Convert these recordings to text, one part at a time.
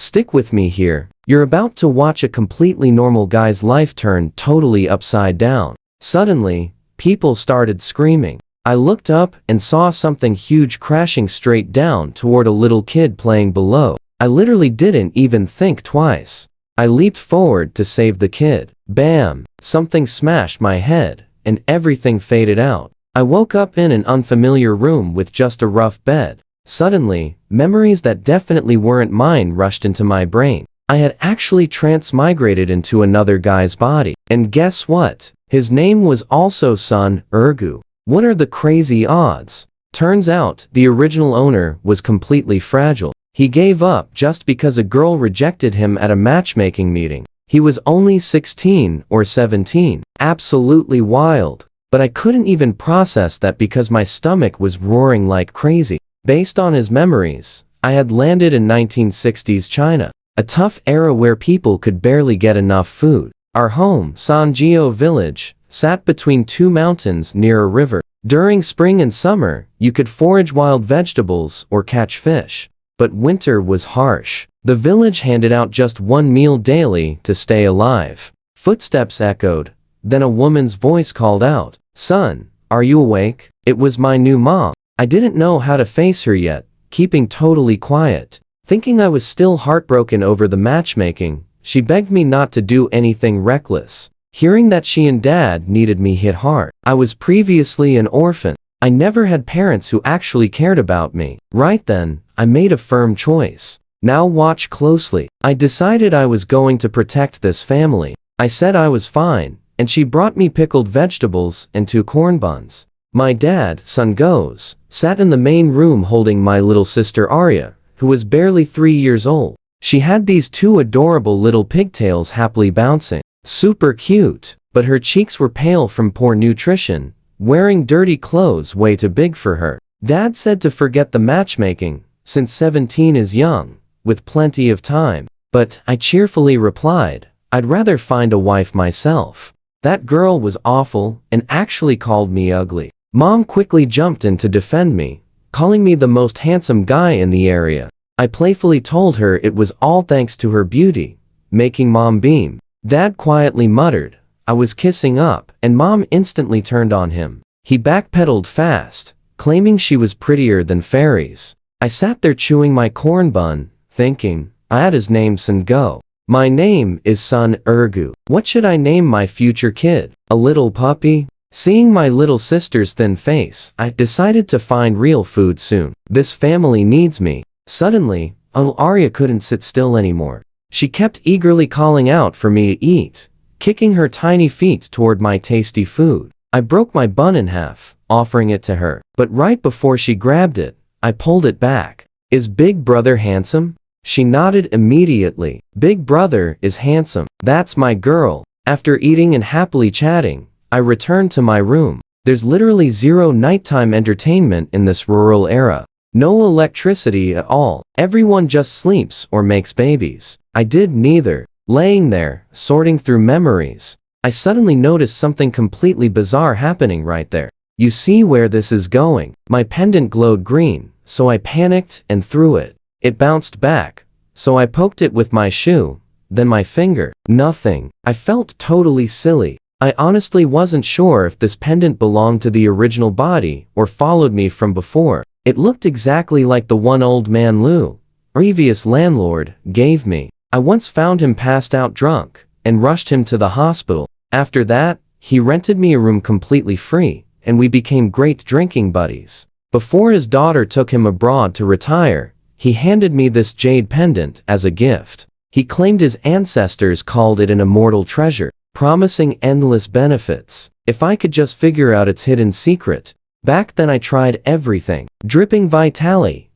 Stick with me here. You're about to watch a completely normal guy's life turn totally upside down. Suddenly, people started screaming. I looked up and saw something huge crashing straight down toward a little kid playing below. I literally didn't even think twice. I leaped forward to save the kid. Bam! Something smashed my head, and everything faded out. I woke up in an unfamiliar room with just a rough bed. Suddenly, memories that definitely weren't mine rushed into my brain. I had actually transmigrated into another guy's body. And guess what? His name was also Sun Ergu. What are the crazy odds? Turns out, the original owner was completely fragile. He gave up just because a girl rejected him at a matchmaking meeting. He was only 16 or 17. Absolutely wild. But I couldn't even process that because my stomach was roaring like crazy. Based on his memories, I had landed in 1960s China, a tough era where people could barely get enough food. Our home, Sanjiao village, sat between two mountains near a river. During spring and summer, you could forage wild vegetables or catch fish. But winter was harsh. The village handed out just one meal daily to stay alive. Footsteps echoed. Then a woman's voice called out, "Son, are you awake?" It was my new mom. I didn't know how to face her yet, keeping totally quiet. Thinking I was still heartbroken over the matchmaking, she begged me not to do anything reckless. Hearing that she and dad needed me hit hard. I was previously an orphan. I never had parents who actually cared about me. Right then, I made a firm choice. Now watch closely. I decided I was going to protect this family. I said I was fine, and she brought me pickled vegetables and 2 corn buns. My dad, Sun Goes, sat in the main room holding my little sister Arya, who was barely 3 years old. She had these 2 adorable little pigtails happily bouncing. Super cute, but her cheeks were pale from poor nutrition, wearing dirty clothes way too big for her. Dad said to forget the matchmaking, since 17 is young, with plenty of time. But I cheerfully replied, I'd rather find a wife myself. That girl was awful and actually called me ugly. Mom quickly jumped in to defend me, calling me the most handsome guy in the area. I playfully told her it was all thanks to her beauty, making Mom beam. Dad quietly muttered, I was kissing up, and Mom instantly turned on him. He backpedaled fast, claiming she was prettier than fairies. I sat there chewing my corn bun, thinking, I had his name Sun Go. My name is Sun Ergu. What should I name my future kid? A little puppy? Seeing my little sister's thin face, I decided to find real food soon. This family needs me. Suddenly, Arya couldn't sit still anymore. She kept eagerly calling out for me to eat, kicking her tiny feet toward my tasty food. I broke my bun in half, offering it to her. But right before she grabbed it, I pulled it back. Is Big Brother handsome? She nodded immediately. Big Brother is handsome. That's my girl. After eating and happily chatting, I returned to my room. There's literally zero nighttime entertainment in this rural era. No electricity at all. Everyone just sleeps or makes babies. I did neither. Laying there, sorting through memories, I suddenly noticed something completely bizarre happening right there. You see where this is going? My pendant glowed green, so I panicked and threw it. It bounced back, so I poked it with my shoe, then my finger. Nothing. I felt totally silly. I honestly wasn't sure if this pendant belonged to the original body or followed me from before. It looked exactly like the one old man Lou, previous landlord, gave me. I once found him passed out drunk and rushed him to the hospital. After that, he rented me a room completely free, and we became great drinking buddies. Before his daughter took him abroad to retire, he handed me this jade pendant as a gift. He claimed his ancestors called it an immortal treasure, promising endless benefits, if I could just figure out its hidden secret. Back then I tried everything. Dripping vitality,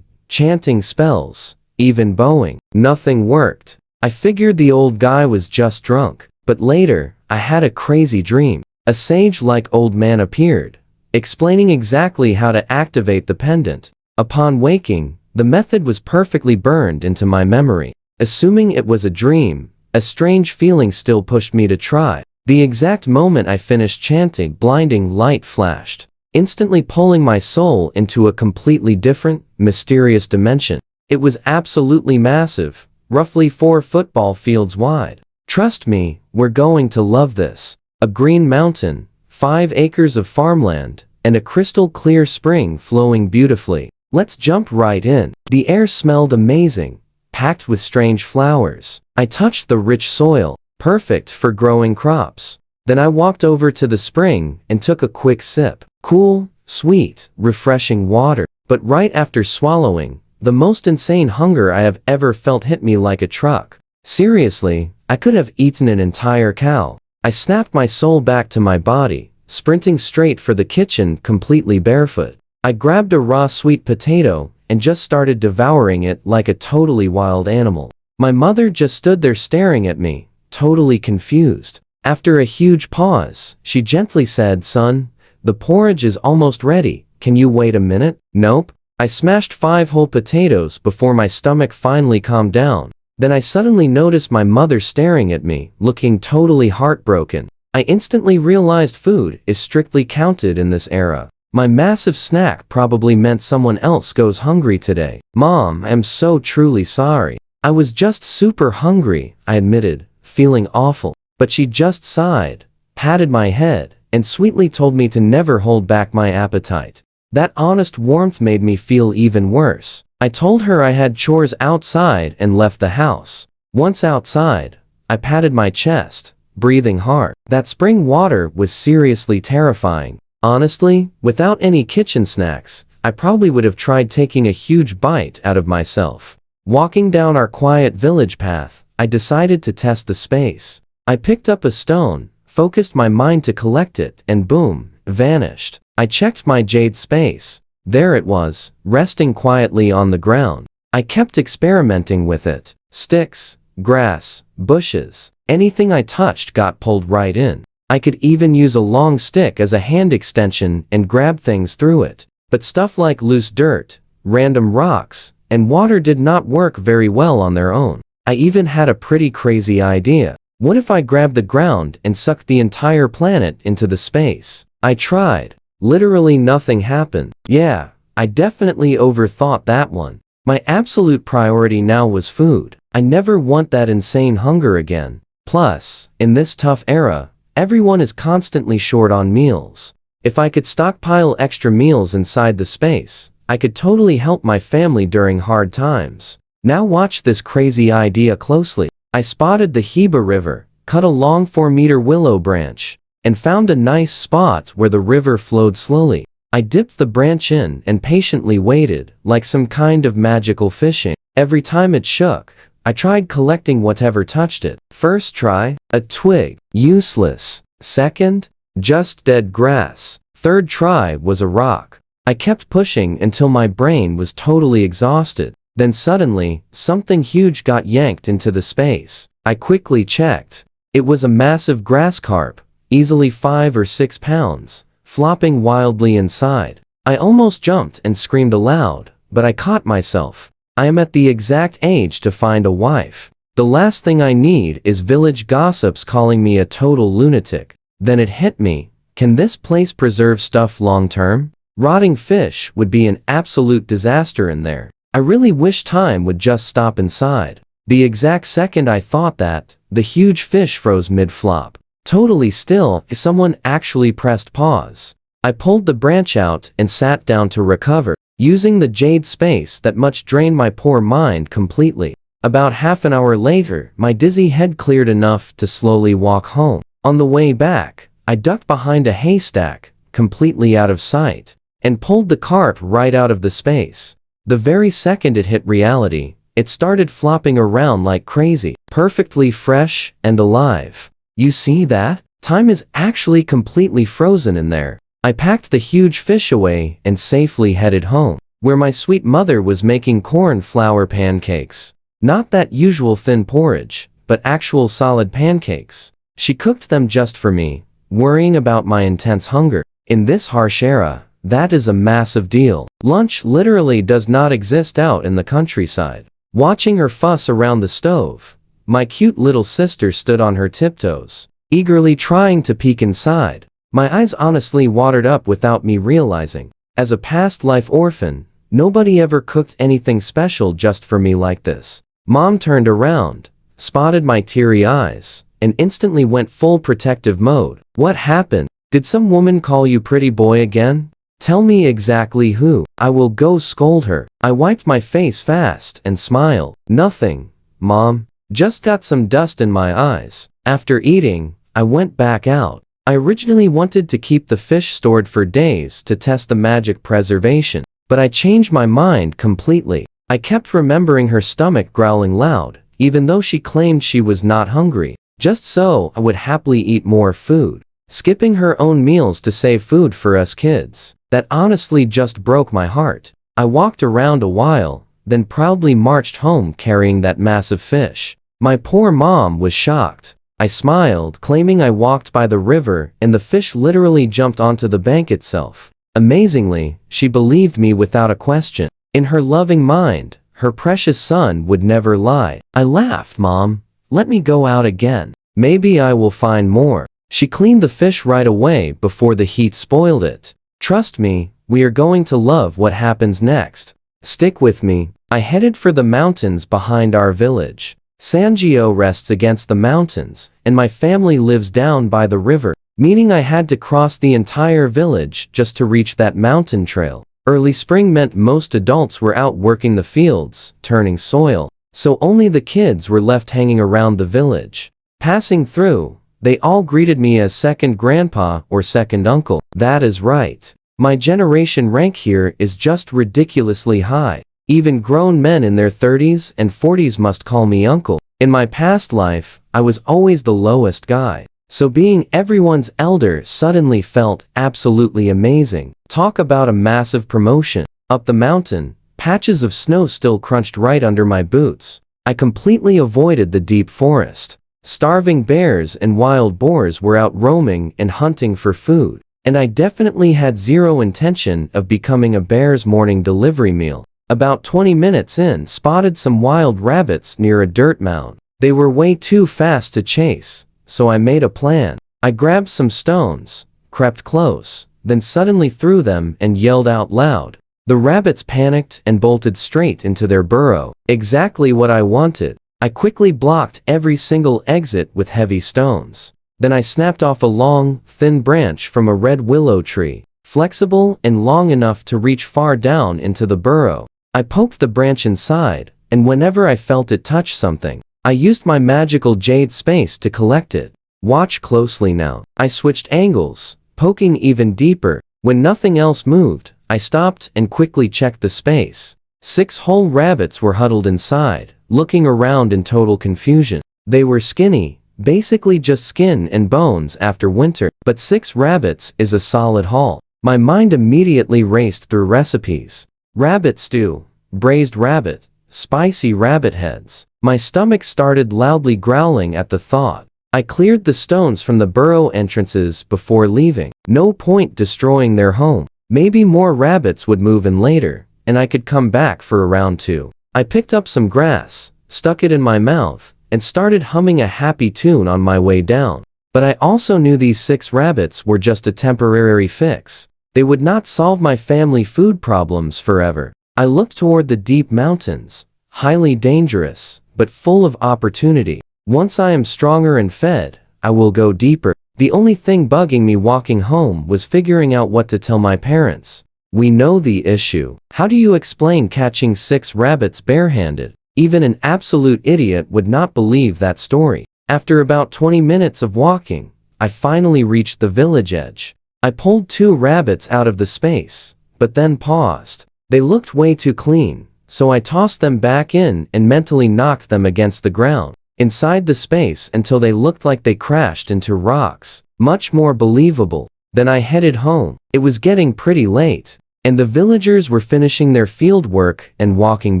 chanting spells, even bowing. Nothing worked. I figured the old guy was just drunk, but later, I had a crazy dream. A sage-like old man appeared, explaining exactly how to activate the pendant. Upon waking, the method was perfectly burned into my memory. Assuming it was a dream, a strange feeling still pushed me to try. The exact moment I finished chanting, blinding light flashed, instantly pulling my soul into a completely different, mysterious dimension. It was absolutely massive, roughly 4 football fields wide. Trust me, we're going to love this. A green mountain, 5 acres of farmland, and a crystal clear spring flowing beautifully. Let's jump right in. The air smelled amazing, packed with strange flowers. I touched the rich soil, perfect for growing crops. Then I walked over to the spring and took a quick sip. Cool, sweet, refreshing water. But right after swallowing, the most insane hunger I have ever felt hit me like a truck. Seriously, I could have eaten an entire cow. I snapped my soul back to my body, sprinting straight for the kitchen completely barefoot. I grabbed a raw sweet potato and just started devouring it like a totally wild animal. My mother just stood there staring at me, totally confused. After a huge pause, she gently said, "Son, the porridge is almost ready. Can you wait a minute?" Nope. I smashed 5 whole potatoes before my stomach finally calmed down. Then I suddenly noticed my mother staring at me, looking totally heartbroken. I instantly realized food is strictly counted in this era. My massive snack probably meant someone else goes hungry today. Mom, I'm so truly sorry. I was just super hungry, I admitted, feeling awful. But she just sighed, patted my head, and sweetly told me to never hold back my appetite. That honest warmth made me feel even worse. I told her I had chores outside and left the house. Once outside, I patted my chest, breathing hard. That spring water was seriously terrifying. Honestly, without any kitchen snacks, I probably would have tried taking a huge bite out of myself. Walking down our quiet village path, I decided to test the space. I picked up a stone, focused my mind to collect it, and boom, vanished. I checked my Jade Space. There it was, resting quietly on the ground. I kept experimenting with it. Sticks, grass, bushes, anything I touched got pulled right in. I could even use a long stick as a hand extension and grab things through it. But stuff like loose dirt, random rocks, and water did not work very well on their own. I even had a pretty crazy idea. What if I grabbed the ground and sucked the entire planet into the space? I tried. Literally nothing happened. Yeah, I definitely overthought that one. My absolute priority now was food. I never want that insane hunger again. Plus, in this tough era, everyone is constantly short on meals. If I could stockpile extra meals inside the space, I could totally help my family during hard times. Now watch this crazy idea closely. I spotted the Heba River, cut a long 4-meter willow branch, and found a nice spot where the river flowed slowly. I dipped the branch in and patiently waited, like some kind of magical fishing. Every time it shook, I tried collecting whatever touched it. First try, a twig, useless. Second, just dead grass. Third try was a rock. I kept pushing until my brain was totally exhausted. Then suddenly, something huge got yanked into the space. I quickly checked. It was a massive grass carp, easily 5 or 6 pounds, flopping wildly inside. I almost jumped and screamed aloud, but I caught myself. I am at the exact age to find a wife. The last thing I need is village gossips calling me a total lunatic. Then it hit me. Can this place preserve stuff long term? Rotting fish would be an absolute disaster in there. I really wish time would just stop inside. The exact second I thought that, the huge fish froze mid-flop. Totally still, someone actually pressed pause. I pulled the branch out and sat down to recover, using the Jade Space that much drained my poor mind completely. About half an hour later, my dizzy head cleared enough to slowly walk home. On the way back, I ducked behind a haystack, completely out of sight, and pulled the carp right out of the space. The very second it hit reality, it started flopping around like crazy, perfectly fresh and alive. You see that? Time is actually completely frozen in there. I packed the huge fish away and safely headed home, where my sweet mother was making corn flour pancakes. Not that usual thin porridge, but actual solid pancakes. She cooked them just for me, worrying about my intense hunger. In this harsh era, that is a massive deal. Lunch literally does not exist out in the countryside. Watching her fuss around the stove, my cute little sister stood on her tiptoes, eagerly trying to peek inside. My eyes honestly watered up without me realizing. As a past life orphan, nobody ever cooked anything special just for me like this. Mom turned around, spotted my teary eyes, and instantly went full protective mode. What happened? Did some woman call you pretty boy again? Tell me exactly who. I will go scold her. I wiped my face fast and smiled. Nothing, Mom. Just got some dust in my eyes. After eating, I went back out. I originally wanted to keep the fish stored for days to test the magic preservation, but I changed my mind completely. I kept remembering her stomach growling loud, even though she claimed she was not hungry. Just so I would happily eat more food, skipping her own meals to save food for us kids. That honestly just broke my heart. I walked around a while, then proudly marched home carrying that massive fish. My poor mom was shocked. I smiled, claiming I walked by the river and the fish literally jumped onto the bank itself. Amazingly, she believed me without a question. In her loving mind, her precious son would never lie. I laughed. Mom, let me go out again. Maybe I will find more. She cleaned the fish right away before the heat spoiled it. Trust me, we are going to love what happens next. Stick with me. I headed for the mountains behind our village. Sangio rests against the mountains, and my family lives down by the river, meaning I had to cross the entire village just to reach that mountain trail. Early spring meant most adults were out working the fields, turning soil, so only the kids were left hanging around the village. Passing through, they all greeted me as second grandpa or second uncle. That is right. My generation rank here is just ridiculously high. Even grown men in their 30s and 40s must call me uncle. In my past life, I was always the lowest guy. So being everyone's elder suddenly felt absolutely amazing. Talk about a massive promotion. Up the mountain, patches of snow still crunched right under my boots. I completely avoided the deep forest. Starving bears and wild boars were out roaming and hunting for food, and I definitely had zero intention of becoming a bear's morning delivery meal. About 20 minutes in, spotted some wild rabbits near a dirt mound. They were way too fast to chase, so I made a plan. I grabbed some stones, crept close, then suddenly threw them and yelled out loud. The rabbits panicked and bolted straight into their burrow. Exactly what I wanted. I quickly blocked every single exit with heavy stones. Then I snapped off a long, thin branch from a red willow tree, flexible and long enough to reach far down into the burrow. I poked the branch inside, and whenever I felt it touch something, I used my magical Jade Space to collect it. Watch closely now. I switched angles, poking even deeper. When nothing else moved, I stopped and quickly checked the space. 6 whole rabbits were huddled inside, looking around in total confusion. They were skinny, basically just skin and bones after winter, but 6 rabbits is a solid haul. My mind immediately raced through recipes. Rabbit stew, braised rabbit, spicy rabbit heads. My stomach started loudly growling at the thought. I cleared the stones from the burrow entrances before leaving. No point destroying their home. Maybe more rabbits would move in later, and I could come back for a round 2. I picked up some grass, stuck it in my mouth, and started humming a happy tune on my way down. But I also knew these 6 rabbits were just a temporary fix. They would not solve my family food problems forever. I looked toward the deep mountains, highly dangerous, but full of opportunity. Once I am stronger and fed, I will go deeper. The only thing bugging me walking home was figuring out what to tell my parents. We know the issue. How do you explain catching 6 rabbits barehanded? Even an absolute idiot would not believe that story. After about 20 minutes of walking, I finally reached the village edge. I pulled 2 rabbits out of the space, but then paused. They looked way too clean, so I tossed them back in and mentally knocked them against the ground, inside the space until they looked like they crashed into rocks. Much more believable. Then I headed home. It was getting pretty late, and the villagers were finishing their field work and walking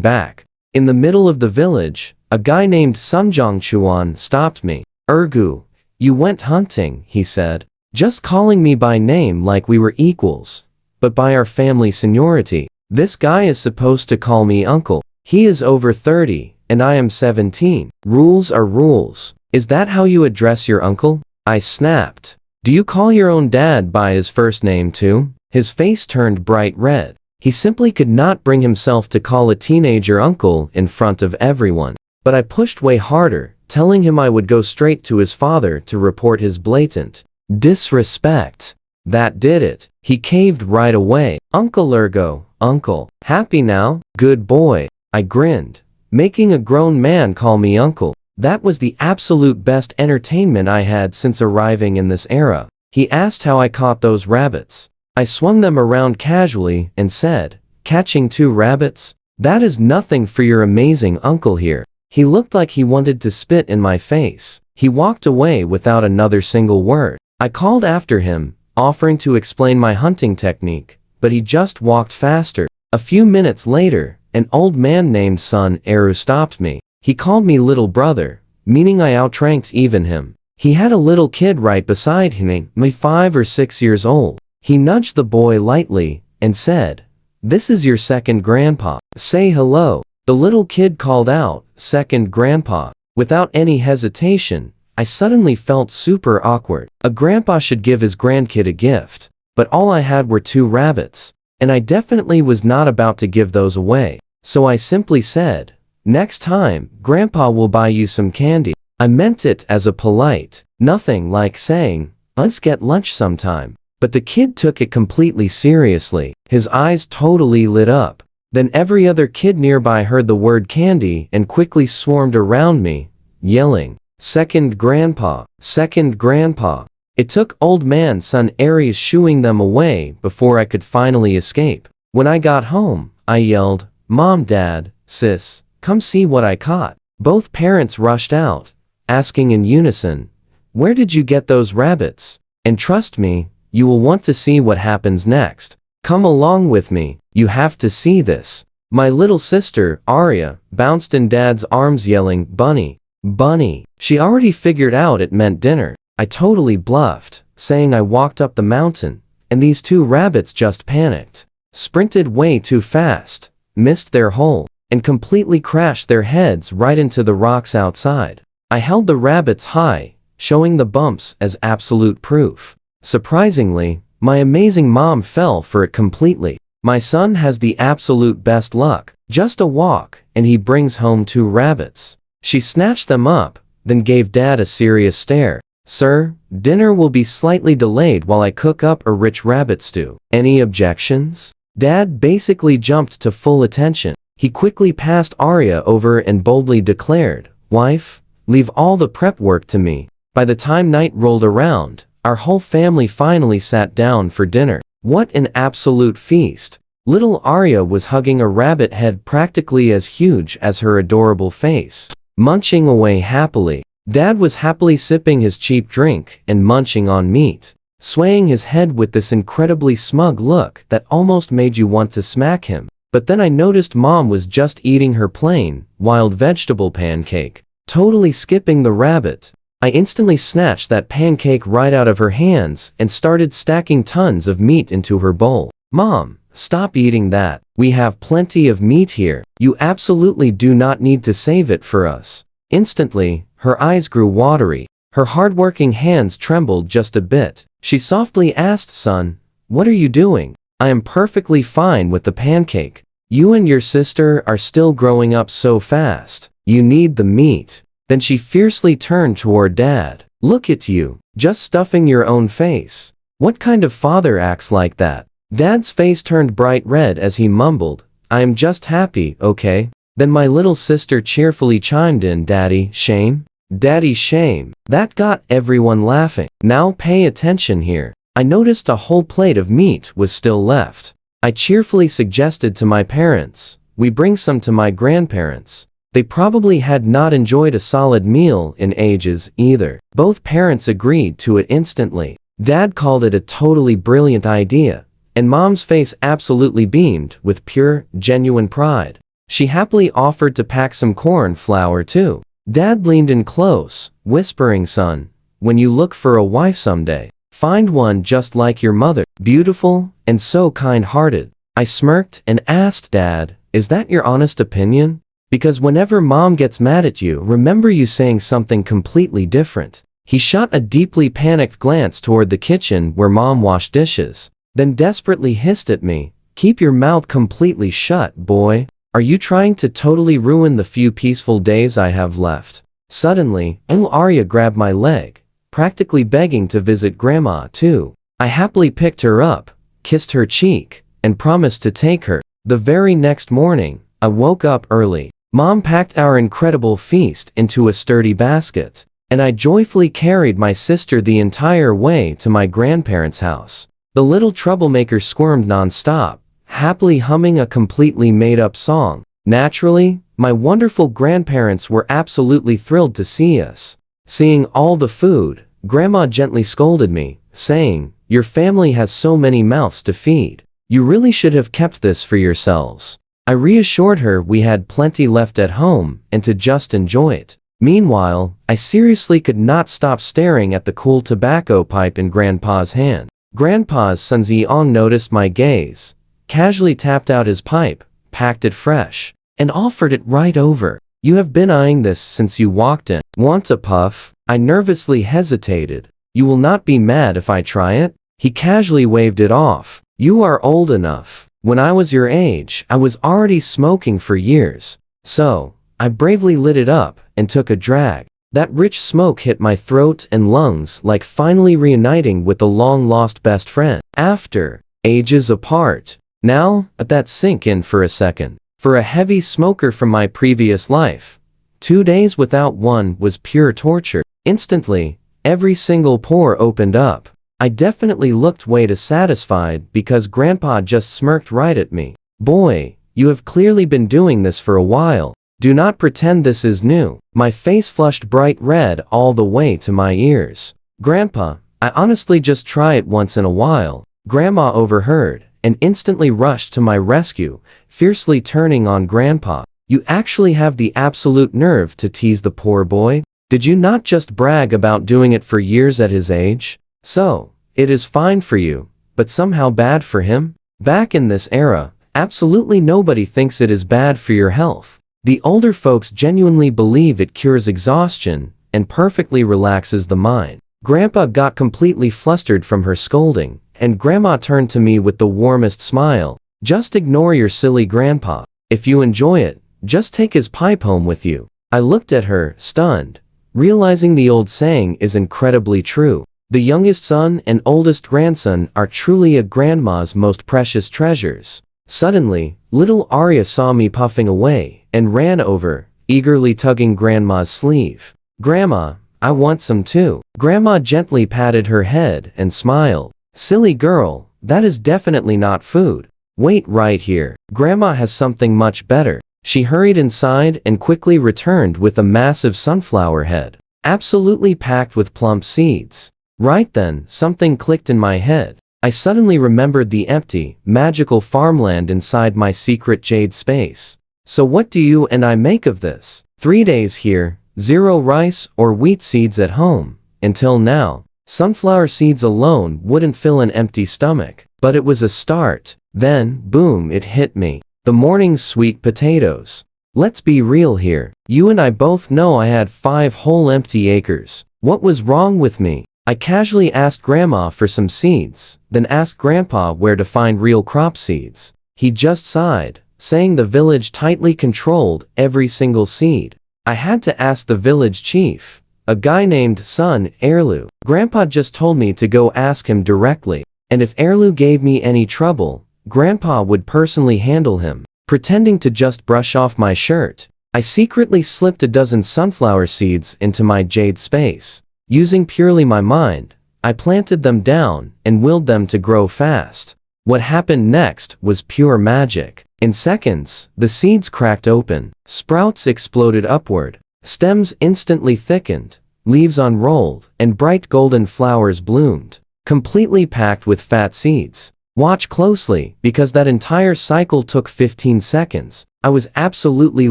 back. In the middle of the village, a guy named Sunjong Chuan stopped me. "Ergu, you went hunting," he said, just calling me by name like we were equals, but by our family seniority. This guy is supposed to call me uncle. He is over 30, and I am 17. Rules are rules. Is that how you address your uncle? I snapped. Do you call your own dad by his first name too? His face turned bright red. He simply could not bring himself to call a teenager uncle in front of everyone. but I pushed way harder, telling him I would go straight to his father to report his blatant disrespect. That did it. He caved right away. Uncle Ergo, uncle. Happy now? Good boy. I grinned, making a grown man call me uncle. That was the absolute best entertainment I had since arriving in this era. He asked how I caught those rabbits. I swung them around casually and said, catching 2 rabbits? That is nothing for your amazing uncle here. He looked like he wanted to spit in my face. He walked away without another single word. I called after him, offering to explain my hunting technique, but he just walked faster. A few minutes later, an old man named Sun Eru stopped me. He called me little brother, meaning I outranked even him. He had a little kid right beside him, maybe 5 or 6 years old. He nudged the boy lightly and said, "This is your second grandpa. Say hello." The little kid called out, "Second grandpa." Without any hesitation, I suddenly felt super awkward. A grandpa should give his grandkid a gift, but all I had were 2 rabbits, and I definitely was not about to give those away. So I simply said, "Next time, grandpa will buy you some candy." I meant it as a polite, nothing like saying, "Let's get lunch sometime." But the kid took it completely seriously. His eyes totally lit up. Then every other kid nearby heard the word candy and quickly swarmed around me, yelling, "Second grandpa, second grandpa." It took old man Sun Aries shooing them away before I could finally escape. When I got home, I yelled, "Mom, Dad, sis, come see what I caught." Both parents rushed out, asking in unison, "Where did you get those rabbits?" And trust me, you will want to see what happens next. Come along with me, you have to see this. My little sister, Arya, bounced in Dad's arms yelling, "Bunny, bunny." She already figured out it meant dinner. I totally bluffed, saying I walked up the mountain, and these 2 rabbits just panicked, sprinted way too fast, missed their hole, and completely crashed their heads right into the rocks outside. I held the rabbits high, showing the bumps as absolute proof. Surprisingly, my amazing mom fell for it completely. My son has the absolute best luck. Just a walk, and he brings home 2 rabbits. She snatched them up, then gave Dad a serious stare. "Sir, dinner will be slightly delayed while I cook up a rich rabbit stew. Any objections?" Dad basically jumped to full attention. He quickly passed Arya over and boldly declared, "Wife, leave all the prep work to me." By the time night rolled around, our whole family finally sat down for dinner. What an absolute feast. Little Arya was hugging a rabbit head practically as huge as her adorable face, munching away happily. Dad was happily sipping his cheap drink and munching on meat, swaying his head with this incredibly smug look that almost made you want to smack him. But then I noticed Mom was just eating her plain, wild vegetable pancake, totally skipping the rabbit. I instantly snatched that pancake right out of her hands and started stacking tons of meat into her bowl. "Mom, stop eating that. We have plenty of meat here. You absolutely do not need to save it for us." Instantly, her eyes grew watery. Her hardworking hands trembled just a bit. She softly asked, "Son, what are you doing?" "I am perfectly fine with the pancake. You and your sister are still growing up so fast. You need the meat." Then she fiercely turned toward Dad. "Look at you, just stuffing your own face. What kind of father acts like that?" Dad's face turned bright red as he mumbled, "I am just happy, okay?" Then my little sister cheerfully chimed in, "Daddy, shame? Daddy, shame." That got everyone laughing. Now pay attention here. I noticed a whole plate of meat was still left. I cheerfully suggested to my parents, "We bring some to my grandparents." They probably had not enjoyed a solid meal in ages either. Both parents agreed to it instantly. Dad called it a totally brilliant idea, and Mom's face absolutely beamed with pure, genuine pride. She happily offered to pack some corn flour too. Dad leaned in close, whispering, "Son, when you look for a wife someday, find one just like your mother, beautiful and so kind-hearted." I smirked and asked Dad, "Is that your honest opinion? Because whenever Mom gets mad at you, remember you saying something completely different." He shot a deeply panicked glance toward the kitchen where Mom washed dishes, then desperately hissed at me, "Keep your mouth completely shut, boy." Are you trying to totally ruin the few peaceful days I have left? Suddenly, Arya grabbed my leg, practically begging to visit Grandma too. I happily picked her up, kissed her cheek, and promised to take her. The very next morning, I woke up early. Mom packed our incredible feast into a sturdy basket, and I joyfully carried my sister the entire way to my grandparents' house. The little troublemaker squirmed non-stop, happily humming a completely made-up song. Naturally, my wonderful grandparents were absolutely thrilled to see us. Seeing all the food, Grandma gently scolded me, saying, "Your family has so many mouths to feed. You really should have kept this for yourselves." I reassured her we had plenty left at home and to just enjoy it. Meanwhile, I seriously could not stop staring at the cool tobacco pipe in Grandpa's hand. Grandpa's son Zeong noticed my gaze, casually tapped out his pipe, packed it fresh, and offered it right over. "You have been eyeing this since you walked in. Want a puff?" I nervously hesitated. "You will not be mad if I try it?" He casually waved it off. "You are old enough. When I was your age, I was already smoking for years." So, I bravely lit it up and took a drag. That rich smoke hit my throat and lungs like finally reuniting with the long-lost best friend. After ages apart. Now, let that sink in for a second. For a heavy smoker from my previous life, 2 days without one was pure torture. Instantly, every single pore opened up. I definitely looked way too satisfied because Grandpa just smirked right at me. "Boy, you have clearly been doing this for a while. Do not pretend this is new." My face flushed bright red all the way to my ears. "Grandpa, I honestly just try it once in a while." Grandma overheard and instantly rushed to my rescue, fiercely turning on Grandpa. "You actually have the absolute nerve to tease the poor boy? Did you not just brag about doing it for years at his age? So, it is fine for you, but somehow bad for him? Back in this era, absolutely nobody thinks it is bad for your health. The older folks genuinely believe it cures exhaustion and perfectly relaxes the mind." Grandpa got completely flustered from her scolding, and Grandma turned to me with the warmest smile. "Just ignore your silly grandpa. If you enjoy it, just take his pipe home with you." I looked at her, stunned, realizing the old saying is incredibly true. The youngest son and oldest grandson are truly a grandma's most precious treasures. Suddenly, little Arya saw me puffing away and ran over, eagerly tugging Grandma's sleeve. "Grandma, I want some too." Grandma gently patted her head and smiled. "Silly girl, that is definitely not food. Wait right here. Grandma has something much better." She hurried inside and quickly returned with a massive sunflower head, absolutely packed with plump seeds. Right then, something clicked in my head. I suddenly remembered the empty, magical farmland inside my secret Jade Space. So what do you and I make of this? 3 days here, 0 rice or wheat seeds at home. Until now, sunflower seeds alone wouldn't fill an empty stomach. But it was a start. Then, boom, it hit me. The morning's sweet potatoes. Let's be real here. You and I both know I had 5 whole empty acres. What was wrong with me? I casually asked Grandma for some seeds, then asked Grandpa where to find real crop seeds. He just sighed, saying the village tightly controlled every single seed. I had to ask the village chief, a guy named Son Erlu. Grandpa just told me to go ask him directly, and if Erlu gave me any trouble, Grandpa would personally handle him. Pretending to just brush off my shirt, I secretly slipped a dozen sunflower seeds into my Jade Space. Using purely my mind, I planted them down and willed them to grow fast. What happened next was pure magic. In seconds, the seeds cracked open, sprouts exploded upward, stems instantly thickened, leaves unrolled, and bright golden flowers bloomed, completely packed with fat seeds. Watch closely, because that entire cycle took 15 seconds. I was absolutely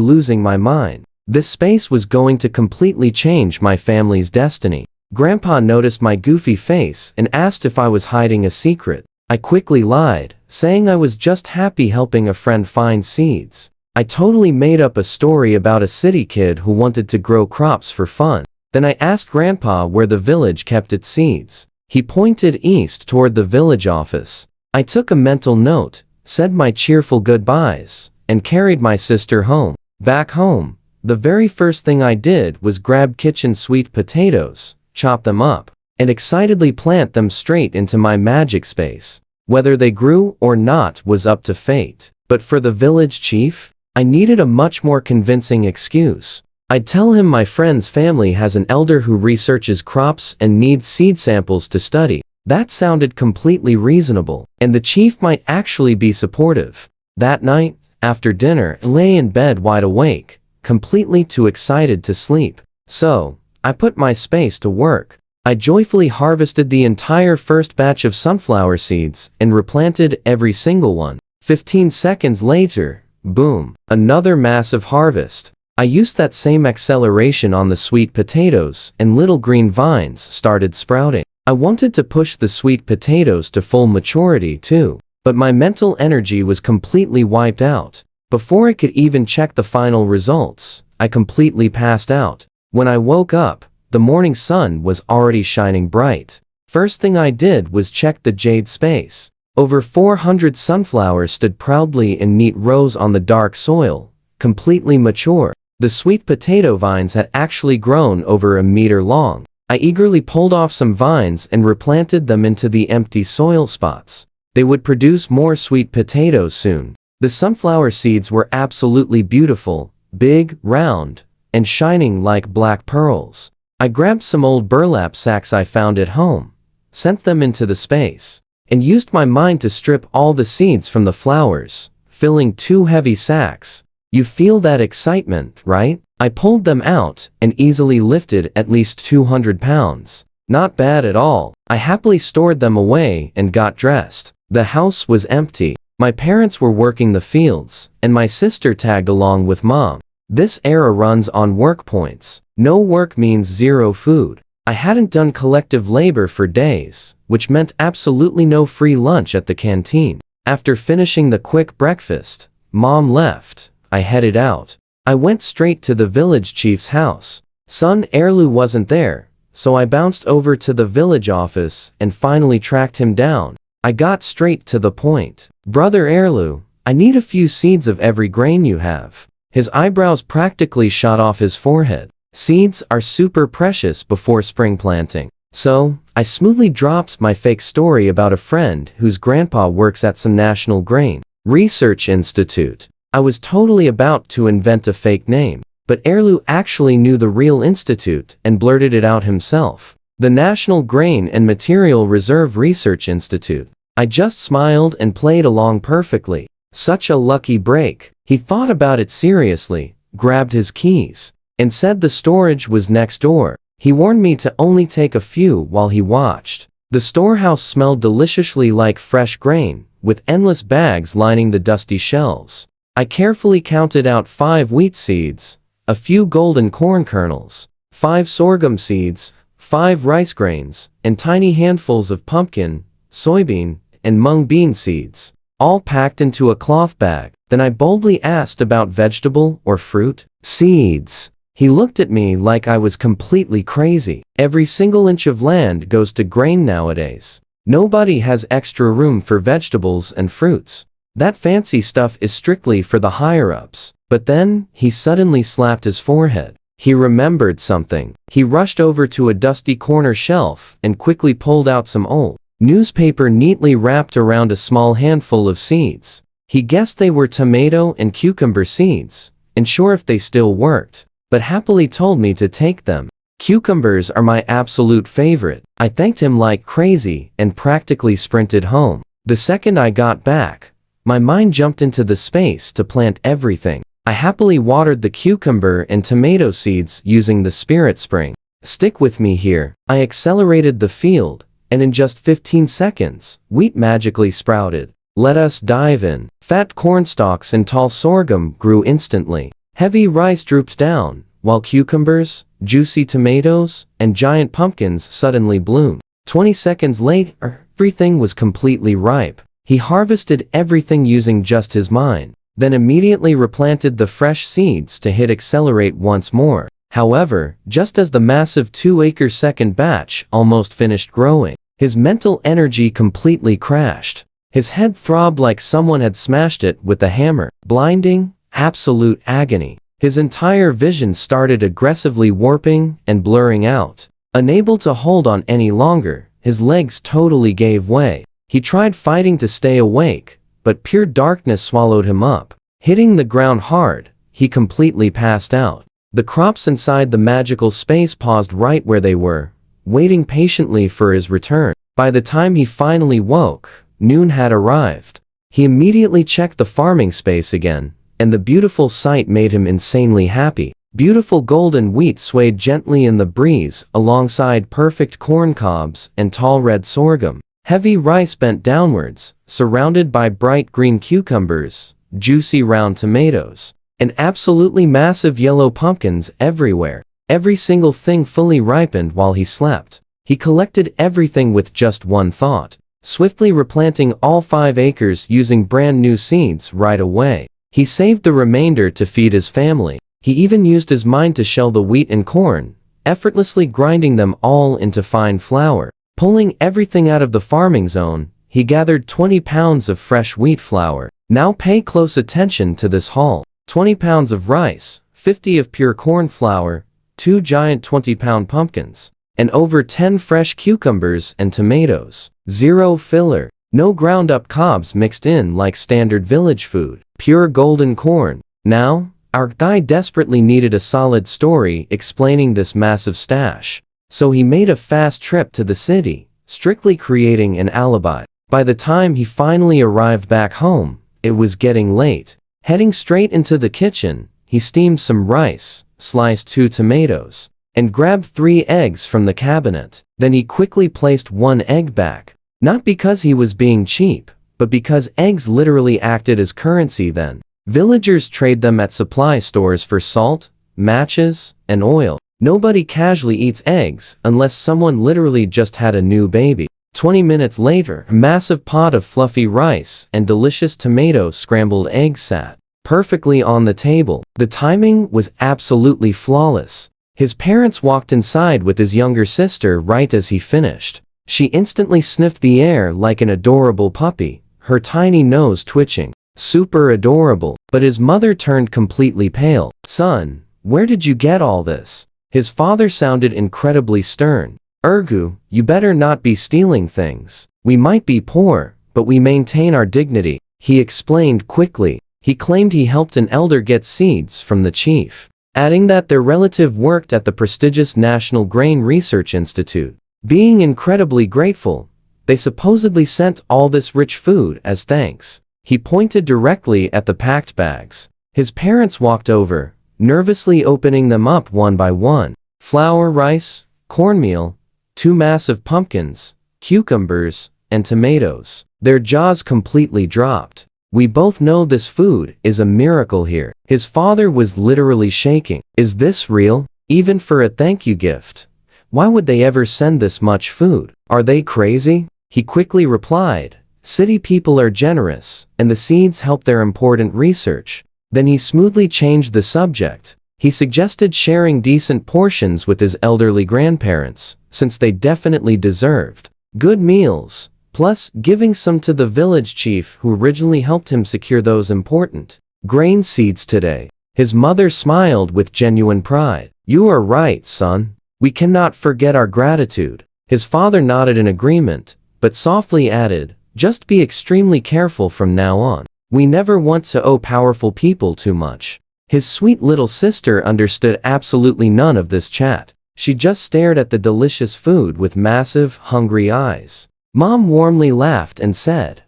losing my mind. This space was going to completely change my family's destiny. Grandpa noticed my goofy face and asked if I was hiding a secret. I quickly lied, saying I was just happy helping a friend find seeds. I totally made up a story about a city kid who wanted to grow crops for fun. Then I asked Grandpa where the village kept its seeds. He pointed east toward the village office. I took a mental note, said my cheerful goodbyes, and carried my sister home. Back home, the very first thing I did was grab kitchen sweet potatoes, chop them up, and excitedly plant them straight into my magic space. Whether they grew or not was up to fate. But for the village chief, I needed a much more convincing excuse. I'd tell him my friend's family has an elder who researches crops and needs seed samples to study. That sounded completely reasonable, and the chief might actually be supportive. That night, after dinner, I lay in bed wide awake, completely too excited to sleep. So, I put my space to work. I joyfully harvested the entire first batch of sunflower seeds and replanted every single one. 15 seconds later, boom, another massive harvest. I used that same acceleration on the sweet potatoes, and little green vines started sprouting. I wanted to push the sweet potatoes to full maturity too, but my mental energy was completely wiped out. Before I could even check the final results, I completely passed out. When I woke up, the morning sun was already shining bright. First thing I did was check the Jade Space. Over 400 sunflowers stood proudly in neat rows on the dark soil, completely mature. The sweet potato vines had actually grown over a meter long. I eagerly pulled off some vines and replanted them into the empty soil spots. They would produce more sweet potatoes soon. The sunflower seeds were absolutely beautiful, big, round, and shining like black pearls. I grabbed some old burlap sacks I found at home, sent them into the space, and used my mind to strip all the seeds from the flowers, filling 2 heavy sacks. You feel that excitement, right? I pulled them out and easily lifted at least 200 pounds. Not bad at all. I happily stored them away and got dressed. The house was empty. My parents were working the fields, and my sister tagged along with mom. This era runs on work points. No work means zero food. I hadn't done collective labor for days, which meant absolutely no free lunch at the canteen. After finishing the quick breakfast, mom left. I headed out. I went straight to the village chief's house. Son Erlu wasn't there, so I bounced over to the village office and finally tracked him down. I got straight to the point. Brother Erlu, I need a few seeds of every grain you have. His eyebrows practically shot off his forehead. Seeds are super precious before spring planting. So, I smoothly dropped my fake story about a friend whose grandpa works at some national grain research institute. I was totally about to invent a fake name, but Erlu actually knew the real institute and blurted it out himself. The National Grain and Material Reserve Research Institute. I just smiled and played along perfectly. Such a lucky break. He thought about it seriously, grabbed his keys, and said the storage was next door. He warned me to only take a few while he watched. The storehouse smelled deliciously like fresh grain, with endless bags lining the dusty shelves. I carefully counted out 5 wheat seeds, a few golden corn kernels, 5 sorghum seeds, 5 rice grains, and tiny handfuls of pumpkin, soybean, and mung bean seeds, all packed into a cloth bag. Then I boldly asked about vegetable or fruit seeds. He looked at me like I was completely crazy. Every single inch of land goes to grain nowadays. Nobody has extra room for vegetables and fruits. That fancy stuff is strictly for the higher-ups. But then, he suddenly slapped his forehead. He remembered something. He rushed over to a dusty corner shelf and quickly pulled out some old newspaper neatly wrapped around a small handful of seeds. He guessed they were tomato and cucumber seeds, unsure if they still worked, but happily told me to take them. Cucumbers are my absolute favorite. I thanked him like crazy and practically sprinted home. The second I got back, my mind jumped into the space to plant everything. I happily watered the cucumber and tomato seeds using the spirit spring. Stick with me here. I accelerated the field, and in just 15 seconds, wheat magically sprouted. Let us dive in. Fat corn stalks and tall sorghum grew instantly. Heavy rice drooped down, while cucumbers, juicy tomatoes, and giant pumpkins suddenly bloomed. 20 seconds later, everything was completely ripe. He harvested everything using just his mind, then immediately replanted the fresh seeds to hit accelerate once more. However, just as the massive 2-acre second batch almost finished growing, his mental energy completely crashed. His head throbbed like someone had smashed it with a hammer. Blinding, absolute agony. His entire vision started aggressively warping and blurring out. Unable to hold on any longer, his legs totally gave way. He tried fighting to stay awake, but pure darkness swallowed him up. Hitting the ground hard, he completely passed out. The crops inside the magical space paused right where they were, waiting patiently for his return. By the time he finally woke, noon had arrived. He immediately checked the farming space again, and the beautiful sight made him insanely happy. Beautiful golden wheat swayed gently in the breeze alongside perfect corn cobs and tall red sorghum. Heavy rice bent downwards, surrounded by bright green cucumbers, juicy round tomatoes, and absolutely massive yellow pumpkins everywhere. Every single thing fully ripened while he slept. He collected everything with just one thought, swiftly replanting all 5 acres using brand new seeds right away. He saved the remainder to feed his family. He even used his mind to shell the wheat and corn, effortlessly grinding them all into fine flour. Pulling everything out of the farming zone, he gathered 20 pounds of fresh wheat flour. Now pay close attention to this haul. 20 pounds of rice, 50 of pure corn flour, 2 giant 20-pound pumpkins, and over 10 fresh cucumbers and tomatoes. Zero filler. No ground-up cobs mixed in like standard village food. Pure golden corn. Now, our guy desperately needed a solid story explaining this massive stash. So he made a fast trip to the city, strictly creating an alibi. By the time he finally arrived back home, it was getting late. Heading straight into the kitchen, he steamed some rice, sliced 2 tomatoes, and grabbed 3 eggs from the cabinet. Then he quickly placed 1 egg back. Not because he was being cheap, but because eggs literally acted as currency then. Villagers trade them at supply stores for salt, matches, and oil. Nobody casually eats eggs unless someone literally just had a new baby. 20 minutes later, a massive pot of fluffy rice and delicious tomato scrambled eggs sat perfectly on the table. The timing was absolutely flawless. His parents walked inside with his younger sister right as he finished. She instantly sniffed the air like an adorable puppy, her tiny nose twitching. Super adorable. But his mother turned completely pale. Son, where did you get all this? His father sounded incredibly stern. Ergu, you better not be stealing things. We might be poor, but we maintain our dignity, he explained quickly. He claimed he helped an elder get seeds from the chief, adding that their relative worked at the prestigious National Grain Research Institute. Being incredibly grateful, they supposedly sent all this rich food as thanks. He pointed directly at the packed bags. His parents walked over, nervously opening them up one by one. Flour, rice, cornmeal, 2 massive pumpkins, cucumbers, and tomatoes. Their jaws completely dropped. We both know this food is a miracle here. His father was literally shaking. Is this real? Even for a thank you gift? Why would they ever send this much food? Are they crazy? He quickly replied, city people are generous, and the seeds help their important research. Then he smoothly changed the subject. He suggested sharing decent portions with his elderly grandparents, since they definitely deserved good meals, plus giving some to the village chief who originally helped him secure those important grain seeds today. His mother smiled with genuine pride. You are right, son. We cannot forget our gratitude. His father nodded in agreement, but softly added, just be extremely careful from now on. We never want to owe powerful people too much. His sweet little sister understood absolutely none of this chat. She just stared at the delicious food with massive, hungry eyes. Mom warmly laughed and said,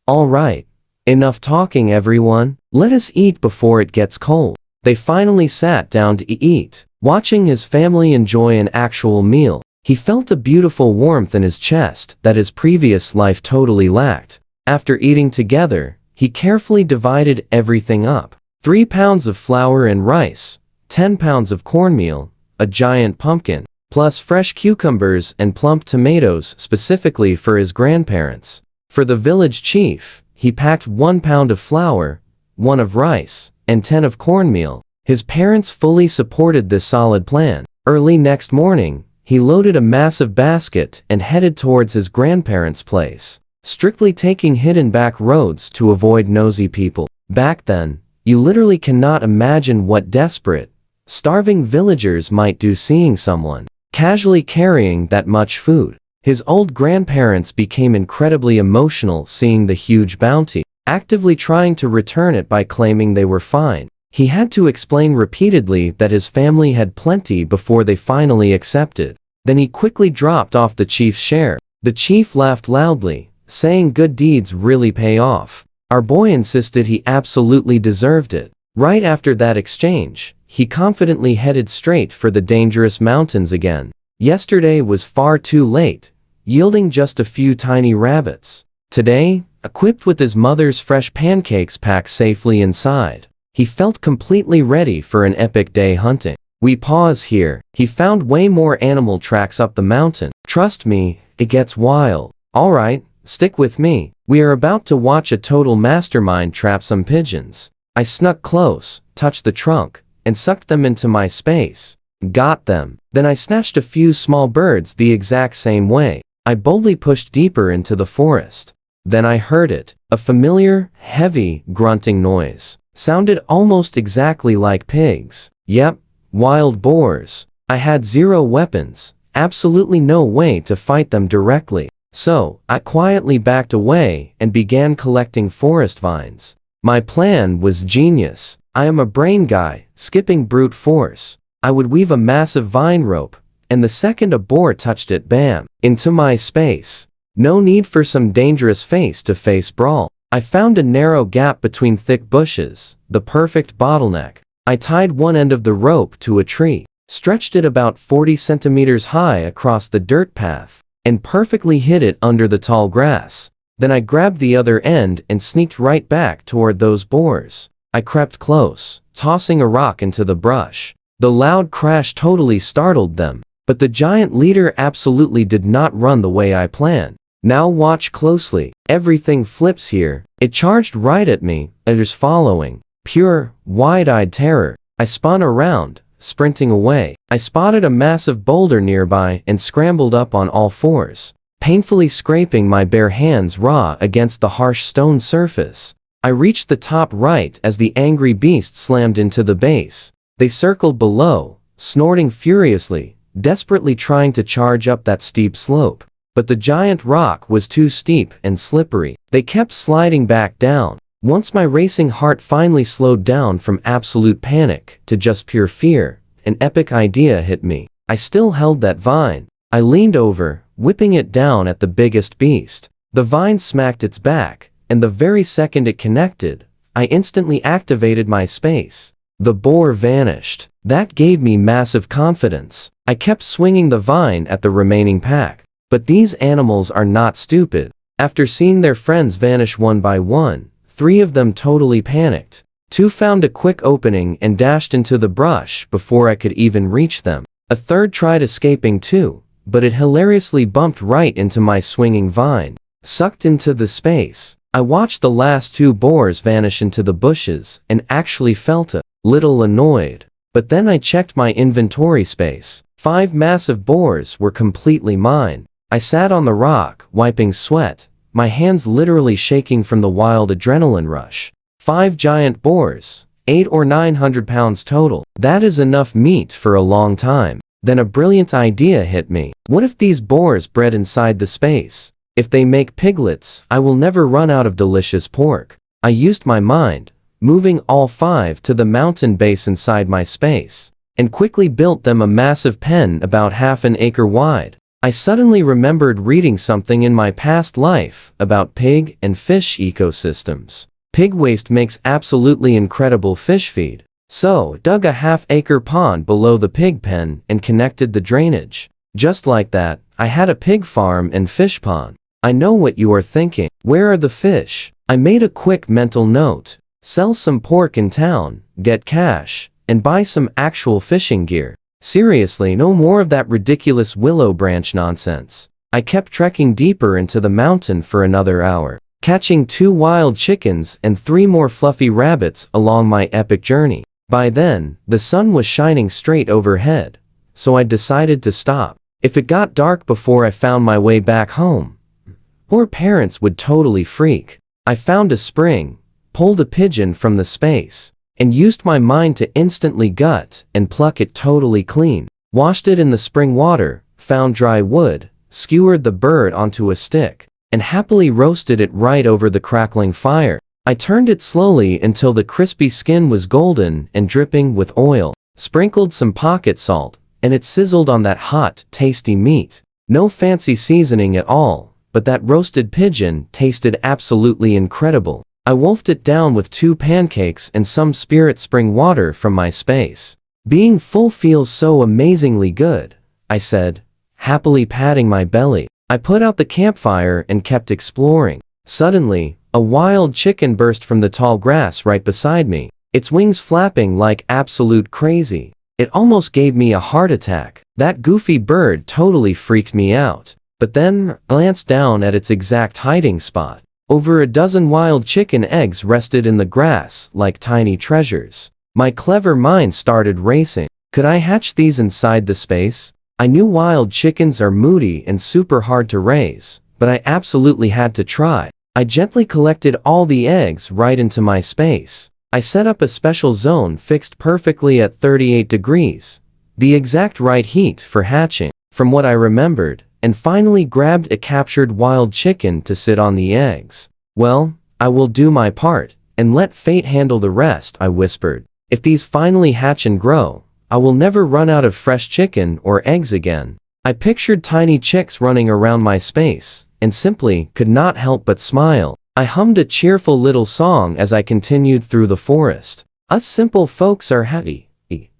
all right. Enough talking, everyone. Let us eat before it gets cold. They finally sat down to eat. Watching his family enjoy an actual meal, he felt a beautiful warmth in his chest that his previous life totally lacked. After eating together, he carefully divided everything up. 3 pounds of flour and rice, 10 pounds of cornmeal, a giant pumpkin, plus fresh cucumbers and plump tomatoes specifically for his grandparents. For the village chief, he packed 1 pound of flour, 1 of rice, and 10 of cornmeal. His parents fully supported this solid plan. Early next morning, he loaded a massive basket and headed towards his grandparents' place. strictly taking hidden back roads to avoid nosy people. Back then, you literally cannot imagine what desperate, starving villagers might do seeing someone casually carrying that much food. His old grandparents became incredibly emotional seeing the huge bounty, actively trying to return it by claiming they were fine. He had to explain repeatedly that his family had plenty before they finally accepted. Then he quickly dropped off the chief's share. The chief laughed loudly, saying good deeds really pay off. Our boy insisted he absolutely deserved it. Right after that exchange, he confidently headed straight for the dangerous mountains again. Yesterday was far too late, yielding just a few tiny rabbits. Today, equipped with his mother's fresh pancakes packed safely inside, he felt completely ready for an epic day hunting. We pause here. He found way more animal tracks up the mountain. Trust me, it gets wild. Alright, stick with me. We are about to watch a total mastermind trap some pigeons. I snuck close, touched the trunk, and sucked them into my space. Got them. Then I snatched a few small birds the exact same way. I boldly pushed deeper into the forest. Then I heard it. A familiar, heavy, grunting noise. Sounded almost exactly like pigs. Yep, wild boars. I had zero weapons, absolutely no way to fight them directly. So, I quietly backed away and began collecting forest vines. My plan was genius. I am a brain guy, skipping brute force. I would weave a massive vine rope, and the second a boar touched it, bam, into my space. No need for some dangerous face-to-face brawl. I found a narrow gap between thick bushes, the perfect bottleneck. I tied one end of the rope to a tree, stretched it about 40 centimeters high across the dirt path, and perfectly hid it under the tall grass. Then I grabbed the other end and sneaked right back toward those boars. I crept close, tossing a rock into the brush. The loud crash totally startled them, but the giant leader absolutely did not run the way I planned. Now watch closely. Everything flips here. It charged right at me, others following. Pure, wide-eyed terror. I spun around, sprinting away. I spotted a massive boulder nearby and scrambled up on all fours, painfully scraping my bare hands raw against the harsh stone surface. I reached the top right as the angry beast slammed into the base. They circled below, snorting furiously, desperately trying to charge up that steep slope. But the giant rock was too steep and slippery. They kept sliding back down. Once my racing heart finally slowed down from absolute panic to just pure fear, an epic idea hit me. I still held that vine. I leaned over, whipping it down at the biggest beast. The vine smacked its back, and the very second it connected, I instantly activated my space. The boar vanished. That gave me massive confidence. I kept swinging the vine at the remaining pack. But these animals are not stupid. After seeing their friends vanish one by one, 3 of them totally panicked. 2 found a quick opening and dashed into the brush before I could even reach them. A third tried escaping too, but it hilariously bumped right into my swinging vine. Sucked into the space, I watched the last 2 boars vanish into the bushes and actually felt a little annoyed. But then I checked my inventory space. 5 massive boars were completely mine. I sat on the rock, wiping sweat, my hands literally shaking from the wild adrenaline rush. 5 giant boars, 800 or 900 pounds total. That is enough meat for a long time. Then a brilliant idea hit me. What if these boars bred inside the space? If they make piglets, I will never run out of delicious pork. I used my mind, moving all 5 to the mountain base inside my space, and quickly built them a massive pen about half an acre wide. I suddenly remembered reading something in my past life about pig and fish ecosystems. Pig waste makes absolutely incredible fish feed. So, dug a half-acre pond below the pig pen and connected the drainage. Just like that, I had a pig farm and fish pond. I know what you are thinking. Where are the fish? I made a quick mental note. Sell some pork in town, get cash, and buy some actual fishing gear. Seriously, no more of that ridiculous willow branch nonsense. I kept trekking deeper into the mountain for another hour, catching 2 wild chickens and 3 more fluffy rabbits along my epic journey. By then, the sun was shining straight overhead, so I decided to stop. If it got dark before I found my way back home, Poor parents would totally freak. I found a spring, pulled a pigeon from the space, and used my mind to instantly gut and pluck it totally clean. Washed it in the spring water, found dry wood, skewered the bird onto a stick, and happily roasted it right over the crackling fire. I turned it slowly until the crispy skin was golden and dripping with oil, sprinkled some pocket salt, and it sizzled on that hot, tasty meat. No fancy seasoning at all, but that roasted pigeon tasted absolutely incredible. I wolfed it down with 2 pancakes and some spirit spring water from my space. Being full feels so amazingly good, I said, happily patting my belly. I put out the campfire and kept exploring. Suddenly, a wild chicken burst from the tall grass right beside me, its wings flapping like absolute crazy. It almost gave me a heart attack. That goofy bird totally freaked me out. But then, I glanced down at its exact hiding spot. Over a dozen wild chicken eggs rested in the grass like tiny treasures. My clever mind started racing. Could I hatch these inside the space? I knew wild chickens are moody and super hard to raise, but I absolutely had to try. I gently collected all the eggs right into my space. I set up a special zone fixed perfectly at 38 degrees, the exact right heat for hatching, from what I remembered, and finally grabbed a captured wild chicken to sit on the eggs. Well, I will do my part, and let fate handle the rest, I whispered. If these finally hatch and grow, I will never run out of fresh chicken or eggs again. I pictured tiny chicks running around my space, and simply could not help but smile. I hummed a cheerful little song as I continued through the forest. Us simple folks are happy,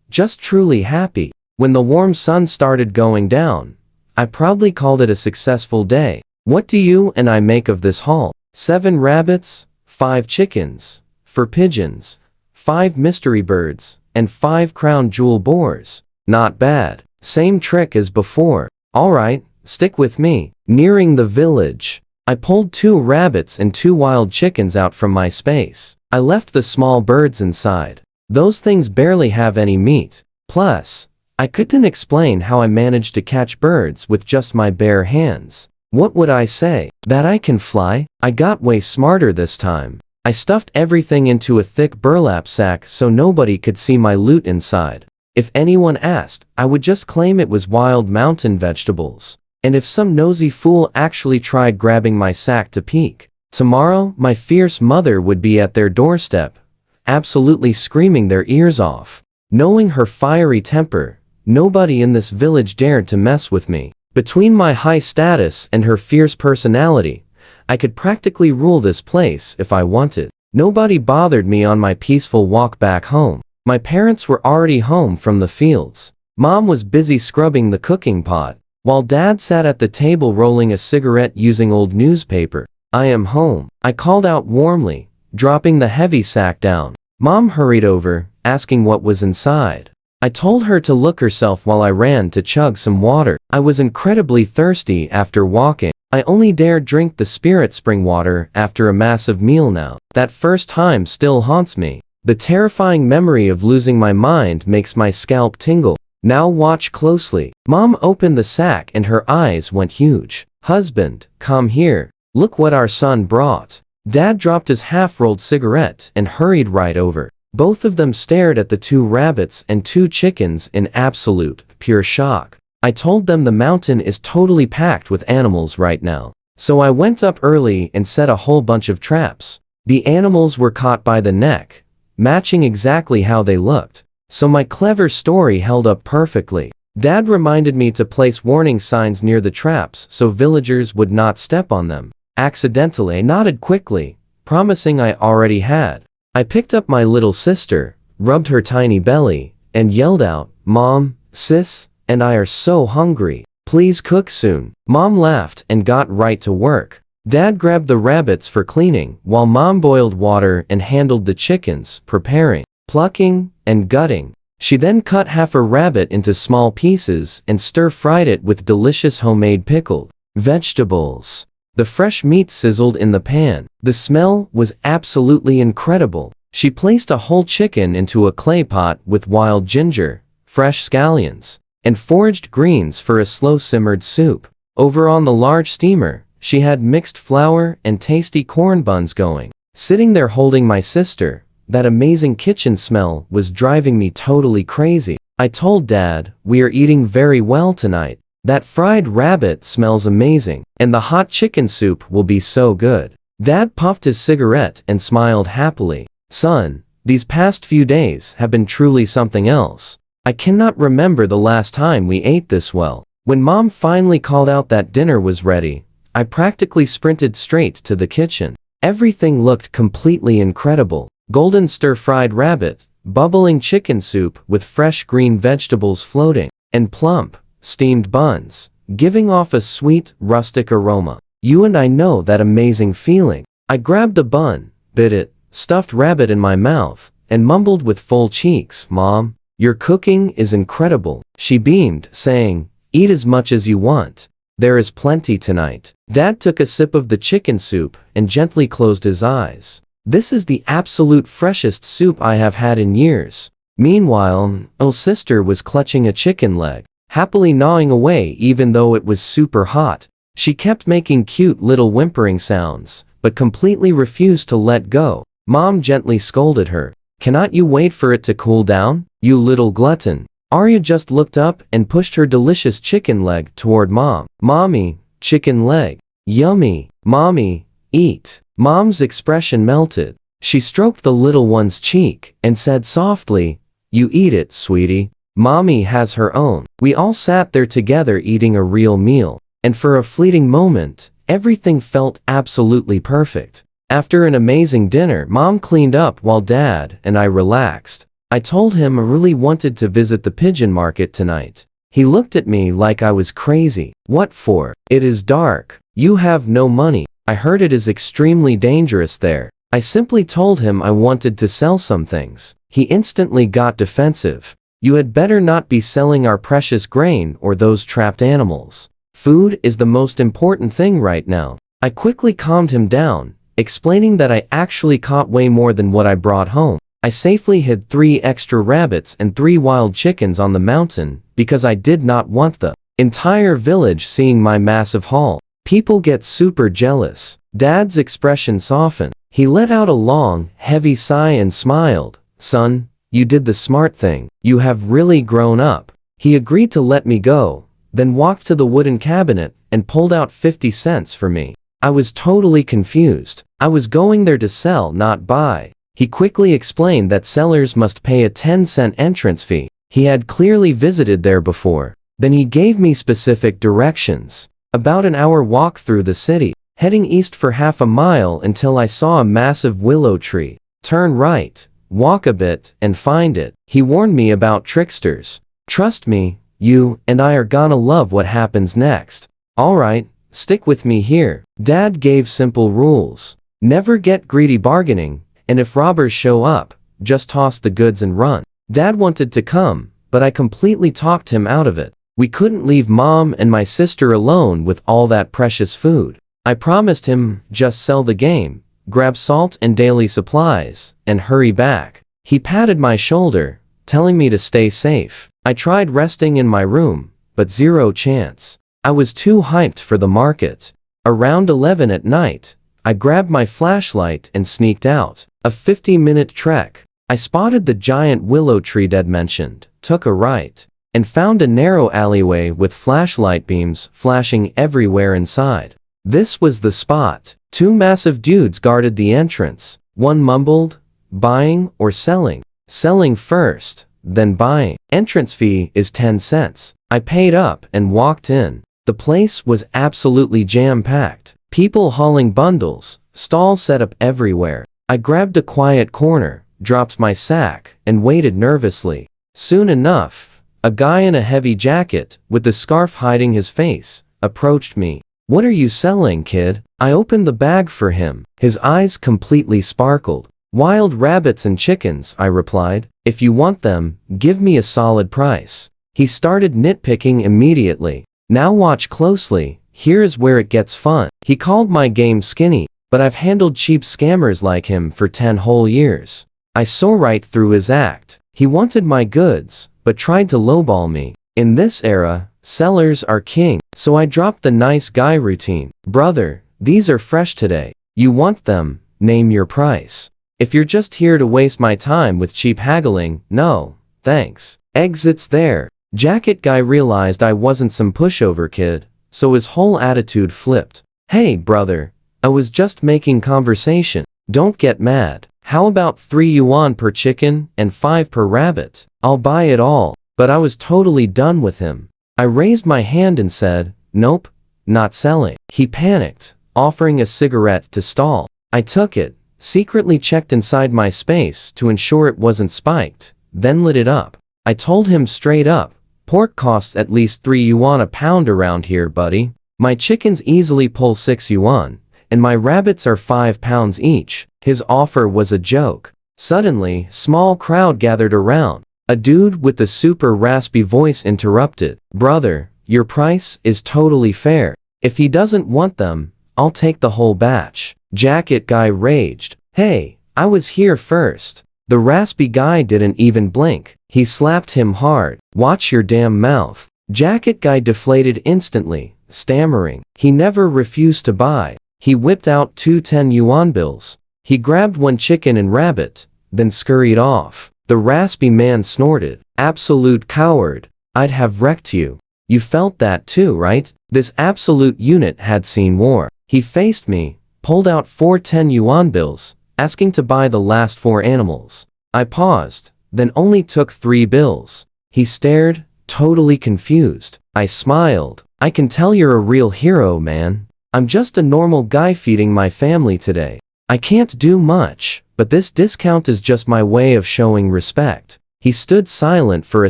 just truly happy. When the warm sun started going down, I proudly called it a successful day. What do you and I make of this haul? 7 rabbits, 5 chickens, 4 pigeons, 5 mystery birds, and 5 crown jewel boars. Not bad. Same trick as before. Alright, stick with me. Nearing the village, I pulled 2 rabbits and 2 wild chickens out from my space. I left the small birds inside. Those things barely have any meat. Plus, I couldn't explain how I managed to catch birds with just my bare hands. What would I say? That I can fly? I got way smarter this time. I stuffed everything into a thick burlap sack so nobody could see my loot inside. If anyone asked, I would just claim it was wild mountain vegetables. And if some nosy fool actually tried grabbing my sack to peek, tomorrow my fierce mother would be at their doorstep, absolutely screaming their ears off. Knowing her fiery temper, nobody in this village dared to mess with me. Between my high status and her fierce personality, I could practically rule this place if I wanted. Nobody bothered me on my peaceful walk back home. My parents were already home from the fields. Mom was busy scrubbing the cooking pot, while Dad sat at the table rolling a cigarette using old newspaper. I am home, I called out warmly, dropping the heavy sack down. Mom hurried over, asking what was inside. I told her to look herself while I ran to chug some water. I was incredibly thirsty after walking. I only dared drink the spirit spring water after a massive meal now. That first time still haunts me. The terrifying memory of losing my mind makes my scalp tingle. Now watch closely. Mom opened the sack and her eyes went huge. Husband, come here. Look what our son brought. Dad dropped his half-rolled cigarette and hurried right over. Both of them stared at the 2 rabbits and 2 chickens in absolute, pure shock. I told them the mountain is totally packed with animals right now. So I went up early and set a whole bunch of traps. The animals were caught by the neck, matching exactly how they looked. So my clever story held up perfectly. Dad reminded me to place warning signs near the traps so villagers would not step on them. Accidentally, I nodded quickly, promising I already had. I picked up my little sister, rubbed her tiny belly, and yelled out, Mom, Sis, and I are so hungry. Please cook soon. Mom laughed and got right to work. Dad grabbed the rabbits for cleaning, while Mom boiled water and handled the chickens, preparing, plucking, and gutting. She then cut half a rabbit into small pieces and stir-fried it with delicious homemade pickled vegetables. The fresh meat sizzled in the pan. The smell was absolutely incredible. She placed a whole chicken into a clay pot with wild ginger, fresh scallions, and foraged greens for a slow-simmered soup. Over on the large steamer, She had mixed flour and tasty corn buns going. Sitting there holding my sister, that amazing kitchen smell was driving me totally crazy. I told Dad, we are eating very well tonight. That fried rabbit smells amazing, and the hot chicken soup will be so good. Dad puffed his cigarette and smiled happily. Son, these past few days have been truly something else. I cannot remember the last time we ate this well. When Mom finally called out that dinner was ready, I practically sprinted straight to the kitchen. Everything looked completely incredible. Golden stir-fried rabbit, bubbling chicken soup with fresh green vegetables floating, and plump, steamed buns, giving off a sweet, rustic aroma. You and I know that amazing feeling. I grabbed a bun, bit it, stuffed rabbit in my mouth, and mumbled with full cheeks, Mom, your cooking is incredible. She beamed, saying, eat as much as you want. There is plenty tonight. Dad took a sip of the chicken soup and gently closed his eyes. This is the absolute freshest soup I have had in years. Meanwhile, sister was clutching a chicken leg, happily gnawing away even though it was super hot. She kept making cute little whimpering sounds, but completely refused to let go. Mom gently scolded her. Cannot you wait for it to cool down, you little glutton? Arya just looked up and pushed her delicious chicken leg toward Mom. Mommy, chicken leg. Yummy. Mommy, eat. Mom's expression melted. She stroked the little one's cheek and said softly, you eat it, sweetie. Mommy has her own. We all sat there together eating a real meal, and for a fleeting moment, everything felt absolutely perfect. After an amazing dinner, Mom cleaned up while Dad and I relaxed. I told him I really wanted to visit the pigeon market tonight. He looked at me like I was crazy. What for? It is dark. You have no money. I heard it is extremely dangerous there. I simply told him I wanted to sell some things. He instantly got defensive. You had better not be selling our precious grain or those trapped animals. Food is the most important thing right now. I quickly calmed him down, explaining that I actually caught way more than what I brought home. I safely hid 3 extra rabbits and 3 wild chickens on the mountain because I did not want the entire village seeing my massive haul. People get super jealous. Dad's expression softened. He let out a long, heavy sigh and smiled. Son, you did the smart thing. You have really grown up. He agreed to let me go, then walked to the wooden cabinet and pulled out 50 cents for me. I was totally confused. I was going there to sell, not buy. He quickly explained that sellers must pay a 10-cent entrance fee. He had clearly visited there before. Then he gave me specific directions. About an hour walk through the city, heading east for half a mile until I saw a massive willow tree. Turn right, walk a bit, and find it. He warned me about tricksters. Trust me, you and I are gonna love what happens next. Alright, stick with me here. Dad gave simple rules. Never get greedy bargaining, and if robbers show up, just toss the goods and run. Dad wanted to come, but I completely talked him out of it. We couldn't leave Mom and my sister alone with all that precious food. I promised him, just sell the game, grab salt and daily supplies, and hurry back. He patted my shoulder, telling me to stay safe. I tried resting in my room, but zero chance. I was too hyped for the market. Around 11 at night, I grabbed my flashlight and sneaked out. A 50-minute trek. I spotted the giant willow tree Dad mentioned, took a right, and found a narrow alleyway with flashlight beams flashing everywhere inside. This was the spot. 2 massive dudes guarded the entrance. One mumbled, buying or selling. Selling first, then buying. Entrance fee is 10 cents. I paid up and walked in. The place was absolutely jam-packed. People hauling bundles, stalls set up everywhere. I grabbed a quiet corner, dropped my sack, and waited nervously. Soon enough, a guy in a heavy jacket, with the scarf hiding his face, approached me. What are you selling, kid? I opened the bag for him. His eyes completely sparkled. Wild rabbits and chickens, I replied. If you want them, give me a solid price. He started nitpicking immediately. Now watch closely, here is where it gets fun. He called my game skinny, but I've handled cheap scammers like him for 10 whole years. I saw right through his act. He wanted my goods, but tried to lowball me. In this era, Sellers are king. So I dropped the nice guy routine. Brother, these are fresh today. You want them? Name your price. If you're just here to waste my time with cheap haggling, no, thanks. Exits there. Jacket guy realized I wasn't some pushover kid, so his whole attitude flipped. Hey brother, I was just making conversation. Don't get mad. How about 3 yuan per chicken and 5 per rabbit? I'll buy it all. But I was totally done with him. I raised my hand and said, nope, not selling. He panicked, offering a cigarette to stall. I took it, secretly checked inside my space to ensure it wasn't spiked, then lit it up. I told him straight up, pork costs at least 3 yuan a pound around here, buddy. My chickens easily pull 6 yuan, and my rabbits are 5 pounds each. His offer was a joke. Suddenly, small crowd gathered around. A dude with a super raspy voice interrupted. Brother, your price is totally fair. If he doesn't want them, I'll take the whole batch. Jacket guy raged. Hey, I was here first. The raspy guy didn't even blink. He slapped him hard. Watch your damn mouth. Jacket guy deflated instantly, stammering. He never refused to buy. He whipped out 2 10-yuan bills. He grabbed 1 chicken and rabbit, then scurried off. The raspy man snorted. Absolute coward. I'd have wrecked you. You felt that too, right? This absolute unit had seen war. He faced me, pulled out 4 10-yuan bills, asking to buy the last 4 animals. I paused, then only took 3 bills. He stared, totally confused. I smiled. I can tell you're a real hero, man. I'm just a normal guy feeding my family today. I can't do much, but this discount is just my way of showing respect. He stood silent for a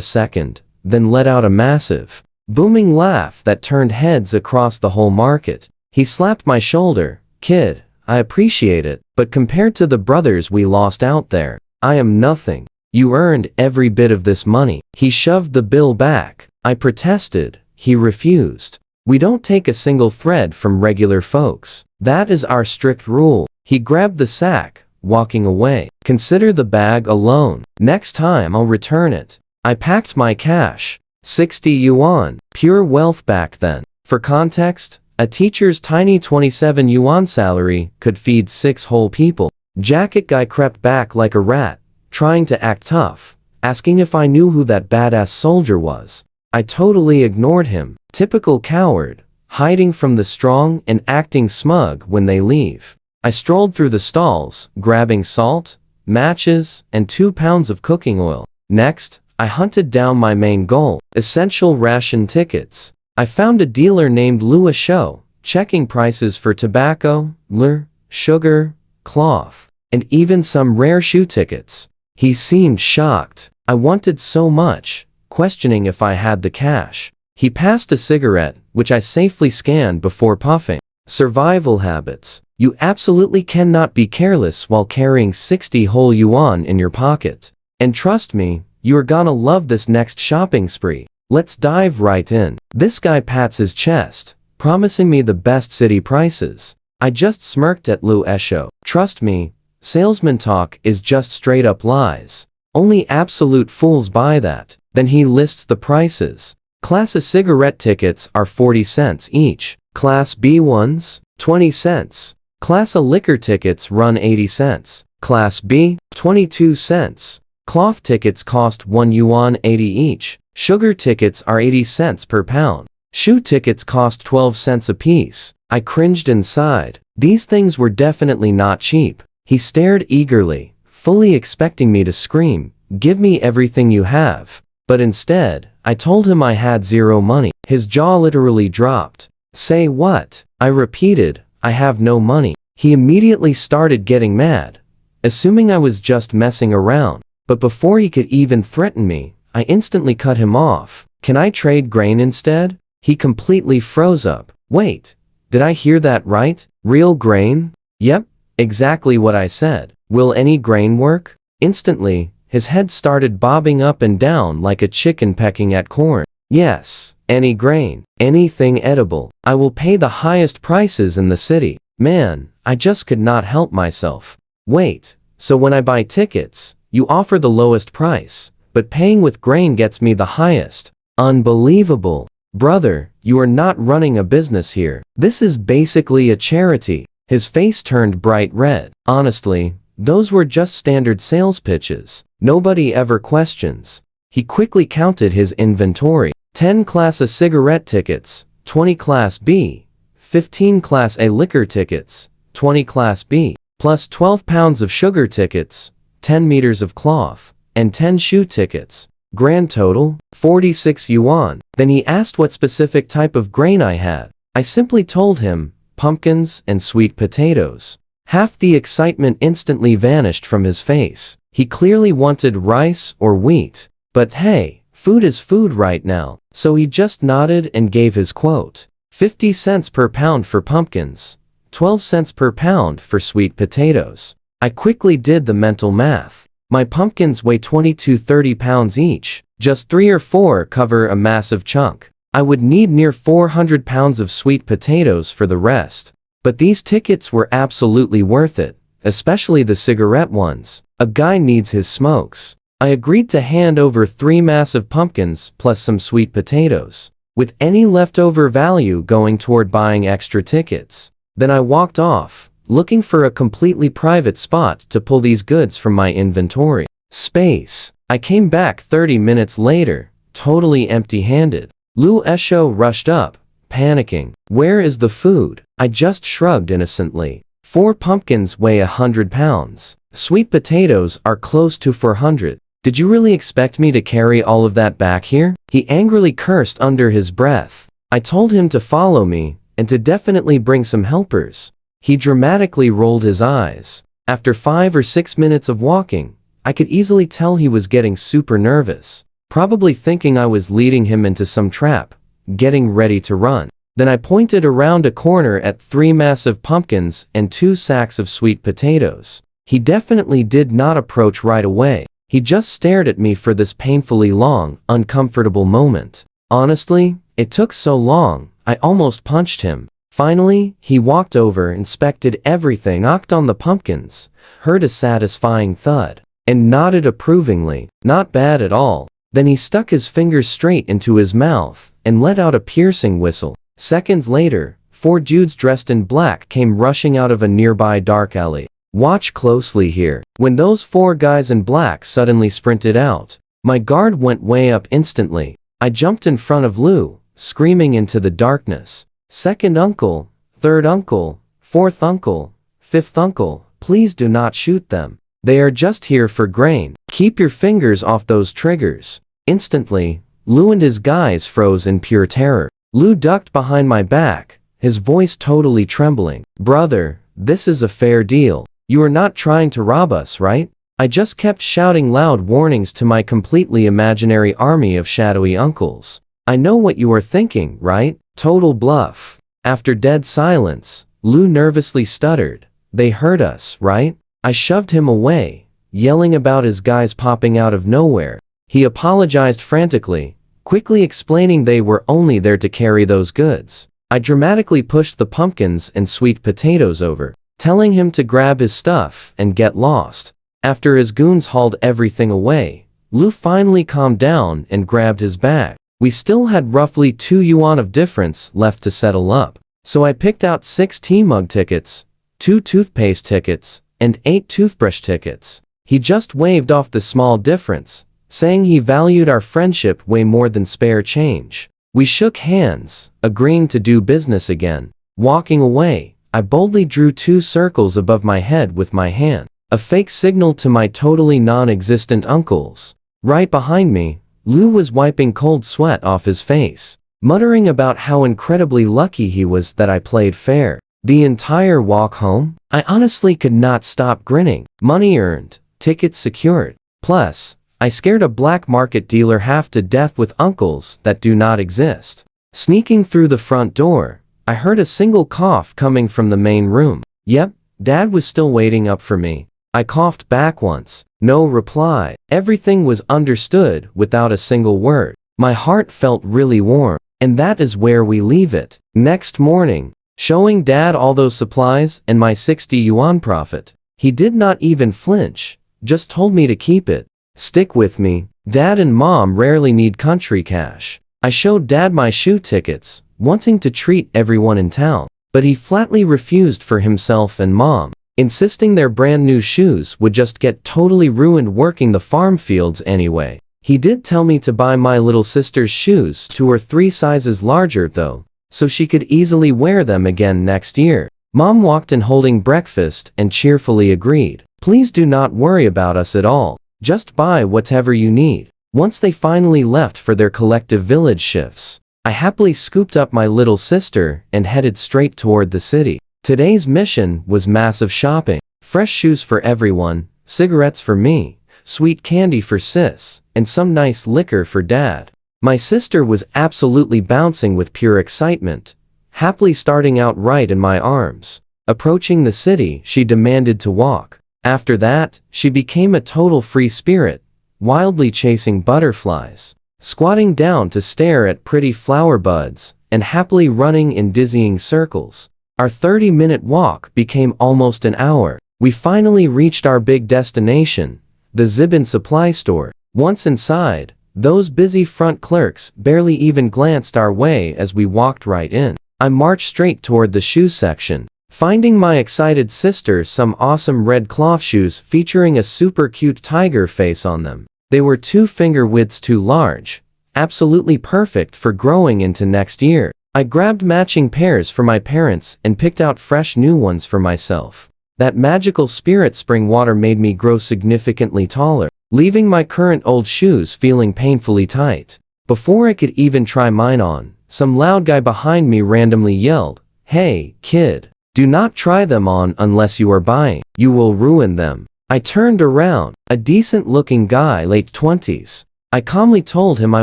second, then let out a massive, booming laugh that turned heads across the whole market. He slapped my shoulder. Kid, I appreciate it, but compared to the brothers we lost out there, I am nothing. You earned every bit of this money. He shoved the bill back. I protested. He refused. We don't take a single thread from regular folks. That is our strict rule. He grabbed the sack, walking away. Consider the bag alone. Next time I'll return it. I packed my cash. 60 yuan. Pure wealth back then. For context, a teacher's tiny 27 yuan salary could feed 6 whole people. Jacket guy crept back like a rat, trying to act tough, asking if I knew who that badass soldier was. I totally ignored him. Typical coward, hiding from the strong and acting smug when they leave. I strolled through the stalls, grabbing salt, matches, and 2 pounds of cooking oil. Next, I hunted down my main goal, essential ration tickets. I found a dealer named Lua Shou, checking prices for tobacco, lure, sugar, cloth, and even some rare shoe tickets. He seemed shocked. I wanted so much, questioning if I had the cash. He passed a cigarette, which I safely scanned before puffing. Survival habits. You absolutely cannot be careless while carrying 60 whole yuan in your pocket. And trust me, you are gonna love this next shopping spree. Let's dive right in. This guy pats his chest, promising me the best city prices. I just smirked at Lu Esho. Trust me, salesman talk is just straight up lies. Only absolute fools buy that. Then he lists the prices. Class A cigarette tickets are 40 cents each. Class B ones, 20 cents. Class A liquor tickets run 80 cents. Class B, 22 cents. Cloth tickets cost 1 yuan 80 each. Sugar tickets are 80 cents per pound. Shoe tickets cost 12 cents apiece. I cringed inside. These things were definitely not cheap. He stared eagerly, fully expecting me to scream, "Give me everything you have." But instead, I told him I had 0 money. His jaw literally dropped. Say what? I repeated, I have no money. He immediately started getting mad, assuming I was just messing around. But before he could even threaten me, I instantly cut him off. Can I trade grain instead? He completely froze up. Wait, did I hear that right? Real grain? Yep, exactly what I said. Will any grain work? Instantly, his head started bobbing up and down like a chicken pecking at corn. Yes, any grain, anything edible. I will pay the highest prices in the city. Man, I just could not help myself. Wait, so when I buy tickets, you offer the lowest price, but paying with grain gets me the highest. Unbelievable. Brother, you are not running a business here. This is basically a charity. His face turned bright red. Honestly, those were just standard sales pitches. Nobody ever questions. He quickly counted his inventory. 10 Class A cigarette tickets, 20 Class B, 15 Class A liquor tickets, 20 Class B, plus 12 pounds of sugar tickets, 10 meters of cloth, and 10 shoe tickets. Grand total, 46 yuan. Then he asked what specific type of grain I had. I simply told him, pumpkins and sweet potatoes. Half the excitement instantly vanished from his face. He clearly wanted rice or wheat. But hey, food is food right now. So he just nodded and gave his quote. 50 cents per pound for pumpkins, 12 cents per pound for sweet potatoes. I quickly did the mental math. My pumpkins weigh 20 to 30 pounds each. Just 3 or 4 cover a massive chunk. I would need near 400 pounds of sweet potatoes for the rest. But these tickets were absolutely worth it, especially the cigarette ones. A guy needs his smokes. I agreed to hand over 3 massive pumpkins plus some sweet potatoes, with any leftover value going toward buying extra tickets. Then I walked off, looking for a completely private spot to pull these goods from my inventory. Space. I came back 30 minutes later, totally empty-handed. Lu Esho rushed up, panicking. Where is the food? I just shrugged innocently. 4 pumpkins weigh 100 pounds. Sweet potatoes are close to 400. Did you really expect me to carry all of that back here? He angrily cursed under his breath. I told him to follow me, and to definitely bring some helpers. He dramatically rolled his eyes. After 5 or 6 minutes of walking, I could easily tell he was getting super nervous, probably thinking I was leading him into some trap, getting ready to run. Then I pointed around a corner at 3 massive pumpkins and 2 sacks of sweet potatoes. He definitely did not approach right away. He just stared at me for this painfully long, uncomfortable moment. Honestly, it took so long, I almost punched him. Finally, he walked over, inspected everything, knocked on the pumpkins, heard a satisfying thud, and nodded approvingly. Not bad at all. Then he stuck his fingers straight into his mouth and let out a piercing whistle. Seconds later, 4 dudes dressed in black came rushing out of a nearby dark alley. Watch closely here. When those 4 guys in black suddenly sprinted out, my guard went way up instantly. I jumped in front of Lu, screaming into the darkness. Second uncle, third uncle, fourth uncle, fifth uncle, please do not shoot them. They are just here for grain. Keep your fingers off those triggers. Instantly, Lu and his guys froze in pure terror. Lu ducked behind my back, his voice totally trembling. Brother, this is a fair deal. You are not trying to rob us, right? I just kept shouting loud warnings to my completely imaginary army of shadowy uncles. I know what you are thinking, right? Total bluff. After dead silence, Lu nervously stuttered. They heard us, right? I shoved him away, yelling about his guys popping out of nowhere. He apologized frantically, quickly explaining they were only there to carry those goods. I dramatically pushed the pumpkins and sweet potatoes over, telling him to grab his stuff and get lost. After his goons hauled everything away, Lu finally calmed down and grabbed his bag. We still had roughly 2 yuan of difference left to settle up. So I picked out 6 tea mug tickets, 2 toothpaste tickets, and 8 toothbrush tickets. He just waved off the small difference, saying he valued our friendship way more than spare change. We shook hands, agreeing to do business again. Walking away, I boldly drew 2 circles above my head with my hand, a fake signal to my totally non-existent uncles. Right behind me, Lu was wiping cold sweat off his face, muttering about how incredibly lucky he was that I played fair. The entire walk home, I honestly could not stop grinning. Money earned, tickets secured. Plus, I scared a black market dealer half to death with uncles that do not exist. Sneaking through the front door, I heard a single cough coming from the main room. Yep, Dad was still waiting up for me. I coughed back once. No reply. Everything was understood without a single word. My heart felt really warm. And that is where we leave it. Next morning, showing Dad all those supplies and my 60 yuan profit. He did not even flinch, just told me to keep it. Stick with me. Dad and Mom rarely need country cash. I showed Dad my shoe tickets, wanting to treat everyone in town, but he flatly refused for himself and Mom, insisting their brand new shoes would just get totally ruined working the farm fields anyway. He did tell me to buy my little sister's shoes 2 or 3 sizes larger though, so she could easily wear them again next year. Mom walked in holding breakfast and cheerfully agreed. Please do not worry about us at all, just buy whatever you need. Once they finally left for their collective village shifts, I happily scooped up my little sister and headed straight toward the city. Today's mission was massive shopping. Fresh shoes for everyone, cigarettes for me, sweet candy for sis, and some nice liquor for Dad. My sister was absolutely bouncing with pure excitement, happily starting out right in my arms. Approaching the city, she demanded to walk. After that, she became a total free spirit, wildly chasing butterflies, squatting down to stare at pretty flower buds, and happily running in dizzying circles. Our 30-minute walk became almost an hour. We finally reached our big destination, the Zibin supply store. Once inside, those busy front clerks barely even glanced our way as we walked right in. I marched straight toward the shoe section, finding my excited sister some awesome red cloth shoes featuring a super cute tiger face on them. They were 2 finger widths too large, absolutely perfect for growing into next year. I grabbed matching pairs for my parents and picked out fresh new ones for myself. That magical spirit spring water made me grow significantly taller, leaving my current old shoes feeling painfully tight. Before I could even try mine on, some loud guy behind me randomly yelled, "Hey, kid, do not try them on unless you are buying. You will ruin them." I turned around, a decent-looking guy, late 20s. I calmly told him I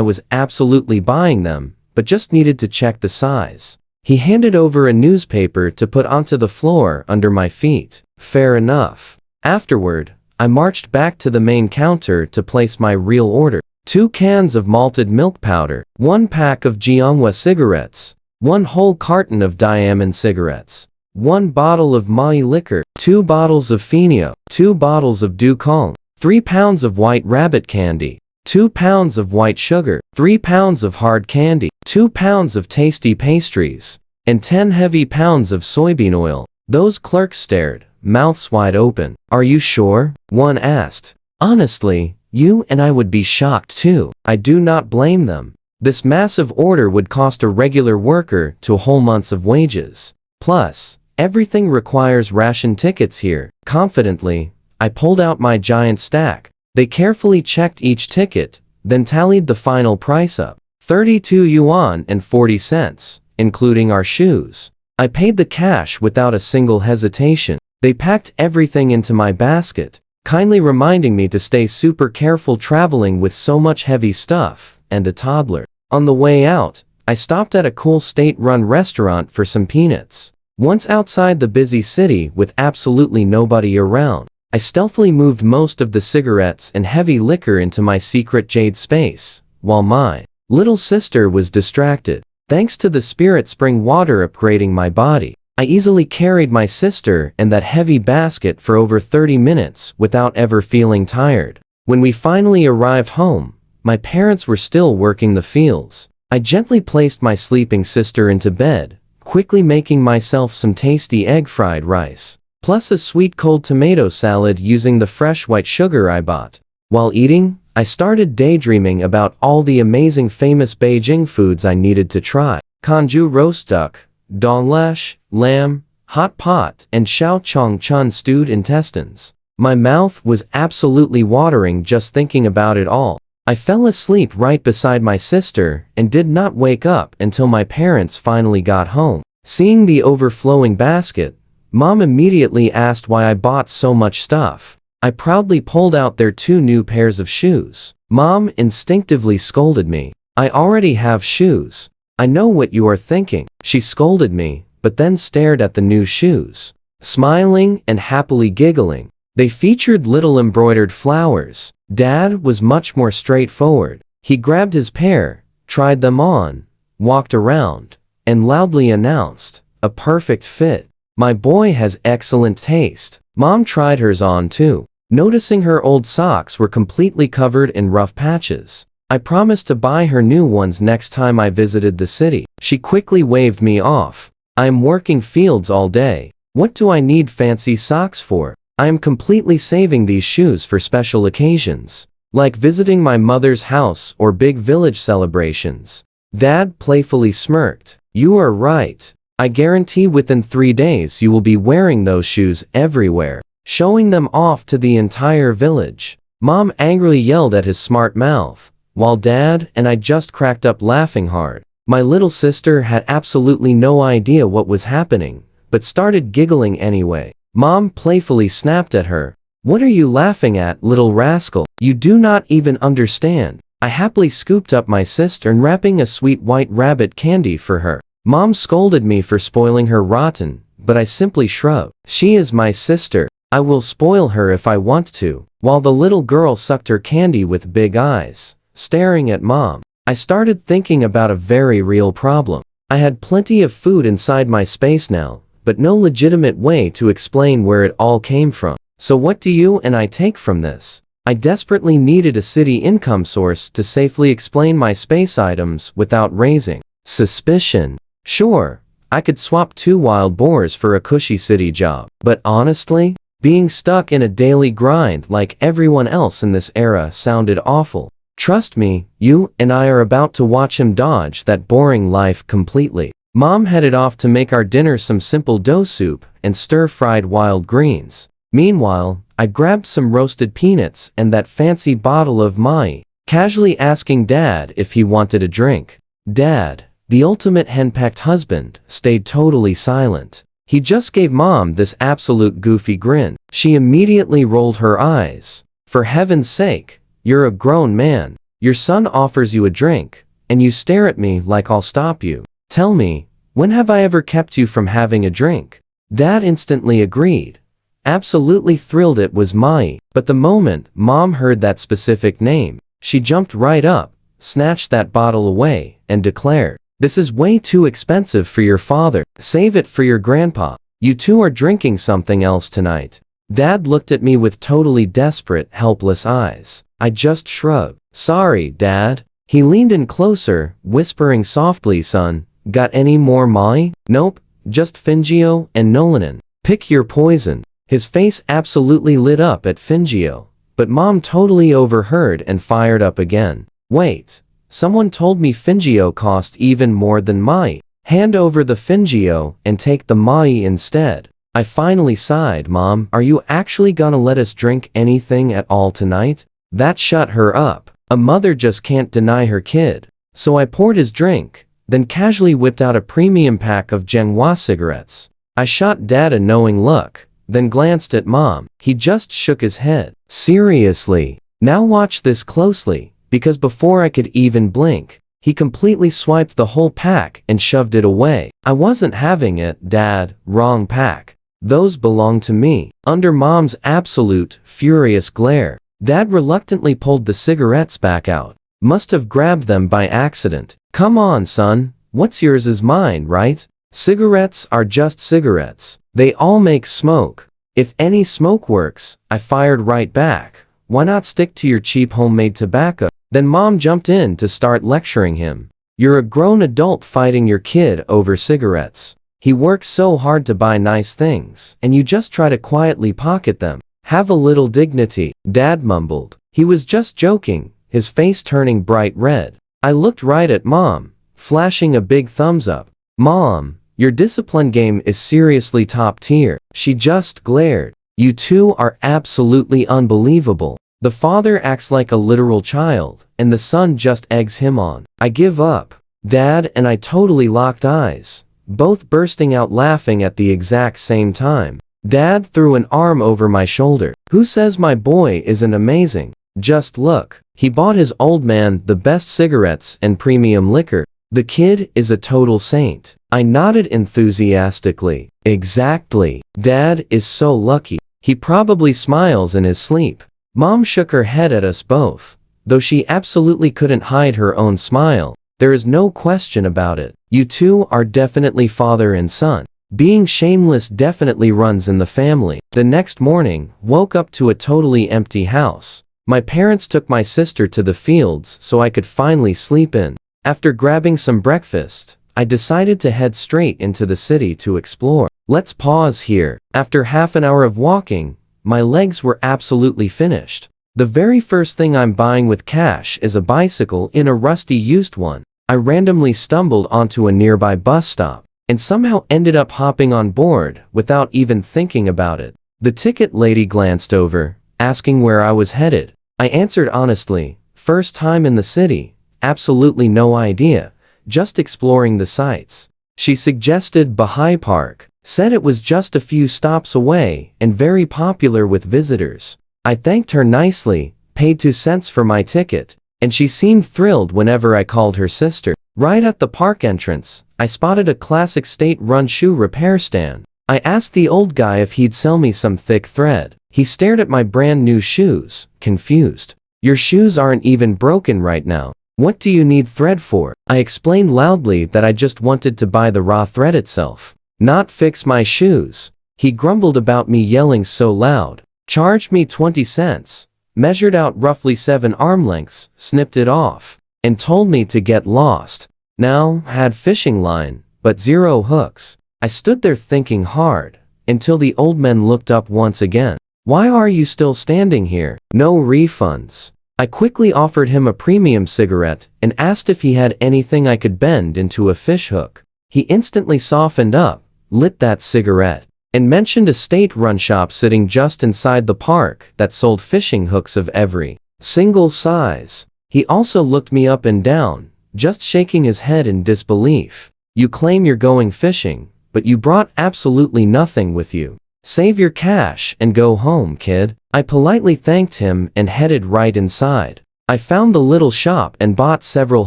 was absolutely buying them, but just needed to check the size. He handed over a newspaper to put onto the floor under my feet. Fair enough. Afterward, I marched back to the main counter to place my real order. 2 cans of malted milk powder, 1 pack of Jianghua cigarettes, 1 whole carton of diamond cigarettes, 1 bottle of Mai liquor, 2 bottles of Finio, 2 bottles of Dukong, 3 pounds of white rabbit candy, 2 pounds of white sugar, 3 pounds of hard candy, 2 pounds of tasty pastries, and 10 heavy pounds of soybean oil. Those clerks stared, mouths wide open. "Are you sure?" one asked. Honestly, you and I would be shocked too. I do not blame them. This massive order would cost a regular worker to a whole month's of wages. Plus, everything requires ration tickets here. Confidently, I pulled out my giant stack. They carefully checked each ticket, then tallied the final price up. 32 yuan and 40 cents, including our shoes. I paid the cash without a single hesitation. They packed everything into my basket, kindly reminding me to stay super careful traveling with so much heavy stuff and a toddler. On the way out, I stopped at a cool state-run restaurant for some peanuts. Once outside the busy city with absolutely nobody around, I stealthily moved most of the cigarettes and heavy liquor into my secret Jade Space, while my little sister was distracted. Thanks to the spirit spring water upgrading my body, I easily carried my sister and that heavy basket for over 30 minutes without ever feeling tired. When we finally arrived home, my parents were still working the fields. I gently placed my sleeping sister into bed, quickly making myself some tasty egg fried rice, plus a sweet cold tomato salad using the fresh white sugar I bought. While eating, I started daydreaming about all the amazing famous Beijing foods I needed to try. Kanju roast duck, donglash, lamb, hot pot, and xiao chong chun stewed intestines. My mouth was absolutely watering just thinking about it all. I fell asleep right beside my sister and did not wake up until my parents finally got home. Seeing the overflowing basket, Mom immediately asked why I bought so much stuff. I proudly pulled out their 2 new pairs of shoes. Mom instinctively scolded me. "I already have shoes. I know what you are thinking," she scolded me, but then stared at the new shoes, smiling and happily giggling. They featured little embroidered flowers. Dad was much more straightforward. He grabbed his pair, tried them on, walked around, and loudly announced, "A perfect fit. My boy has excellent taste." Mom tried hers on too, noticing her old socks were completely covered in rough patches. I promised to buy her new ones next time I visited the city. She quickly waved me off. I am working fields all day. What do I need fancy socks for? I am completely saving these shoes for special occasions, like visiting my mother's house or big village celebrations. Dad playfully smirked. You are right. I guarantee within 3 days you will be wearing those shoes everywhere, showing them off to the entire village. Mom angrily yelled at his smart mouth, while Dad and I just cracked up laughing hard. My little sister had absolutely no idea what was happening, but started giggling anyway. Mom playfully snapped at her. What are you laughing at, little rascal? You do not even understand. I happily scooped up my sister and wrapping a sweet white rabbit candy for her. Mom scolded me for spoiling her rotten, but I simply shrugged. She is my sister. I will spoil her if I want to. While the little girl sucked her candy with big eyes, staring at Mom, I started thinking about a very real problem. I had plenty of food inside my space now, but no legitimate way to explain where it all came from. So what do you and I take from this? I desperately needed a city income source to safely explain my space items without raising suspicion. Sure, I could swap 2 wild boars for a cushy city job, but honestly, being stuck in a daily grind like everyone else in this era sounded awful. Trust me, you and I are about to watch him dodge that boring life completely. Mom headed off to make our dinner some simple dough soup and stir-fried wild greens. Meanwhile, I grabbed some roasted peanuts and that fancy bottle of mai, casually asking Dad if he wanted a drink. Dad, the ultimate henpecked husband, stayed totally silent. He just gave Mom this absolute goofy grin. She immediately rolled her eyes. For heaven's sake, you're a grown man. Your son offers you a drink, and you stare at me like I'll stop you. Tell me, when have I ever kept you from having a drink? Dad instantly agreed. Absolutely thrilled it was Mai, but the moment Mom heard that specific name, she jumped right up, snatched that bottle away, and declared, "This is way too expensive for your father. Save it for your grandpa. You two are drinking something else tonight." Dad looked at me with totally desperate, helpless eyes. I just shrugged. Sorry, Dad. He leaned in closer, whispering softly, son, got any more Mai? Nope, just Fingio and Nolanin. Pick your poison. His face absolutely lit up at Fingio, but Mom totally overheard and fired up again. Wait, someone told me Fingio cost even more than Mai. Hand over the Fingio and take the Mai instead. I finally sighed. Mom, are you actually gonna let us drink anything at all tonight? That shut her up. A mother just can't deny her kid. So I poured his drink, then casually whipped out a premium pack of Manhwa cigarettes. I shot Dad a knowing look, then glanced at Mom. He just shook his head. Seriously? Now watch this closely, because before I could even blink, he completely swiped the whole pack and shoved it away. I wasn't having it, Dad. Wrong pack. Those belong to me. Under Mom's absolute, furious glare, Dad reluctantly pulled the cigarettes back out. Must have grabbed them by accident. Come on, son. What's yours is mine, right? Cigarettes are just cigarettes. They all make smoke. If any smoke works, I fired right back. Why not stick to your cheap homemade tobacco? Then Mom jumped in to start lecturing him. You're a grown adult fighting your kid over cigarettes. He works so hard to buy nice things, and you just try to quietly pocket them. Have a little dignity, Dad mumbled. He was just joking, his face turning bright red. I looked right at Mom, flashing a big thumbs up. Mom, your discipline game is seriously top tier. She just glared. You two are absolutely unbelievable. The father acts like a literal child, and the son just eggs him on. I give up. Dad and I totally locked eyes, both bursting out laughing at the exact same time. Dad threw an arm over my shoulder. Who says my boy isn't amazing? Just look. He bought his old man the best cigarettes and premium liquor. The kid is a total saint. I nodded enthusiastically. Exactly. Dad is so lucky. He probably smiles in his sleep. Mom shook her head at us both. Though she absolutely couldn't hide her own smile. There is no question about it. You two are definitely father and son. Being shameless definitely runs in the family. The next morning, woke up to a totally empty house. My parents took my sister to the fields so I could finally sleep in. After grabbing some breakfast, I decided to head straight into the city to explore. Let's pause here. After half an hour of walking, my legs were absolutely finished. The very first thing I'm buying with cash is a bicycle in a rusty used one. I randomly stumbled onto a nearby bus stop and somehow ended up hopping on board without even thinking about it. The ticket lady glanced over, asking where I was headed. I answered honestly, first time in the city, absolutely no idea, just exploring the sights. She suggested Baha'i Park, said it was just a few stops away and very popular with visitors. I thanked her nicely, paid 2 cents for my ticket, and she seemed thrilled whenever I called her sister. Right at the park entrance, I spotted a classic state-run shoe repair stand. I asked the old guy if he'd sell me some thick thread. He stared at my brand new shoes, confused. Your shoes aren't even broken right now. What do you need thread for? I explained loudly that I just wanted to buy the raw thread itself, not fix my shoes. He grumbled about me yelling so loud, charged me 20 cents, measured out roughly 7 arm lengths, snipped it off, and told me to get lost. Now, had fishing line, but 0 hooks. I stood there thinking hard, until the old man looked up once again. Why are you still standing here? No refunds. I quickly offered him a premium cigarette and asked if he had anything I could bend into a fish hook. He instantly softened up, lit that cigarette, and mentioned a state-run shop sitting just inside the park that sold fishing hooks of every single size. He also looked me up and down, just shaking his head in disbelief. You claim you're going fishing, but you brought absolutely nothing with you. Save your cash and go home, kid. I politely thanked him and headed right inside. I found the little shop and bought several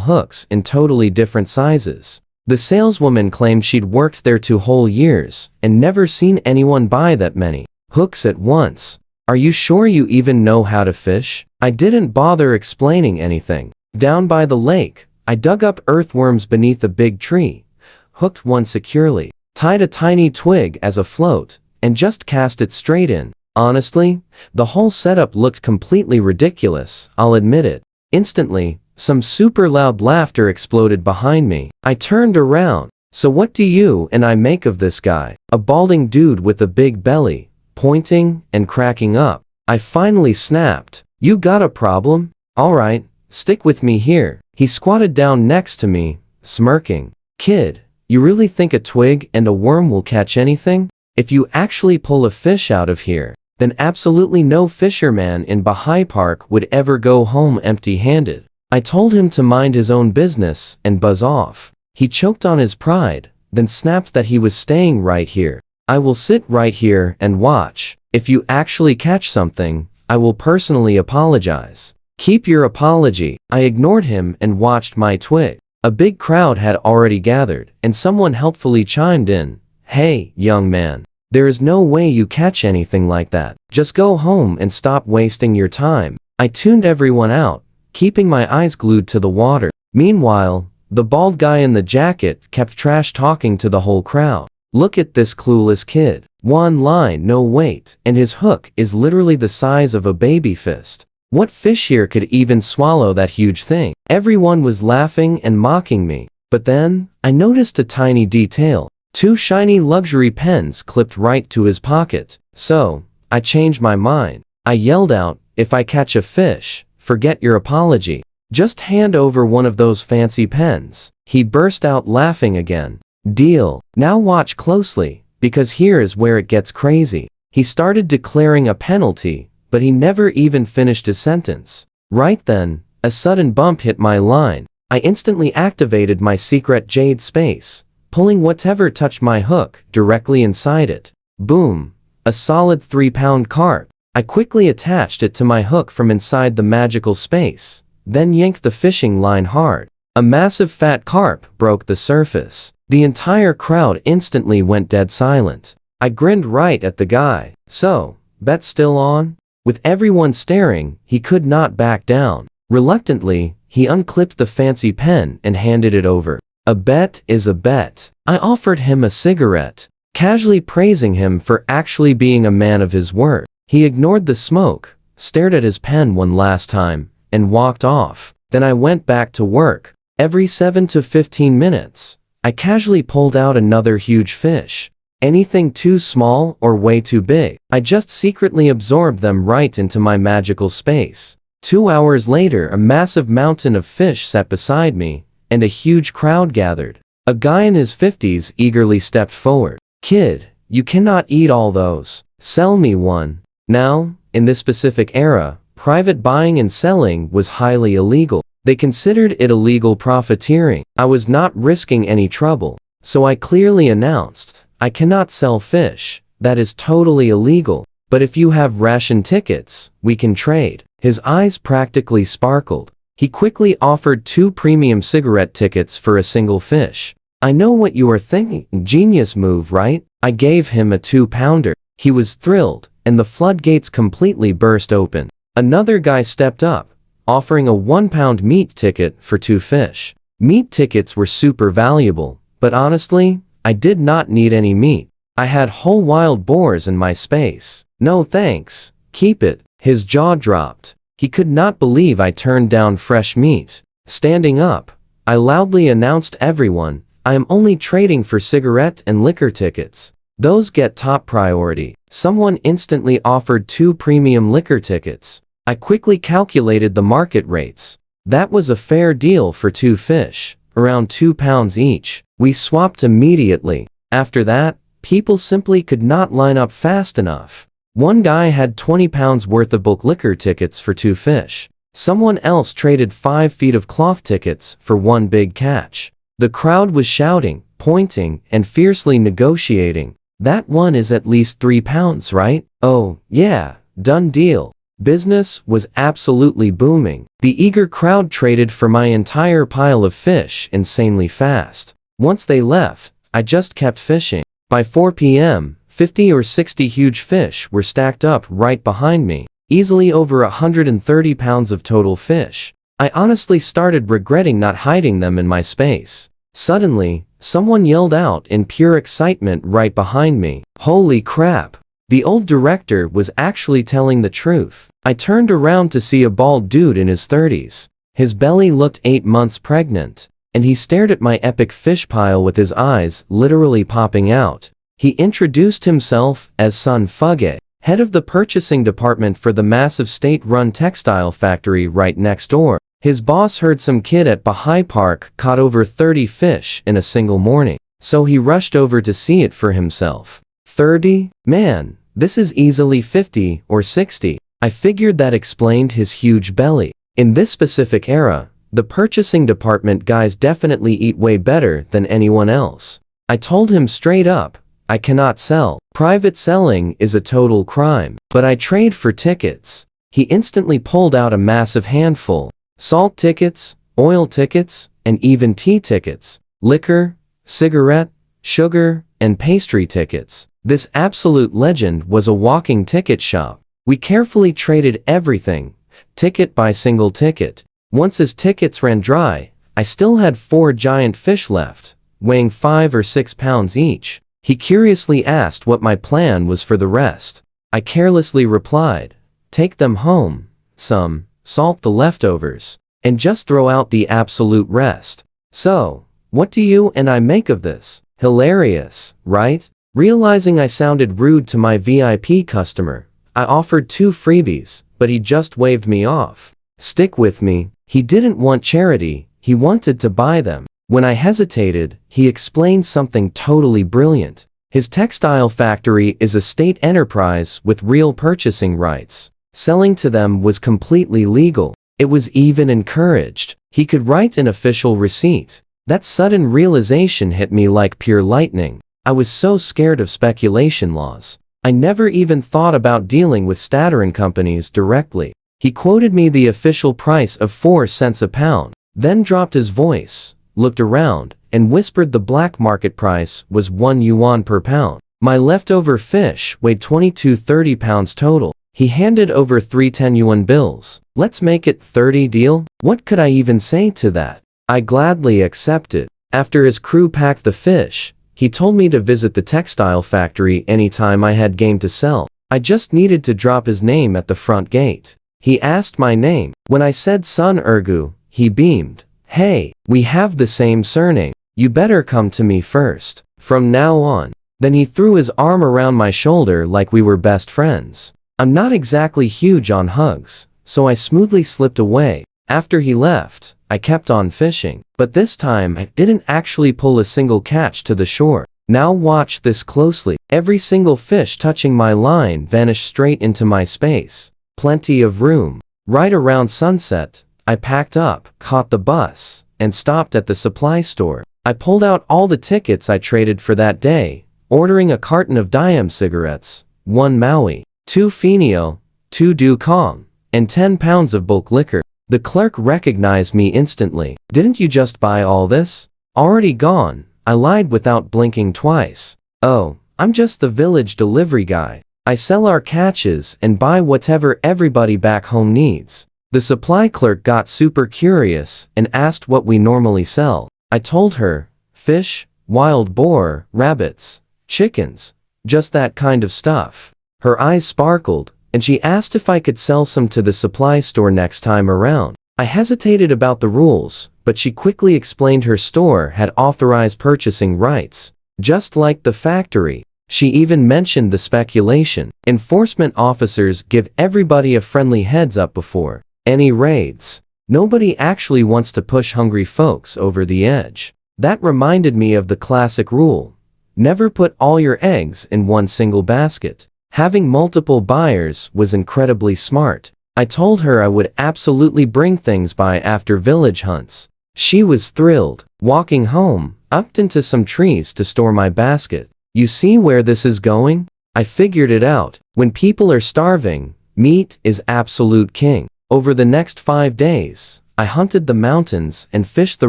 hooks in totally different sizes. The saleswoman claimed she'd worked there 2 whole years and never seen anyone buy that many hooks at once. Are you sure you even know how to fish? I didn't bother explaining anything. Down by the lake, I dug up earthworms beneath a big tree, hooked one securely, tied a tiny twig as a float, and just cast it straight in. Honestly, the whole setup looked completely ridiculous, I'll admit it. Instantly, some super loud laughter exploded behind me. I turned around. So what do you and I make of this guy? A balding dude with a big belly, pointing and cracking up. I finally snapped. You got a problem? Alright, stick with me here. He squatted down next to me, smirking. Kid, you really think a twig and a worm will catch anything? If you actually pull a fish out of here, then absolutely no fisherman in Baha'i Park would ever go home empty-handed. I told him to mind his own business and buzz off. He choked on his pride, then snapped that he was staying right here. I will sit right here and watch. If you actually catch something, I will personally apologize. Keep your apology. I ignored him and watched my twig. A big crowd had already gathered, and someone helpfully chimed in. Hey, young man. There is no way you catch anything like that. Just go home and stop wasting your time. I tuned everyone out, keeping my eyes glued to the water. Meanwhile, the bald guy in the jacket kept trash talking to the whole crowd. Look at this clueless kid. 1 line, no weight, and his hook is literally the size of a baby fist. What fish here could even swallow that huge thing? Everyone was laughing and mocking me. But then, I noticed a tiny detail. 2 shiny luxury pens clipped right to his pocket. So, I changed my mind. I yelled out, if I catch a fish, forget your apology. Just hand over one of those fancy pens. He burst out laughing again. Deal. Now watch closely, because here is where it gets crazy. He started declaring a penalty, but he never even finished his sentence. Right then, a sudden bump hit my line. I instantly activated my secret Jade Space, pulling whatever touched my hook directly inside it. Boom! A solid 3-pound carp. I quickly attached it to my hook from inside the magical space, then yanked the fishing line hard. A massive fat carp broke the surface. The entire crowd instantly went dead silent. I grinned right at the guy. So, bet still on? With everyone staring, he could not back down. Reluctantly, he unclipped the fancy pen and handed it over. A bet is a bet. I offered him a cigarette, casually praising him for actually being a man of his word. He ignored the smoke, stared at his pen one last time, and walked off. Then I went back to work. Every 7 to 15 minutes, I casually pulled out another huge fish. Anything too small or way too big, I just secretly absorbed them right into my magical space. 2 hours later, a massive mountain of fish sat beside me, and a huge crowd gathered. A guy in his 50s eagerly stepped forward. "Kid, you cannot eat all those. Sell me one." Now, in this specific era, private buying and selling was highly illegal. They considered it illegal profiteering. I was not risking any trouble, so I clearly announced, "I cannot sell fish. That is totally illegal. But if you have ration tickets, we can trade." His eyes practically sparkled. He quickly offered 2 premium cigarette tickets for a single fish. "I know what you are thinking. Genius move, right?" I gave him a 2-pounder. He was thrilled, and the floodgates completely burst open. Another guy stepped up, offering a 1-pound meat ticket for 2 fish. Meat tickets were super valuable, but honestly, I did not need any meat. I had whole wild boars in my space. "No thanks, keep it." His jaw dropped. He could not believe I turned down fresh meat. Standing up, I loudly announced, "Everyone, I am only trading for cigarette and liquor tickets. Those get top priority." Someone instantly offered 2 premium liquor tickets. I quickly calculated the market rates. That was a fair deal for 2 fish, around 2 pounds each. We swapped immediately. After that, people simply could not line up fast enough. One guy had 20 pounds worth of bulk liquor tickets for 2 fish. Someone else traded 5 feet of cloth tickets for 1 big catch. The crowd was shouting, pointing, and fiercely negotiating. "That one is at least 3 pounds, right? Oh, yeah, done deal." Business was absolutely booming. The eager crowd traded for my entire pile of fish insanely fast. Once they left, I just kept fishing. By 4 p.m., 50 or 60 huge fish were stacked up right behind me, easily over 130 pounds of total fish. I honestly started regretting not hiding them in my space. Suddenly, someone yelled out in pure excitement right behind me. Holy crap! The old director was actually telling the truth. I turned around to see a bald dude in his 30s. His belly looked 8 months pregnant, and he stared at my epic fish pile with his eyes literally popping out. He introduced himself as Sun Fuge, head of the purchasing department for the massive state-run textile factory right next door. His boss heard some kid at Bahai Park caught over 30 fish in a single morning, so he rushed over to see it for himself. 30? Man, this is easily 50 or 60. I figured that explained his huge belly. In this specific era, the purchasing department guys definitely eat way better than anyone else. I told him straight up, "I cannot sell. Private selling is a total crime, but I trade for tickets." He instantly pulled out a massive handful. Salt tickets, oil tickets, and even tea tickets, liquor, cigarette, sugar, and pastry tickets. This absolute legend was a walking ticket shop. We carefully traded everything, ticket by single ticket. Once his tickets ran dry, I still had 4 giant fish left, weighing 5 or 6 pounds each. He curiously asked what my plan was for the rest. I carelessly replied, "Take them home, salt the leftovers, and just throw out the absolute rest." So, what do you and I make of this? Hilarious, right? Realizing I sounded rude to my VIP customer, I offered 2 freebies, but he just waved me off. Stick with me. He didn't want charity, he wanted to buy them. When I hesitated, he explained something totally brilliant. His textile factory is a state enterprise with real purchasing rights. Selling to them was completely legal. It was even encouraged. He could write an official receipt. That sudden realization hit me like pure lightning. I was so scared of speculation laws. I never even thought about dealing with stuttering companies directly. He quoted me the official price of 4 cents a pound, then dropped his voice, looked around, and whispered the black market price was 1 yuan per pound. My leftover fish weighed 22-30 pounds total. He handed over 3 10-yuan bills. "Let's make it 30 deal?" What could I even say to that? I gladly accepted. After his crew packed the fish, he told me to visit the textile factory anytime I had game to sell. I just needed to drop his name at the front gate. He asked my name. When I said Sun Ergu, he beamed. Hey, we have the same surname. You better come to me first. From now on. Then he threw his arm around my shoulder like we were best friends. I'm not exactly huge on hugs, so I smoothly slipped away. After he left, I kept on fishing. But this time I didn't actually pull a single catch to the shore. Now watch this closely. Every single fish touching my line vanished straight into my space. Plenty of room. Right around sunset, I packed up, caught the bus, and stopped at the supply store. I pulled out all the tickets I traded for that day, ordering a carton of Diem cigarettes, 1 Maui, 2 Finio, 2 Du Kong, and 10 pounds of bulk liquor. The clerk recognized me instantly. Didn't you just buy all this? Already gone, I lied without blinking twice. Oh, I'm just the village delivery guy. I sell our catches and buy whatever everybody back home needs. The supply clerk got super curious and asked what we normally sell. I told her, fish, wild boar, rabbits, chickens, just that kind of stuff. Her eyes sparkled, and she asked if I could sell some to the supply store next time around. I hesitated about the rules, but she quickly explained her store had authorized purchasing rights, just like the factory. She even mentioned the speculation. Enforcement officers give everybody a friendly heads up before any raids. Nobody actually wants to push hungry folks over the edge. That reminded me of the classic rule. Never put all your eggs in one single basket. Having multiple buyers was incredibly smart. I told her I would absolutely bring things by after village hunts. She was thrilled. Walking home, I upped into some trees to store my basket. You see where this is going? I figured it out. When people are starving, meat is absolute king. Over the next 5 days, I hunted the mountains and fished the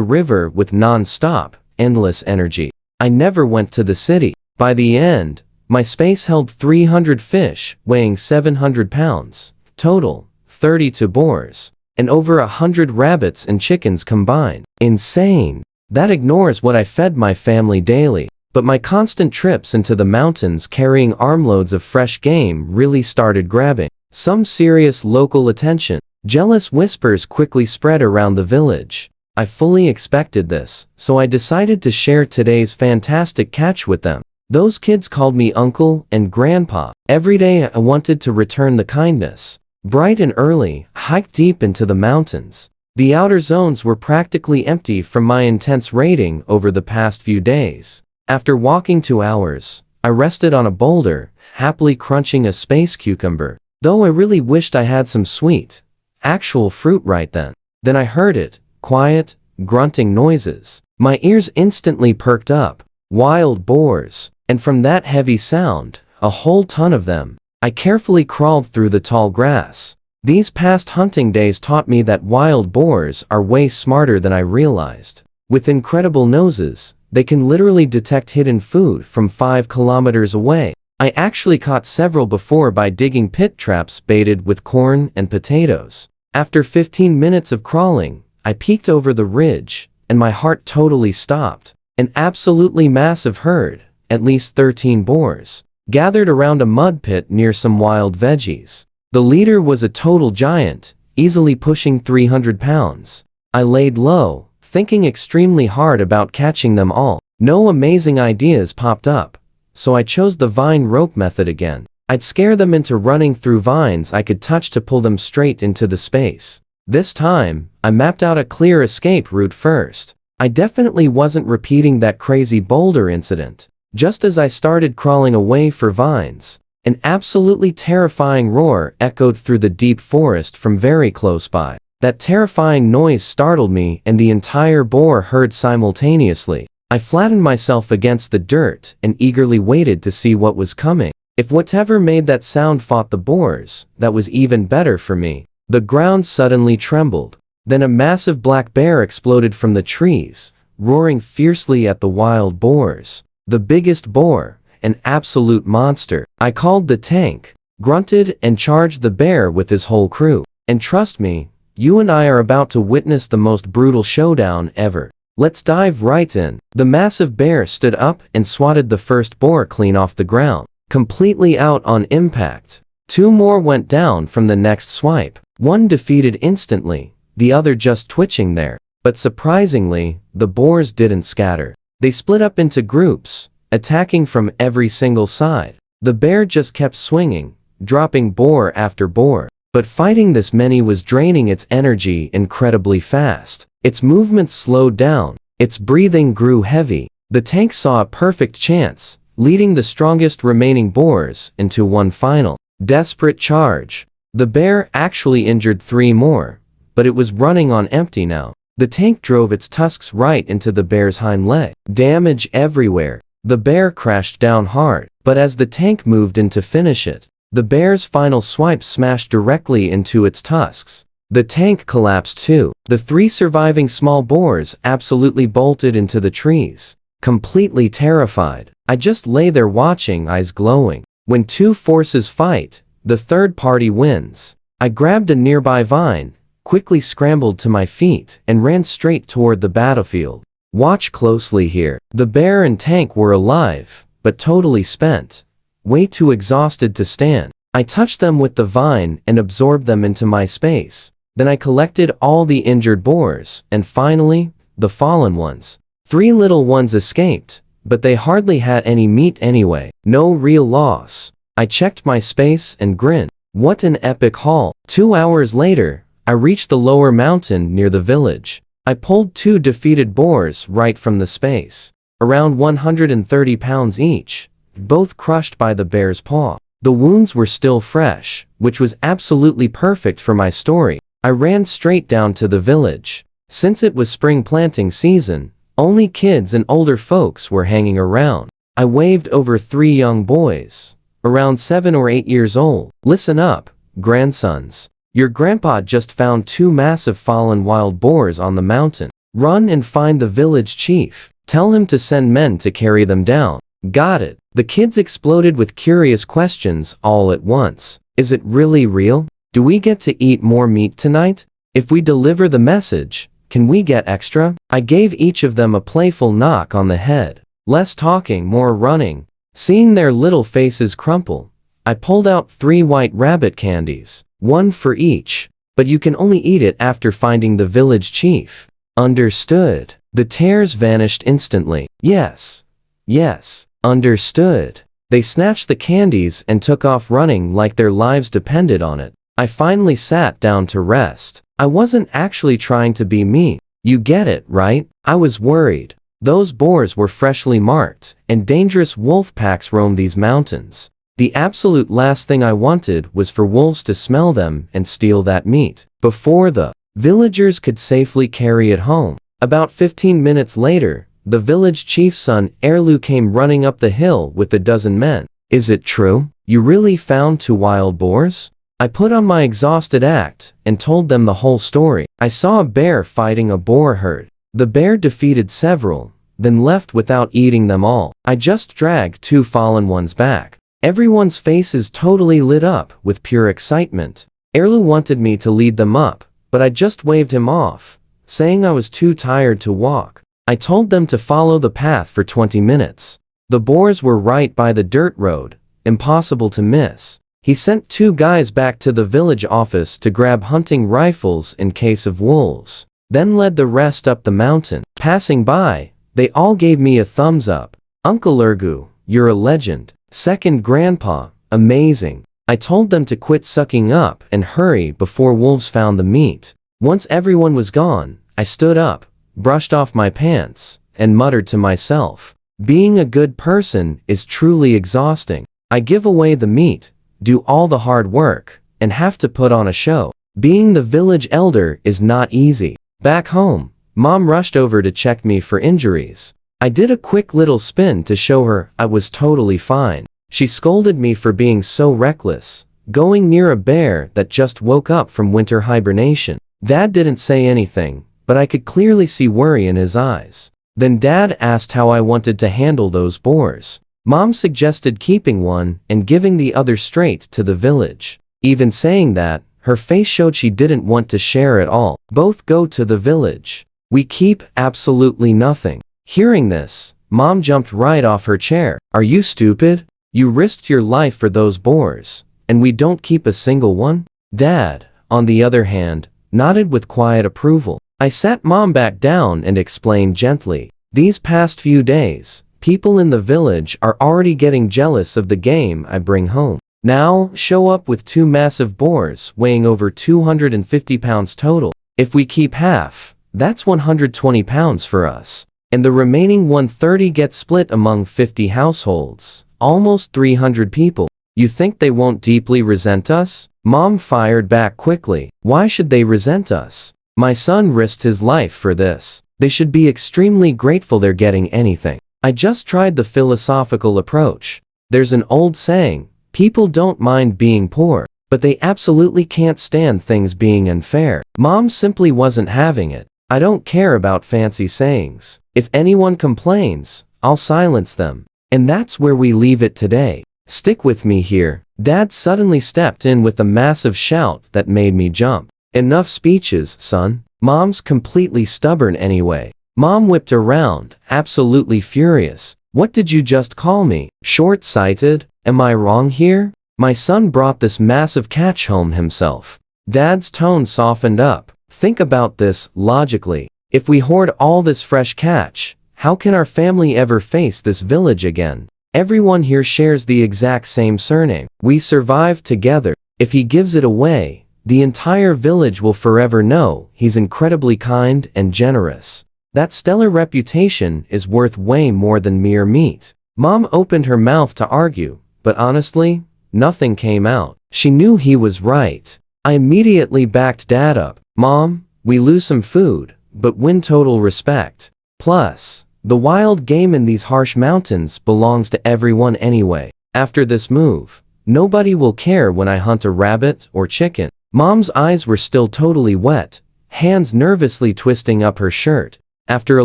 river with non-stop, endless energy. I never went to the city. By the end, my space held 300 fish, weighing 700 pounds, total, 32 boars, and over 100 rabbits and chickens combined. Insane. That ignores what I fed my family daily. But my constant trips into the mountains carrying armloads of fresh game really started grabbing some serious local attention. Jealous whispers quickly spread around the village. I fully expected this, so I decided to share today's fantastic catch with them. Those kids called me uncle and grandpa. Every day I wanted to return the kindness. Bright and early, I hiked deep into the mountains. The outer zones were practically empty from my intense raiding over the past few days. After walking 2 hours, I rested on a boulder, happily crunching a space cucumber, though I really wished I had some sweet, actual fruit right then. Then I heard it, quiet, grunting noises. My ears instantly perked up. Wild boars, and from that heavy sound, a whole ton of them. I carefully crawled through the tall grass. These past hunting days taught me that wild boars are way smarter than I realized. With incredible noses, they can literally detect hidden food from 5 kilometers away. I actually caught several before by digging pit traps baited with corn and potatoes. After 15 minutes of crawling, I peeked over the ridge, and my heart totally stopped. An absolutely massive herd, at least 13 boars, gathered around a mud pit near some wild veggies. The leader was a total giant, easily pushing 300 pounds. I laid low, thinking extremely hard about catching them all. No amazing ideas popped up, so I chose the vine rope method again. I'd scare them into running through vines I could touch to pull them straight into the space. This time, I mapped out a clear escape route first. I definitely wasn't repeating that crazy boulder incident. Just as I started crawling away for vines, an absolutely terrifying roar echoed through the deep forest from very close by. That terrifying noise startled me and the entire boar herd simultaneously. I flattened myself against the dirt and eagerly waited to see what was coming. If whatever made that sound fought the boars, that was even better for me. The ground suddenly trembled. Then a massive black bear exploded from the trees, roaring fiercely at the wild boars. The biggest boar, an absolute monster. I called the tank, grunted and charged the bear with his whole crew. And trust me, you and I are about to witness the most brutal showdown ever. Let's dive right in. The massive bear stood up and swatted the first boar clean off the ground. completely out on impact. 2 more went down from the next swipe. 1 defeated instantly, the other just twitching there. But surprisingly, the boars didn't scatter. They split up into groups, attacking from every single side. The bear just kept swinging, dropping boar after boar. But fighting this many was draining its energy incredibly fast. Its movements slowed down. Its breathing grew heavy. The tank saw a perfect chance, leading the strongest remaining boars into one final, desperate charge. The bear actually injured 3 more, but it was running on empty now. The tank drove its tusks right into the bear's hind leg. Damage everywhere. The bear crashed down hard, but as the tank moved in to finish it, the bear's final swipe smashed directly into its tusks. The tank collapsed too. The 3 surviving small boars absolutely bolted into the trees, completely terrified. I just lay there watching, eyes glowing. When 2 forces fight, the third party wins. I grabbed a nearby vine, quickly scrambled to my feet, and ran straight toward the battlefield. Watch closely here. The bear and tank were alive, but totally spent, way too exhausted to stand. I touched them with the vine and absorbed them into my space. Then I collected all the injured boars, and finally, the fallen ones. 3 little ones escaped, but they hardly had any meat anyway. No real loss. I checked my space and grinned. What an epic haul. 2 hours later, I reached the lower mountain near the village. I pulled 2 defeated boars right from the space, around 130 pounds each, both crushed by the bear's paw. The wounds were still fresh, which was absolutely perfect for my story. I ran straight down to the village. Since it was spring planting season, only kids and older folks were hanging around. I waved over 3 young boys, around 7 or 8 years old. Listen up, grandsons. Your grandpa just found 2 massive fallen wild boars on the mountain. Run and find the village chief. Tell him to send men to carry them down. Got it. The kids exploded with curious questions all at once. Is it really real? Do we get to eat more meat tonight? If we deliver the message, can we get extra? I gave each of them a playful knock on the head. Less talking, more running. Seeing their little faces crumple, I pulled out 3 white rabbit candies. 1 for each, but you can only eat it after finding the village chief. Understood. The tears vanished instantly. Yes. Yes. Understood. They snatched the candies and took off running like their lives depended on it. I finally sat down to rest. I wasn't actually trying to be mean. You get it, right? I was worried. Those boars were freshly marked, and dangerous wolf packs roamed these mountains. The absolute last thing I wanted was for wolves to smell them and steal that meat, before the villagers could safely carry it home. About 15 minutes later, the village chief's son Erlu came running up the hill with a dozen men. Is it true? You really found 2 wild boars? I put on my exhausted act and told them the whole story. I saw a bear fighting a boar herd. The bear defeated several, then left without eating them all. I just dragged 2 fallen ones back. Everyone's faces totally lit up with pure excitement. Erlu wanted me to lead them up, but I just waved him off, saying I was too tired to walk. I told them to follow the path for 20 minutes. The boars were right by the dirt road, impossible to miss. He sent 2 guys back to the village office to grab hunting rifles in case of wolves, then led the rest up the mountain. Passing by, they all gave me a thumbs up. Uncle Ergu, you're a legend. Second grandpa, amazing. I told them to quit sucking up and hurry before wolves found the meat. Once everyone was gone, I stood up, brushed off my pants, and muttered to myself, being a good person is truly exhausting. I give away the meat, do all the hard work, and have to put on a show. Being the village elder is not easy. Back home, Mom rushed over to check me for injuries. I did a quick little spin to show her I was totally fine. She scolded me for being so reckless, going near a bear that just woke up from winter hibernation. Dad didn't say anything, but I could clearly see worry in his eyes. Then Dad asked how I wanted to handle those boars. Mom suggested keeping one and giving the other straight to the village. Even saying that, her face showed she didn't want to share at all. Both go to the village. We keep absolutely nothing. Hearing this, Mom jumped right off her chair. Are you stupid? You risked your life for those boars, and we don't keep a single one? Dad, on the other hand, nodded with quiet approval. I sat Mom back down and explained gently. These past few days, people in the village are already getting jealous of the game I bring home. Now, show up with 2 massive boars weighing over 250 pounds total. If we keep half, that's 120 pounds for us. And the remaining 130 gets split among 50 households, almost 300 people. You think they won't deeply resent us? Mom fired back quickly. Why should they resent us? My son risked his life for this. They should be extremely grateful they're getting anything. I just tried the philosophical approach. There's an old saying, people don't mind being poor, but they absolutely can't stand things being unfair. Mom simply wasn't having it. I don't care about fancy sayings. If anyone complains, I'll silence them. And that's where we leave it today. Stick with me here. Dad suddenly stepped in with a massive shout that made me jump. Enough speeches, son. Mom's completely stubborn anyway. Mom whipped around, absolutely furious. What did you just call me? Short-sighted? Am I wrong here? My son brought this massive catch home himself. Dad's tone softened up. Think about this logically. If we hoard all this fresh catch, how can our family ever face this village again? Everyone here shares the exact same surname. We survive together. If he gives it away, the entire village will forever know he's incredibly kind and generous. That stellar reputation is worth way more than mere meat. Mom opened her mouth to argue, but honestly, nothing came out. She knew he was right. I immediately backed Dad up. Mom, we lose some food, but win total respect. Plus, the wild game in these harsh mountains belongs to everyone anyway. After this move, nobody will care when I hunt a rabbit or chicken. Mom's eyes were still totally wet, hands nervously twisting up her shirt. After a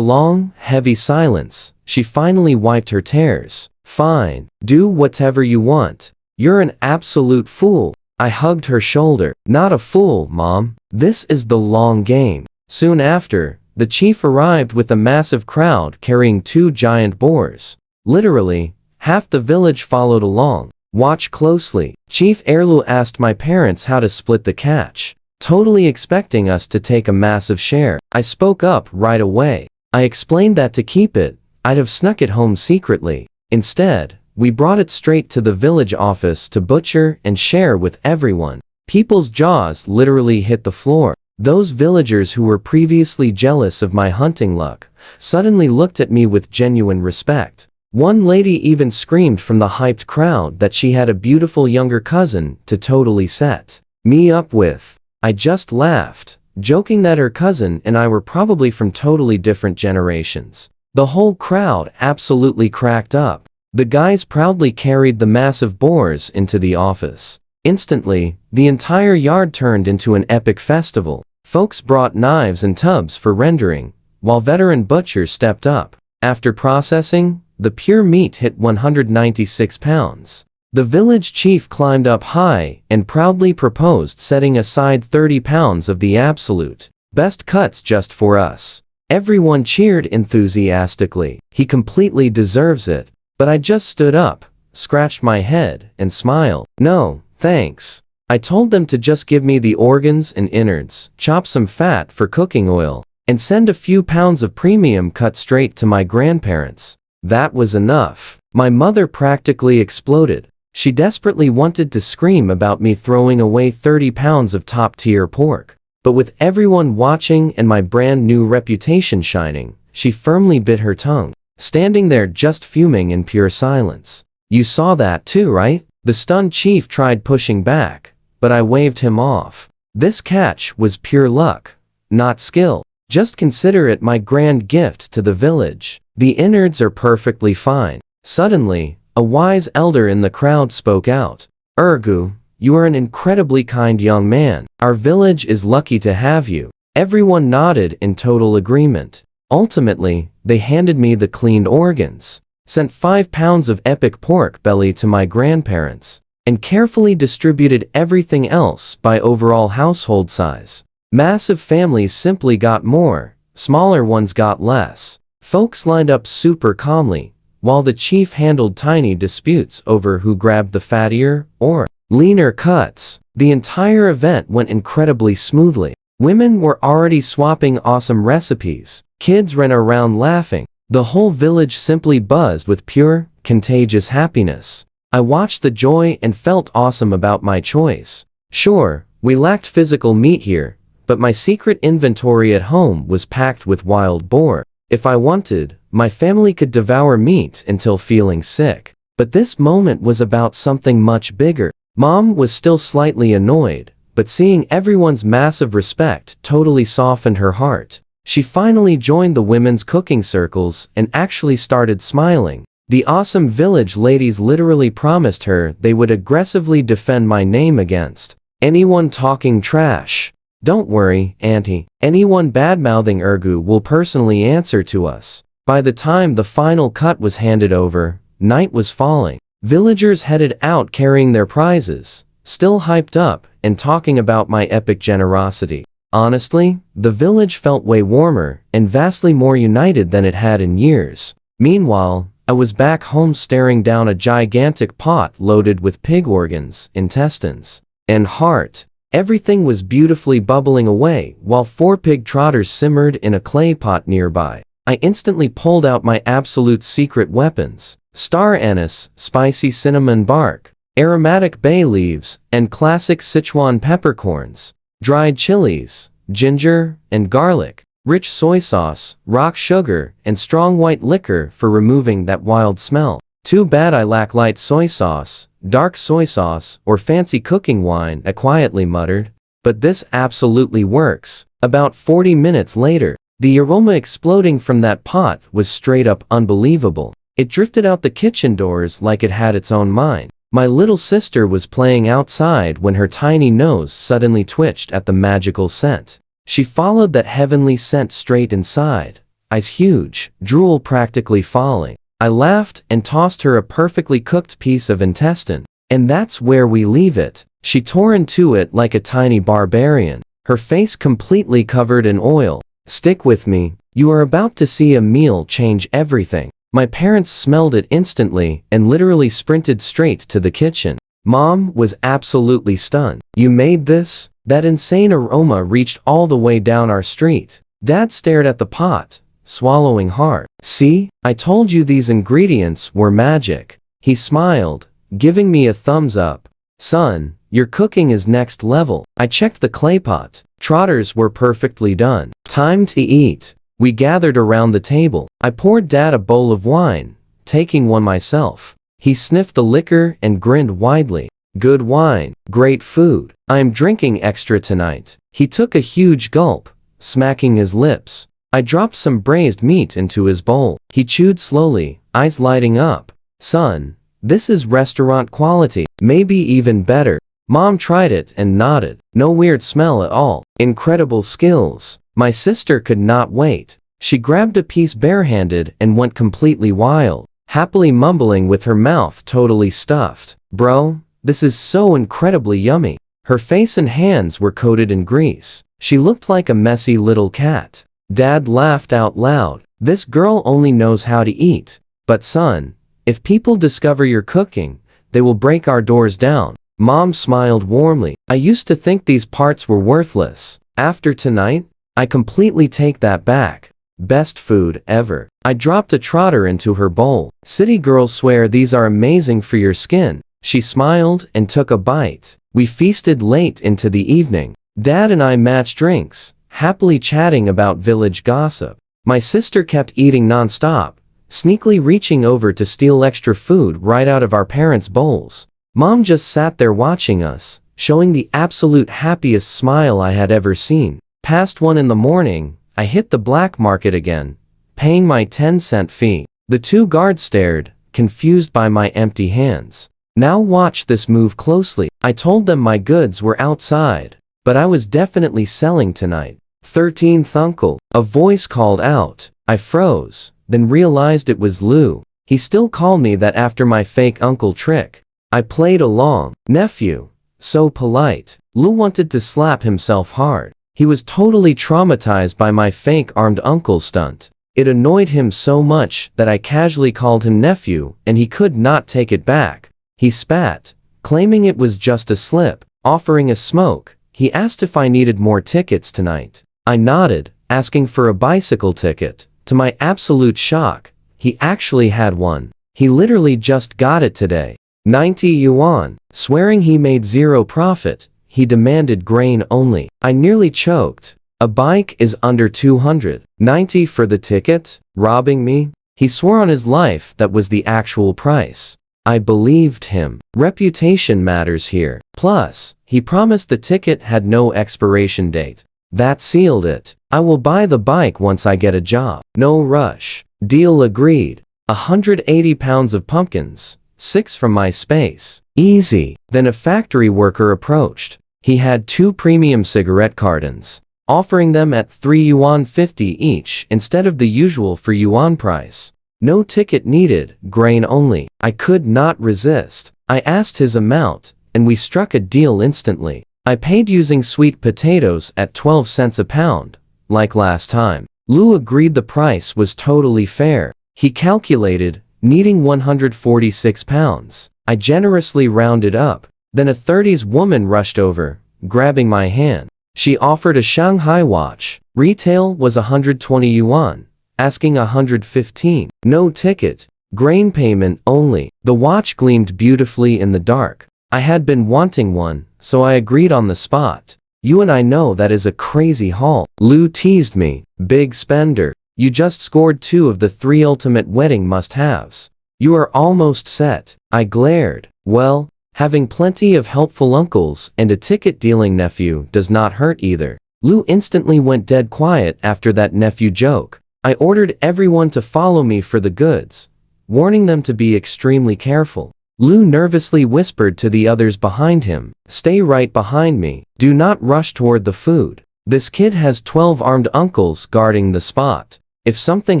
long, heavy silence, she finally wiped her tears. Fine, do whatever you want. You're an absolute fool. I hugged her shoulder. Not a fool, Mom. This is the long game. Soon after, the chief arrived with a massive crowd carrying 2 giant boars. Literally, half the village followed along. Watch closely. Chief Erlu asked my parents how to split the catch, totally expecting us to take a massive share. I spoke up right away. I explained that to keep it, I'd have snuck it home secretly. Instead, we brought it straight to the village office to butcher and share with everyone. People's jaws literally hit the floor. Those villagers who were previously jealous of my hunting luck suddenly looked at me with genuine respect. One lady even screamed from the hyped crowd that she had a beautiful younger cousin to totally set me up with. I just laughed, joking that her cousin and I were probably from totally different generations. The whole crowd absolutely cracked up. The guys proudly carried the massive boars into the office. Instantly, the entire yard turned into an epic festival. Folks brought knives and tubs for rendering, while veteran butchers stepped up. After processing, the pure meat hit 196 pounds. The village chief climbed up high and proudly proposed setting aside 30 pounds of the absolute best cuts just for us. Everyone cheered enthusiastically. He completely deserves it. But I just stood up, scratched my head, and smiled. No, thanks. I told them to just give me the organs and innards, chop some fat for cooking oil, and send a few pounds of premium cut straight to my grandparents. That was enough. My mother practically exploded. She desperately wanted to scream about me throwing away 30 pounds of top-tier pork. But with everyone watching and my brand new reputation shining, she firmly bit her tongue, standing there just fuming in pure silence. You saw that too, right? The stunned chief tried pushing back, but I waved him off. This catch was pure luck, not skill. Just consider it my grand gift to the village. The innards are perfectly fine. Suddenly, a wise elder in the crowd spoke out. Ergu, you are an incredibly kind young man. Our village is lucky to have you. Everyone nodded in total agreement. Ultimately, they handed me the cleaned organs, sent 5 pounds of epic pork belly to my grandparents, and carefully distributed everything else by overall household size. Massive families simply got more, smaller ones got less. Folks lined up super calmly, while the chief handled tiny disputes over who grabbed the fattier or leaner cuts. The entire event went incredibly smoothly. Women were already swapping awesome recipes. Kids ran around laughing. The whole village simply buzzed with pure, contagious happiness. I watched the joy and felt awesome about my choice. Sure, we lacked physical meat here, but my secret inventory at home was packed with wild boar. If I wanted, my family could devour meat until feeling sick. But this moment was about something much bigger. Mom was still slightly annoyed, but seeing everyone's massive respect totally softened her heart. She finally joined the women's cooking circles and actually started smiling. The awesome village ladies literally promised her they would aggressively defend my name against anyone talking trash. Don't worry, Auntie. Anyone bad-mouthing Urgu will personally answer to us. By the time the final cut was handed over, night was falling. Villagers headed out carrying their prizes, still hyped up and talking about my epic generosity. Honestly, the village felt way warmer and vastly more united than it had in years. Meanwhile, I was back home staring down a gigantic pot loaded with pig organs, intestines, and heart. Everything was beautifully bubbling away while 4 pig trotters simmered in a clay pot nearby. I instantly pulled out my absolute secret weapons: star anise, spicy cinnamon bark, aromatic bay leaves, and classic Sichuan peppercorns, dried chilies, ginger, and garlic, rich soy sauce, rock sugar, and strong white liquor for removing that wild smell. Too bad I lack light soy sauce, dark soy sauce, or fancy cooking wine, I quietly muttered. But this absolutely works. About 40 minutes later, the aroma exploding from that pot was straight up unbelievable. It drifted out the kitchen doors like it had its own mind. My little sister was playing outside when her tiny nose suddenly twitched at the magical scent. She followed that heavenly scent straight inside, eyes huge, drool practically falling. I laughed and tossed her a perfectly cooked piece of intestine. And that's where we leave it. She tore into it like a tiny barbarian, her face completely covered in oil. Stick with me. You are about to see a meal change everything. My parents smelled it instantly and literally sprinted straight to the kitchen. Mom was absolutely stunned. You made this? That insane aroma reached all the way down our street. Dad stared at the pot, swallowing hard. See, I told you these ingredients were magic. He smiled, giving me a thumbs up. Son, your cooking is next level. I checked the clay pot. Trotters were perfectly done. Time to eat. We gathered around the table. I poured Dad a bowl of wine, taking one myself. He sniffed the liquor and grinned widely. Good wine, great food. I am drinking extra tonight. He took a huge gulp, smacking his lips. I dropped some braised meat into his bowl. He chewed slowly, eyes lighting up. Son, this is restaurant quality, maybe even better. Mom tried it and nodded. No weird smell at all. Incredible skills. My sister could not wait. She grabbed a piece barehanded and went completely wild, happily mumbling with her mouth totally stuffed. Bro, this is so incredibly yummy. Her face and hands were coated in grease. She looked like a messy little cat. Dad laughed out loud. This girl only knows how to eat. But son, if people discover you're cooking, they will break our doors down. Mom smiled warmly. I used to think these parts were worthless. After tonight, I completely take that back. Best food ever. I dropped a trotter into her bowl. City girls swear these are amazing for your skin. She smiled and took a bite. We feasted late into the evening. Dad and I matched drinks, happily chatting about village gossip. My sister kept eating non-stop, sneakily reaching over to steal extra food right out of our parents' bowls. Mom just sat there watching us, showing the absolute happiest smile I had ever seen. Past 1 in the morning, I hit the black market again, paying my 10-cent fee. The 2 guards stared, confused by my empty hands. Now watch this move closely. I told them my goods were outside, but I was definitely selling tonight. 13th uncle. A voice called out. I froze, then realized it was Lou. He still called me that after my fake uncle trick. I played along. Nephew. So polite. Lou wanted to slap himself hard. He was totally traumatized by my fake armed uncle stunt. It annoyed him so much that I casually called him nephew, and he could not take it back. He spat, claiming it was just a slip. Offering a smoke, he asked if I needed more tickets tonight. I nodded, asking for a bicycle ticket. To my absolute shock, he actually had one. He literally just got it today. 90 yuan. Swearing he made zero profit, he demanded grain only. I nearly choked. A bike is under 290 for the ticket? Robbing me? He swore on his life that was the actual price. I believed him. Reputation matters here. Plus, he promised the ticket had no expiration date. That sealed it. I will buy the bike once I get a job. No rush. Deal agreed. 180 pounds of pumpkins. 6 from my space. Easy. Then a factory worker approached. He had 2 premium cigarette cartons, offering them at 3 yuan 50 each instead of the usual for yuan price. No ticket needed, grain only. I could not resist. I asked his amount, and we struck a deal instantly. I paid using sweet potatoes at 12 cents a pound, like last time. Lu agreed the price was totally fair. He calculated, needing 146 pounds. I generously rounded up. Then a 30s woman rushed over, grabbing my hand. She offered a Shanghai watch. Retail was 120 yuan, asking 115. No ticket, grain payment only. The watch gleamed beautifully in the dark. I had been wanting one, so I agreed on the spot. You and I know that is a crazy haul. Lu teased me. Big spender. You just scored 2 of the 3 ultimate wedding must-haves. You are almost set. I glared. Well, having plenty of helpful uncles and a ticket-dealing nephew does not hurt either. Lu instantly went dead quiet after that nephew joke. I ordered everyone to follow me for the goods, warning them to be extremely careful. Lu nervously whispered to the others behind him, "Stay right behind me. Do not rush toward the food. This kid has 12 armed uncles guarding the spot. If something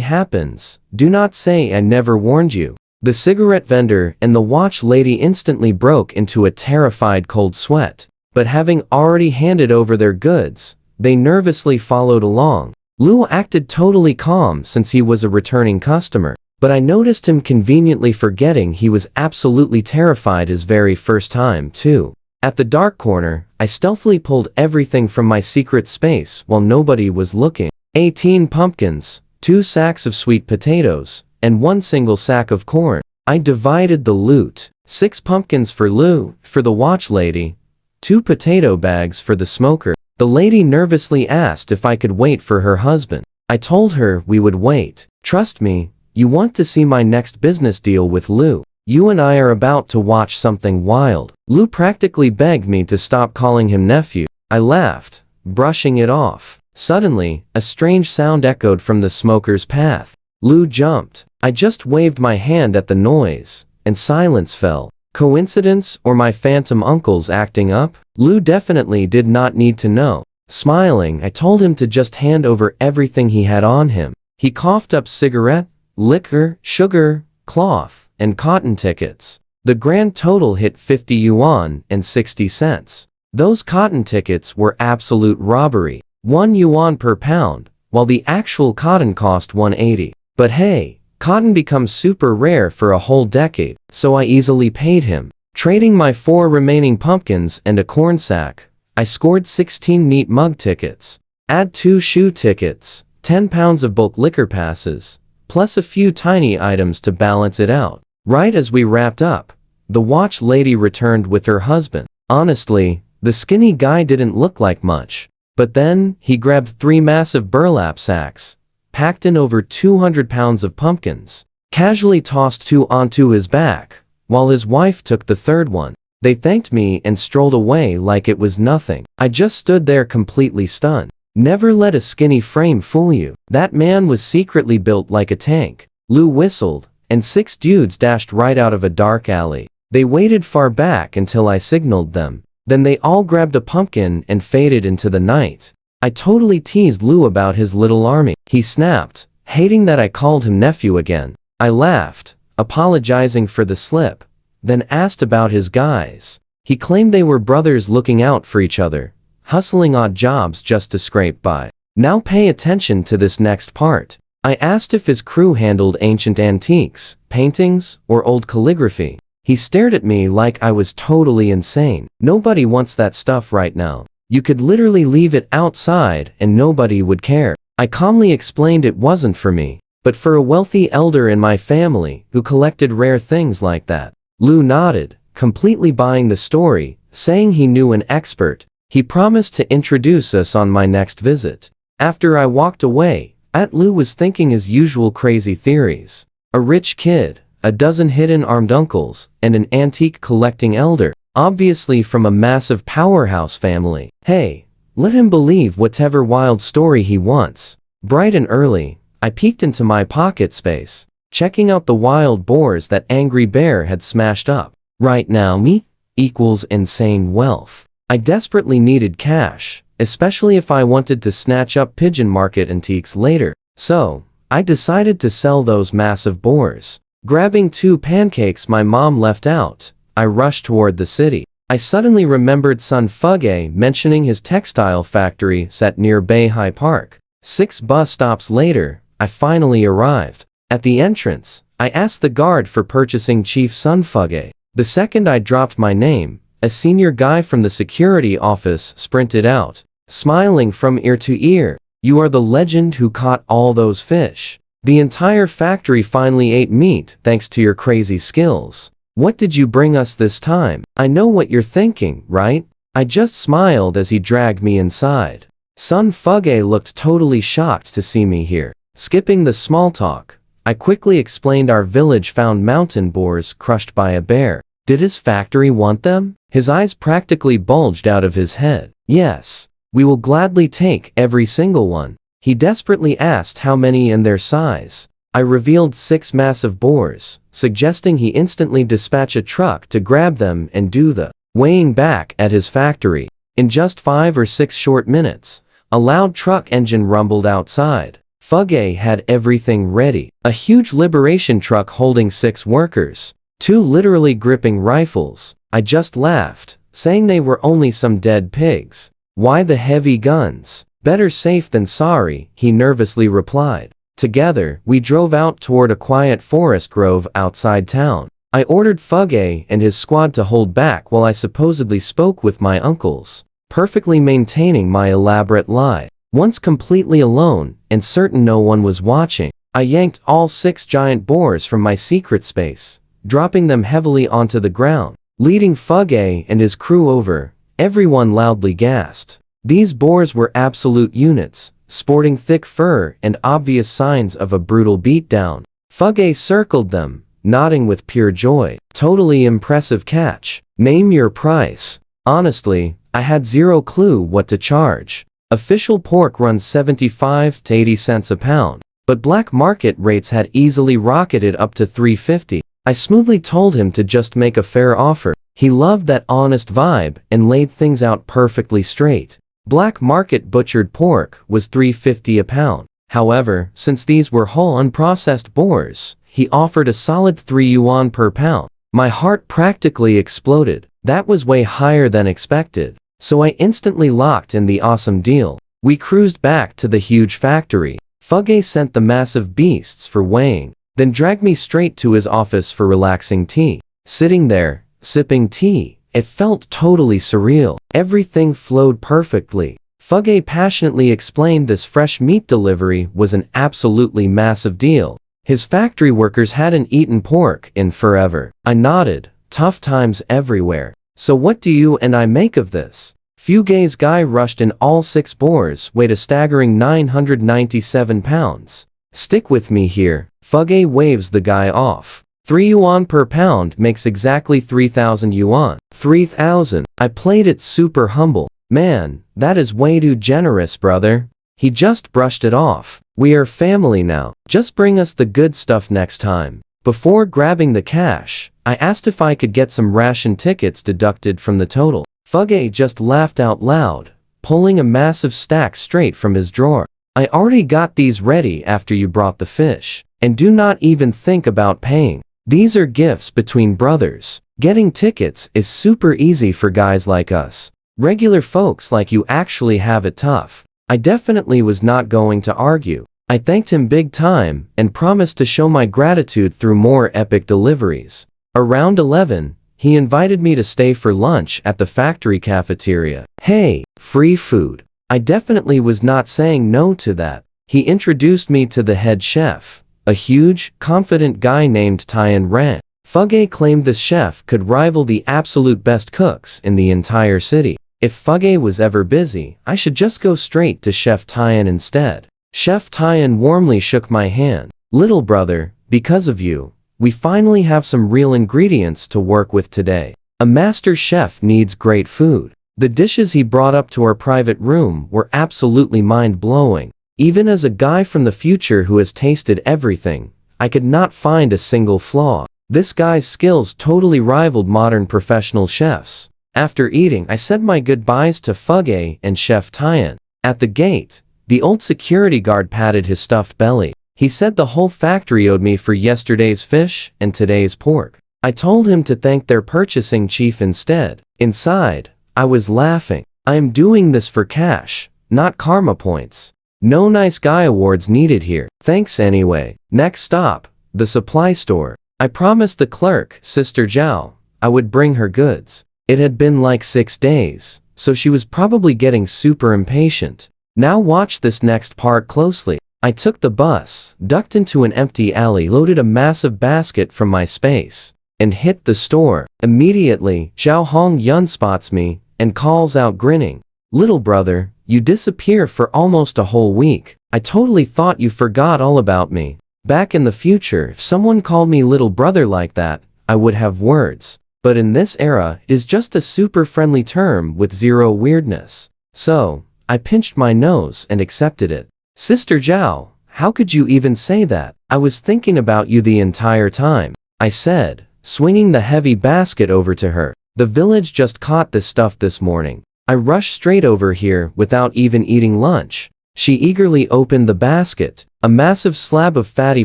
happens, do not say I never warned you." The cigarette vendor and the watch lady instantly broke into a terrified cold sweat. But having already handed over their goods, they nervously followed along. Lu acted totally calm since he was a returning customer, but I noticed him conveniently forgetting he was absolutely terrified his very first time too. At the dark corner, I stealthily pulled everything from my secret space while nobody was looking. 18 pumpkins, 2 sacks of sweet potatoes, and 1 single sack of corn. I divided the loot. 6 pumpkins for Lu, for the watch lady, 2 potato bags for the smoker. The lady nervously asked if I could wait for her husband. I told her we would wait. Trust me, you want to see my next business deal with Lu. You and I are about to watch something wild. Lu practically begged me to stop calling him nephew. I laughed, brushing it off. Suddenly, a strange sound echoed from the smoker's path. Lu jumped. I just waved my hand at the noise, and silence fell. Coincidence or my phantom uncles acting up? Lu definitely did not need to know. Smiling, I told him to just hand over everything he had on him. He coughed up cigarette, liquor, sugar, cloth, and cotton tickets. The grand total hit 50 yuan and 60 cents. Those cotton tickets were absolute robbery. 1 yuan per pound, while the actual cotton cost 180. But hey, cotton becomes super rare for a whole decade, so I easily paid him. Trading my 4 remaining pumpkins and a corn sack, I scored 16 neat mug tickets. Add 2 shoe tickets, 10 pounds of bulk liquor passes, plus a few tiny items to balance it out. Right as we wrapped up, the watch lady returned with her husband. Honestly, the skinny guy didn't look like much. But then, he grabbed 3 massive burlap sacks, packed in over 200 pounds of pumpkins, casually tossed 2 onto his back, while his wife took the 3rd one. They thanked me and strolled away like it was nothing. I just stood there completely stunned. Never let a skinny frame fool you. That man was secretly built like a tank. Lu whistled, and 6 dudes dashed right out of a dark alley. They waited far back until I signaled them. Then they all grabbed a pumpkin and faded into the night. I totally teased Lu about his little army. He snapped, hating that I called him nephew again. I laughed, apologizing for the slip, then asked about his guys. He claimed they were brothers looking out for each other, hustling odd jobs just to scrape by. Now pay attention to this next part. I asked if his crew handled ancient antiques, paintings, or old calligraphy. He stared at me like I was totally insane. Nobody wants that stuff right now. You could literally leave it outside and nobody would care. I calmly explained it wasn't for me, but for a wealthy elder in my family who collected rare things like that. Lou nodded, completely buying the story, saying he knew an expert. He promised to introduce us on my next visit. After I walked away, Lou was thinking his usual crazy theories. A rich kid, a dozen hidden armed uncles, and an antique collecting elder, obviously from a massive powerhouse family. Hey, let him believe whatever wild story he wants. Bright and early, I peeked into my pocket space, checking out the wild boars that Angry Bear had smashed up. Right now, me equals insane wealth. I desperately needed cash, especially if I wanted to snatch up pigeon market antiques later. So, I decided to sell those massive boars. Grabbing 2 pancakes my mom left out, I rushed toward the city. I suddenly remembered son Fugge mentioning his textile factory set near Beihai Park. 6 bus stops later, I finally arrived. At the entrance, I asked the guard for purchasing Chief Sun Fugge. The second I dropped my name, a senior guy from the security office sprinted out, smiling from ear to ear. You are the legend who caught all those fish. The entire factory finally ate meat thanks to your crazy skills. What did you bring us this time? I know what you're thinking, right? I just smiled as he dragged me inside. Sun Fugge looked totally shocked to see me here. Skipping the small talk, I quickly explained our village found mountain boars crushed by a bear. Did his factory want them? His eyes practically bulged out of his head. Yes, we will gladly take every single one. He desperately asked how many and their size. I revealed 6 massive boars, suggesting he instantly dispatch a truck to grab them and do the weighing back at his factory. In just 5 or 6 short minutes, a loud truck engine rumbled outside. Fugge had everything ready. A huge liberation truck holding 6 workers, 2 literally gripping rifles. I just laughed, saying they were only some dead pigs. Why the heavy guns? Better safe than sorry, he nervously replied. Together, we drove out toward a quiet forest grove outside town. I ordered Fugge and his squad to hold back while I supposedly spoke with my uncles, perfectly maintaining my elaborate lie. Once completely alone, and certain no one was watching, I yanked all 6 giant boars from my secret space, dropping them heavily onto the ground. Leading Fugge and his crew over, everyone loudly gasped. These boars were absolute units, sporting thick fur and obvious signs of a brutal beatdown. Fugge circled them, nodding with pure joy. Totally impressive catch. Name your price. Honestly, I had zero clue what to charge. Official pork runs 75 to 80 cents a pound, but black market rates had easily rocketed up to $3.50. I smoothly told him to just make a fair offer. He loved that honest vibe and laid things out perfectly straight. Black market butchered pork was $3.50 a pound. However, since these were whole unprocessed boars, he offered a solid 3 yuan per pound. My heart practically exploded. That was way higher than expected. So I instantly locked in the awesome deal. We cruised back to the huge factory. Fugge sent the massive beasts for weighing, then dragged me straight to his office for relaxing tea. Sitting there, sipping tea, it felt totally surreal. Everything flowed perfectly. Fugge passionately explained this fresh meat delivery was an absolutely massive deal. His factory workers hadn't eaten pork in forever. I nodded. Tough times everywhere. So what do you and I make of this? Fugge's guy rushed in. All 6 boars weighed a staggering 997 pounds. Stick with me here. Fugge waves the guy off. 3 yuan per pound makes exactly 3,000 yuan. 3,000. I played it super humble. Man, that is way too generous, brother. He just brushed it off. We are family now. Just bring us the good stuff next time. Before grabbing the cash, I asked if I could get some ration tickets deducted from the total. Fugge just laughed out loud, pulling a massive stack straight from his drawer. I already got these ready after you brought the fish, and do not even think about paying. These are gifts between brothers. Getting tickets is super easy for guys like us. Regular folks like you actually have it tough. I definitely was not going to argue. I thanked him big time and promised to show my gratitude through more epic deliveries. Around 11, he invited me to stay for lunch at the factory cafeteria. Hey, free food. I definitely was not saying no to that. He introduced me to the head chef, a huge, confident guy named Tyan Ran. Fugge claimed this chef could rival the absolute best cooks in the entire city. If Fugge was ever busy, I should just go straight to Chef Tyan instead. Chef Tyan warmly shook my hand. Little brother, because of you, we finally have some real ingredients to work with today. A master chef needs great food. The dishes he brought up to our private room were absolutely mind-blowing. Even as a guy from the future who has tasted everything, I could not find a single flaw. This guy's skills totally rivaled modern professional chefs. After eating, I said my goodbyes to Fugge and Chef Tyan. At the gate, the old security guard patted his stuffed belly. He said the whole factory owed me for yesterday's fish and today's pork. I told him to thank their purchasing chief instead. Inside, I was laughing. I am doing this for cash, not karma points. No nice guy awards needed here. Thanks anyway. Next stop, the supply store. I promised the clerk, Sister Zhao, I would bring her goods. It had been like 6 days, so she was probably getting super impatient. Now watch this next part closely. I took the bus, ducked into an empty alley, loaded a massive basket from my space, and hit the store. Immediately, Zhao Hong Yun spots me and calls out grinning. Little brother, you disappear for almost a whole week. I totally thought you forgot all about me. Back in the future, if someone called me little brother like that, I would have words. But in this era, it is just a super friendly term with zero weirdness. So, I pinched my nose and accepted it. Sister Zhao, how could you even say that? I was thinking about you the entire time, I said, swinging the heavy basket over to her. The village just caught this stuff this morning. I rushed straight over here without even eating lunch. She eagerly opened the basket. A massive slab of fatty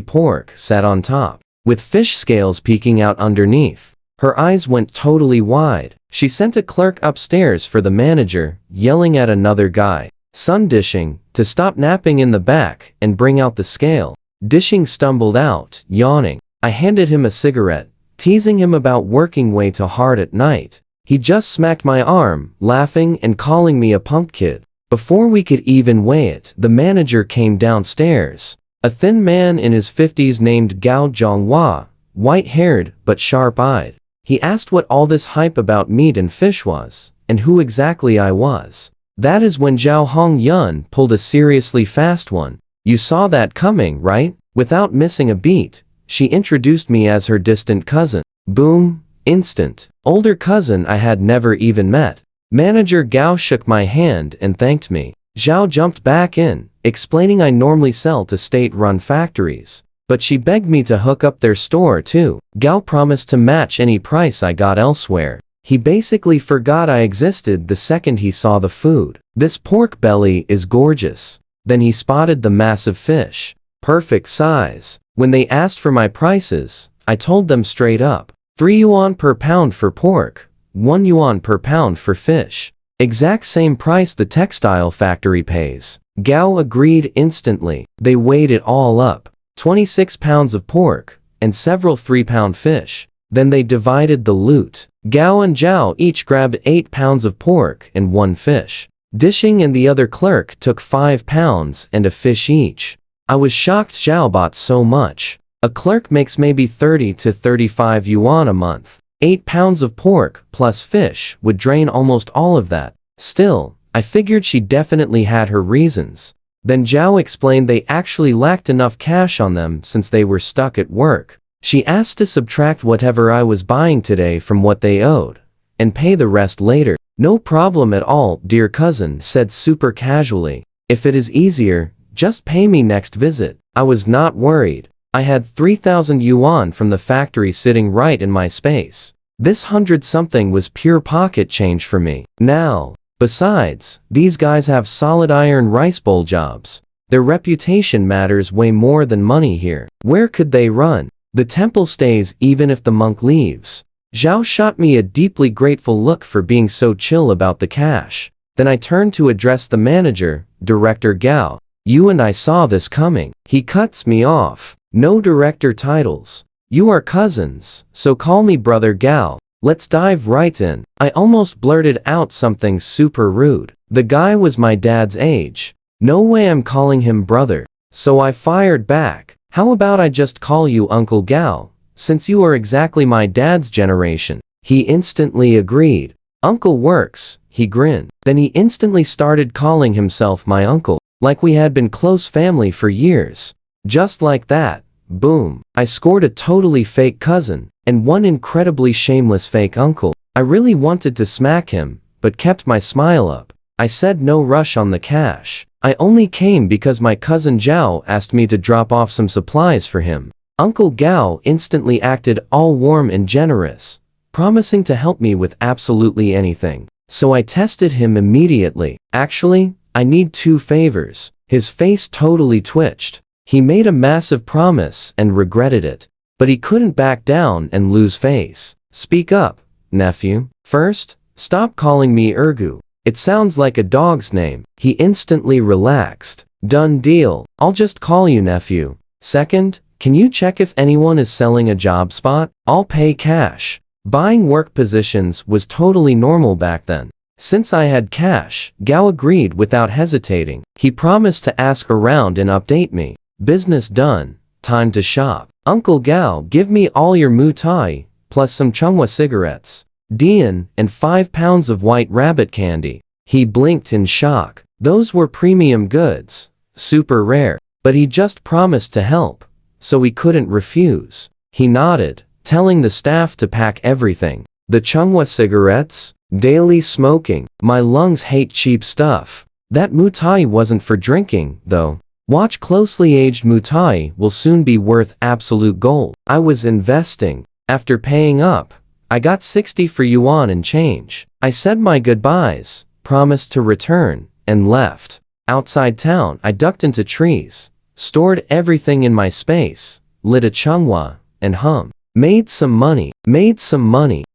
pork sat on top, with fish scales peeking out underneath. Her eyes went totally wide. She sent a clerk upstairs for the manager, yelling at another guy, Sun Dishing, to stop napping in the back and bring out the scale. Dishing stumbled out, yawning. I handed him a cigarette, teasing him about working way too hard at night. He just smacked my arm, laughing and calling me a punk kid. Before we could even weigh it, the manager came downstairs. A thin man in his 50s named Gao Zhonghua, white-haired but sharp-eyed. He asked what all this hype about meat and fish was, and who exactly I was. That is when Zhao Hong Yun pulled a seriously fast one. You saw that coming, right? Without missing a beat, she introduced me as her distant cousin. Boom, instant. Older cousin I had never even met. Manager Gao shook my hand and thanked me. Zhao jumped back in, explaining I normally sell to state-run factories, but she begged me to hook up their store too. Gao promised to match any price I got elsewhere. He basically forgot I existed the second he saw the food. This pork belly is gorgeous. Then he spotted the massive fish. Perfect size. When they asked for my prices, I told them straight up. 3 yuan per pound for pork, 1 yuan per pound for fish. Exact same price the textile factory pays. Gao agreed instantly. They weighed it all up. 26 pounds of pork, and several 3-pound fish. Then they divided the loot. Gao and Zhao each grabbed 8 pounds of pork and 1 fish. Dishing and the other clerk took 5 pounds and a fish each. I was shocked Zhao bought so much. A clerk makes maybe 30 to 35 yuan a month. 8 pounds of pork plus fish would drain almost all of that. Still, I figured she definitely had her reasons. Then Zhao explained they actually lacked enough cash on them since they were stuck at work. She asked to subtract whatever I was buying today from what they owed, and pay the rest later. No problem at all, dear cousin, said super casually. If it is easier, just pay me next visit. I was not worried. I had 3,000 yuan from the factory sitting right in my space. This 100-something was pure pocket change for me. Now, besides, these guys have solid iron rice bowl jobs. Their reputation matters way more than money here. Where could they run? The temple stays even if the monk leaves. Zhao shot me a deeply grateful look for being so chill about the cash. Then I turned to address the manager, Director Gao. You and I saw this coming. He cuts me off. No director titles. You are cousins, so call me brother Gao. Let's dive right in. I almost blurted out something super rude. The guy was my dad's age. No way I'm calling him brother. So I fired back. How about I just call you Uncle Gao, since you are exactly my dad's generation? He instantly agreed. Uncle works, he grinned. Then he instantly started calling himself my uncle, like we had been close family for years. Just like that, boom, I scored a totally fake cousin, and one incredibly shameless fake uncle. I really wanted to smack him, but kept my smile up. I said no rush on the cash. I only came because my cousin Zhao asked me to drop off some supplies for him. Uncle Gao instantly acted all warm and generous, promising to help me with absolutely anything. So I tested him immediately. Actually, I need 2 favors. His face totally twitched. He made a massive promise and regretted it, but he couldn't back down and lose face. Speak up, nephew. First, stop calling me Ergu. It sounds like a dog's name. He instantly relaxed. Done deal. I'll just call you nephew. Second, can you check if anyone is selling a job spot? I'll pay cash. Buying work positions was totally normal back then. Since I had cash, Gao agreed without hesitating. He promised to ask around and update me. Business done. Time to shop. Uncle Gao, give me all your mutai, plus some Chunghwa cigarettes, Dian, and 5 pounds of white rabbit candy. He blinked in shock. Those were premium goods, super rare, but he just promised to help, so we couldn't refuse. He nodded, telling the staff to pack everything. The Chunghwa cigarettes? Daily smoking. My lungs hate cheap stuff. That mutai wasn't for drinking, though. Watch closely, aged mutai will soon be worth absolute gold. I was investing. After paying up, I got 60 for yuan and change. I said my goodbyes, promised to return, and left. Outside town, I ducked into trees, stored everything in my space, lit a Chunghwa, and hummed. Made some money.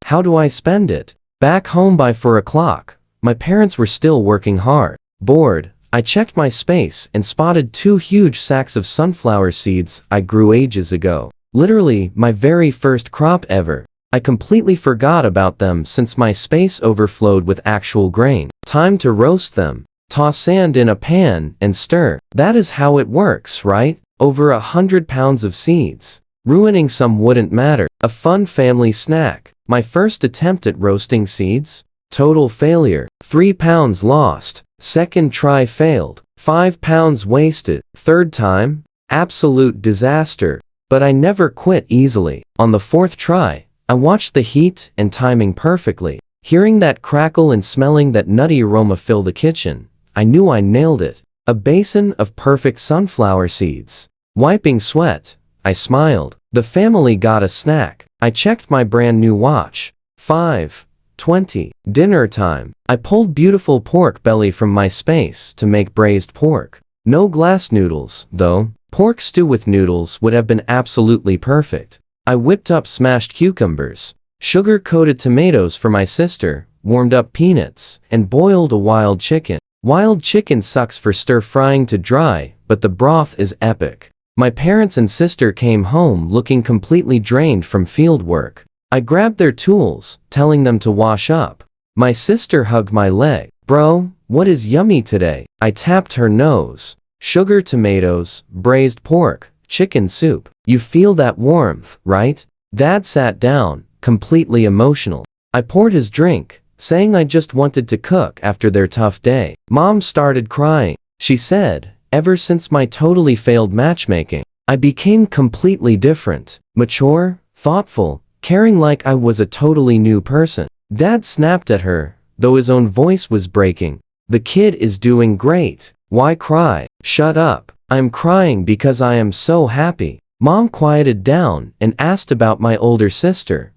How do I spend it? Back home by 4 o'clock, my parents were still working hard. Bored, I checked my space and spotted 2 huge sacks of sunflower seeds I grew ages ago. Literally, my very first crop ever. I completely forgot about them since my space overflowed with actual grain. Time to roast them. Toss sand in a pan and stir. That is how it works, right? Over 100 pounds of seeds. Ruining some wouldn't matter. A fun family snack. My first attempt at roasting seeds? Total failure. 3 pounds lost. Second try failed. 5 pounds wasted. Third time? Absolute disaster. But I never quit easily. On the 4th try, I watched the heat and timing perfectly. Hearing that crackle and smelling that nutty aroma fill the kitchen, I knew I nailed it. A basin of perfect sunflower seeds. Wiping sweat, I smiled. The family got a snack. I checked my brand new watch. 5:20. Dinner time. I pulled beautiful pork belly from my space to make braised pork. No glass noodles, though. Pork stew with noodles would have been absolutely perfect. I whipped up smashed cucumbers, sugar-coated tomatoes for my sister, warmed up peanuts, and boiled a wild chicken. Wild chicken sucks for stir-frying to dry, but the broth is epic. My parents and sister came home looking completely drained from field work. I grabbed their tools, telling them to wash up. My sister hugged my leg. Bro, what is yummy today? I tapped her nose. Sugar tomatoes, braised pork, chicken soup. You feel that warmth, right? Dad sat down, completely emotional. I poured his drink, saying I just wanted to cook after their tough day. Mom started crying. She said, ever since my totally failed matchmaking, I became completely different. Mature, thoughtful, caring, like I was a totally new person. Dad snapped at her, though his own voice was breaking. The kid is doing great. Why cry? Shut up. I'm crying because I am so happy. Mom quieted down and asked about my older sister.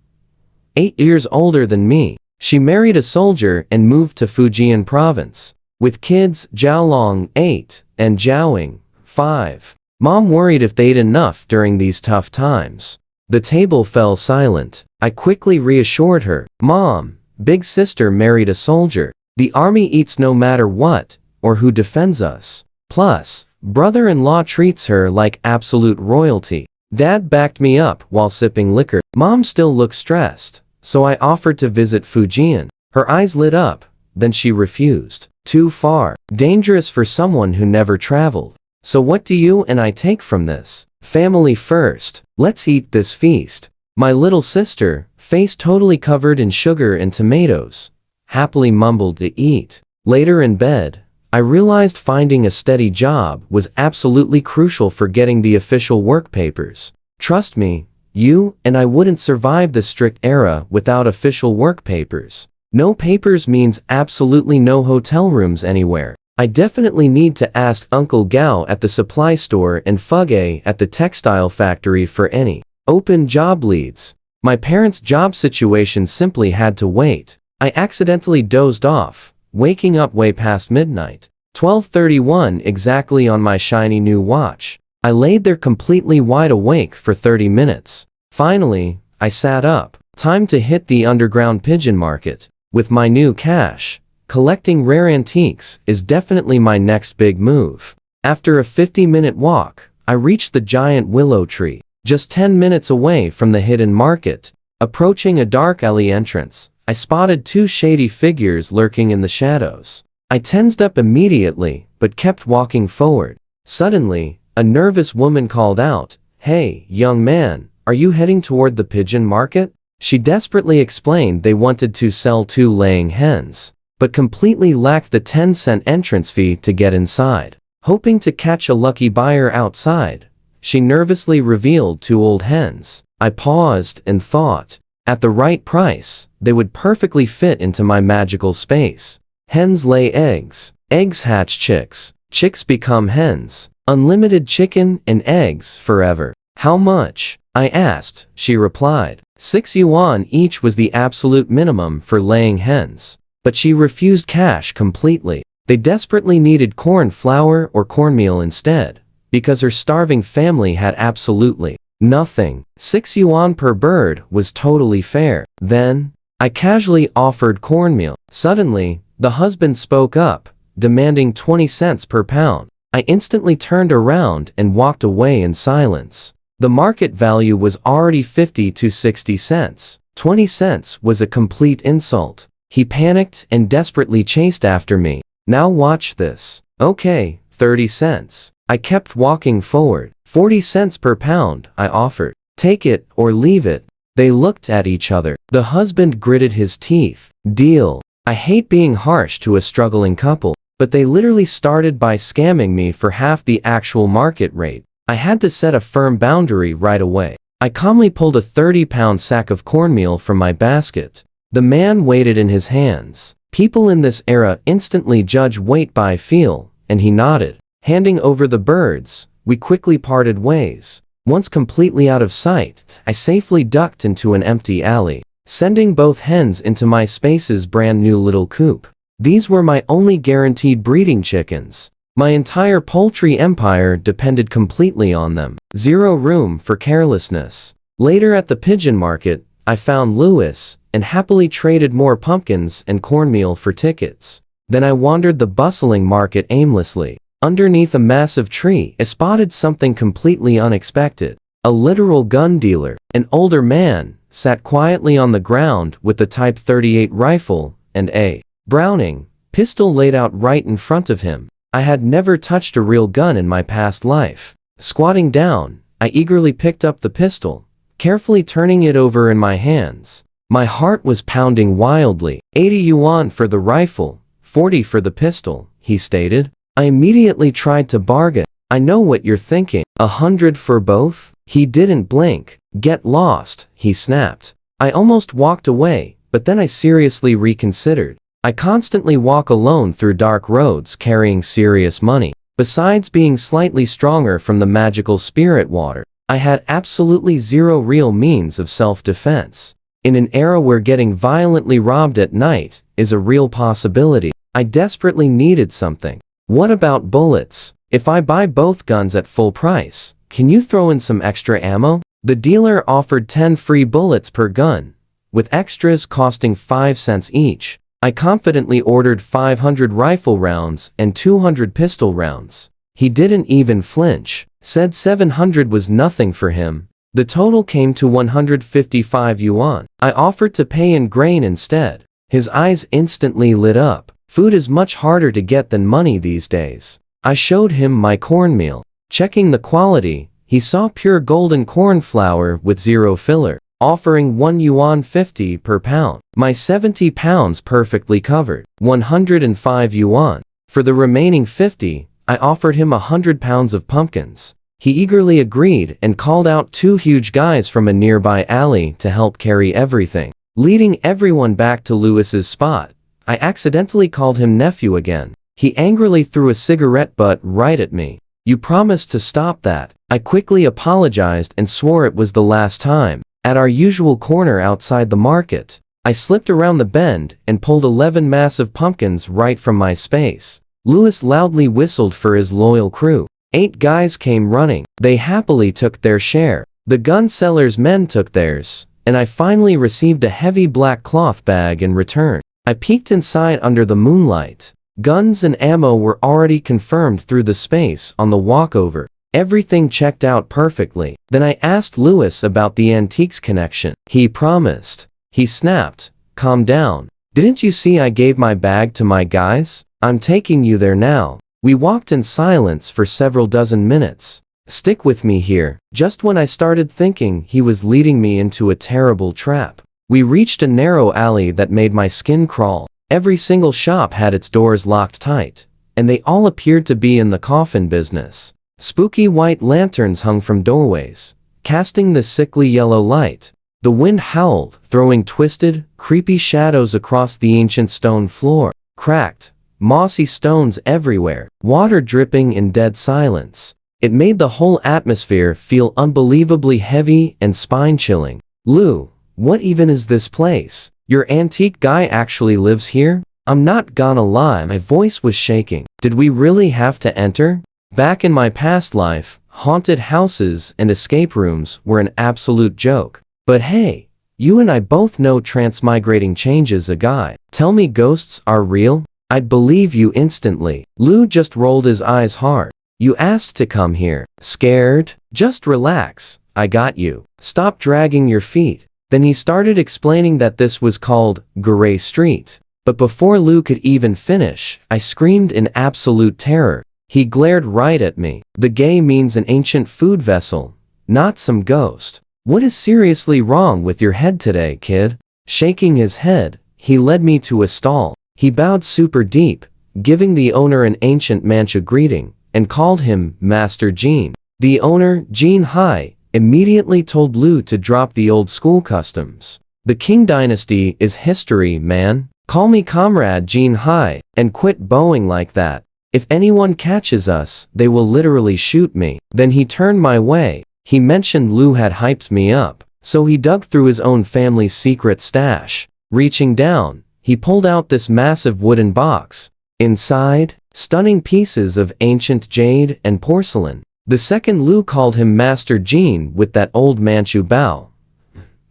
8 years older than me. She married a soldier and moved to Fujian province. With kids, Jiaolong, 8, and Jiaoying, 5. Mom worried if they'd enough during these tough times. The table fell silent. I quickly reassured her. Mom, big sister married a soldier. The army eats no matter what, or who defends us. Plus, brother-in-law treats her like absolute royalty. Dad backed me up while sipping liquor. Mom still looked stressed, so I offered to visit Fujian. Her eyes lit up, then she refused. Too far. Dangerous for someone who never traveled. So what do you and I take from this? Family first. Let's eat this feast. My little sister, face totally covered in sugar and tomatoes, happily mumbled to eat. Later in bed, I realized finding a steady job was absolutely crucial for getting the official work papers. Trust me, you and I wouldn't survive this strict era without official work papers. No papers means absolutely no hotel rooms anywhere. I definitely need to ask Uncle Gao at the supply store and Fugge at the textile factory for any open job leads. My parents' job situation simply had to wait. I accidentally dozed off, waking up way past midnight. 12:31 exactly on my shiny new watch. I laid there completely wide awake for 30 minutes. Finally, I sat up. Time to hit the underground pigeon market. With my new cash, collecting rare antiques is definitely my next big move. After a 50-minute walk, I reached the giant willow tree, just 10 minutes away from the hidden market. Approaching a dark alley entrance, I spotted two shady figures lurking in the shadows. I tensed up immediately, but kept walking forward. Suddenly, a nervous woman called out, "Hey, young man, are you heading toward the pigeon market?" She desperately explained they wanted to sell 2 laying hens, but completely lacked the 10-cent entrance fee to get inside. Hoping to catch a lucky buyer outside, she nervously revealed 2 old hens. I paused and thought, at the right price, they would perfectly fit into my magical space. Hens lay eggs, eggs hatch chicks, chicks become hens, unlimited chicken and eggs forever. How much? I asked. She replied, 6 yuan each was the absolute minimum for laying hens. But she refused cash completely. They desperately needed corn flour or cornmeal instead, because her starving family had absolutely nothing. 6 yuan per bird was totally fair. Then, I casually offered cornmeal. Suddenly, the husband spoke up, demanding 20 cents per pound. I instantly turned around and walked away in silence. The market value was already 50 to 60 cents. 20 cents was a complete insult. He panicked and desperately chased after me. Now watch this. Okay, 30 cents. I kept walking forward. 40 cents per pound, I offered. Take it or leave it. They looked at each other. The husband gritted his teeth. Deal. I hate being harsh to a struggling couple, but they literally started by scamming me for half the actual market rate. I had to set a firm boundary right away. I calmly pulled a 30-pound sack of cornmeal from my basket. The man weighed it in his hands. People in this era instantly judge weight by feel, and he nodded. Handing over the birds, we quickly parted ways. Once completely out of sight, I safely ducked into an empty alley, sending both hens into my space's brand new little coop. These were my only guaranteed breeding chickens. My entire poultry empire depended completely on them. Zero room for carelessness. Later at the pigeon market, I found Louis, and happily traded more pumpkins and cornmeal for tickets. Then I wandered the bustling market aimlessly. Underneath a massive tree, I spotted something completely unexpected. A literal gun dealer. An older man sat quietly on the ground with the Type 38 rifle and a Browning pistol laid out right in front of him. I had never touched a real gun in my past life. Squatting down, I eagerly picked up the pistol, carefully turning it over in my hands. My heart was pounding wildly. 80 yuan for the rifle, 40 for the pistol, he stated. I immediately tried to bargain. I know what you're thinking. 100 for both? He didn't blink. Get lost, he snapped. I almost walked away, but then I seriously reconsidered. I constantly walk alone through dark roads carrying serious money. Besides being slightly stronger from the magical spirit water, I had absolutely zero real means of self-defense. In an era where getting violently robbed at night is a real possibility, I desperately needed something. What about bullets? If I buy both guns at full price, can you throw in some extra ammo? The dealer offered 10 free bullets per gun, with extras costing 5 cents each. I confidently ordered 500 rifle rounds and 200 pistol rounds. He didn't even flinch, said 700 was nothing for him. The total came to 155 yuan. I offered to pay in grain instead. His eyes instantly lit up. Food is much harder to get than money these days. I showed him my cornmeal. Checking the quality, he saw pure golden corn flour with zero filler, offering 1 yuan 50 per pound. My 70 pounds perfectly covered, 105 yuan. For the remaining 50, I offered him 100 pounds of pumpkins. He eagerly agreed and called out 2 huge guys from a nearby alley to help carry everything. Leading everyone back to Lewis's spot, I accidentally called him nephew again. He angrily threw a cigarette butt right at me. You promised to stop that. I quickly apologized and swore it was the last time. At our usual corner outside the market, I slipped around the bend and pulled 11 massive pumpkins right from my space. Lewis loudly whistled for his loyal crew. 8 guys came running. They happily took their share. The gun seller's men took theirs, and I finally received a heavy black cloth bag in return. I peeked inside under the moonlight. Guns and ammo were already confirmed through the space on the walkover. Everything checked out perfectly. Then I asked Lewis about the antiques connection. He promised. He snapped, "Calm down. Didn't you see I gave my bag to my guys? I'm taking you there now." We walked in silence for several dozen minutes. Stick with me here. Just when I started thinking he was leading me into a terrible trap, we reached a narrow alley that made my skin crawl. Every single shop had its doors locked tight, and they all appeared to be in the coffin business. Spooky white lanterns hung from doorways, casting the sickly yellow light. The wind howled, throwing twisted, creepy shadows across the ancient stone floor. Cracked, mossy stones everywhere, water dripping in dead silence. It made the whole atmosphere feel unbelievably heavy and spine-chilling. "Lou, what even is this place? Your antique guy actually lives here?" I'm not gonna lie, my voice was shaking. Did we really have to enter? Back in my past life, haunted houses and escape rooms were an absolute joke. But hey, you and I both know transmigrating changes a guy. Tell me ghosts are real? I'd believe you instantly. Lou just rolled his eyes hard. You asked to come here. Scared? Just relax. I got you. Stop dragging your feet. Then he started explaining that this was called Gray Street. But before Lou could even finish, I screamed in absolute terror. He glared right at me. The gay means an ancient food vessel, not some ghost. What is seriously wrong with your head today, kid? Shaking his head, he led me to a stall. He bowed super deep, giving the owner an ancient Manchu greeting, and called him Master Jean. The owner, Jean Hai, immediately told Lou to drop the old school customs. The Qing dynasty is history, man. Call me Comrade Jean Hai, and quit bowing like that. If anyone catches us, they will literally shoot me. Then he turned my way. He mentioned Lou had hyped me up, so he dug through his own family's secret stash. Reaching down, he pulled out this massive wooden box. Inside, stunning pieces of ancient jade and porcelain. The second Lou called him Master Jean with that old Manchu bow.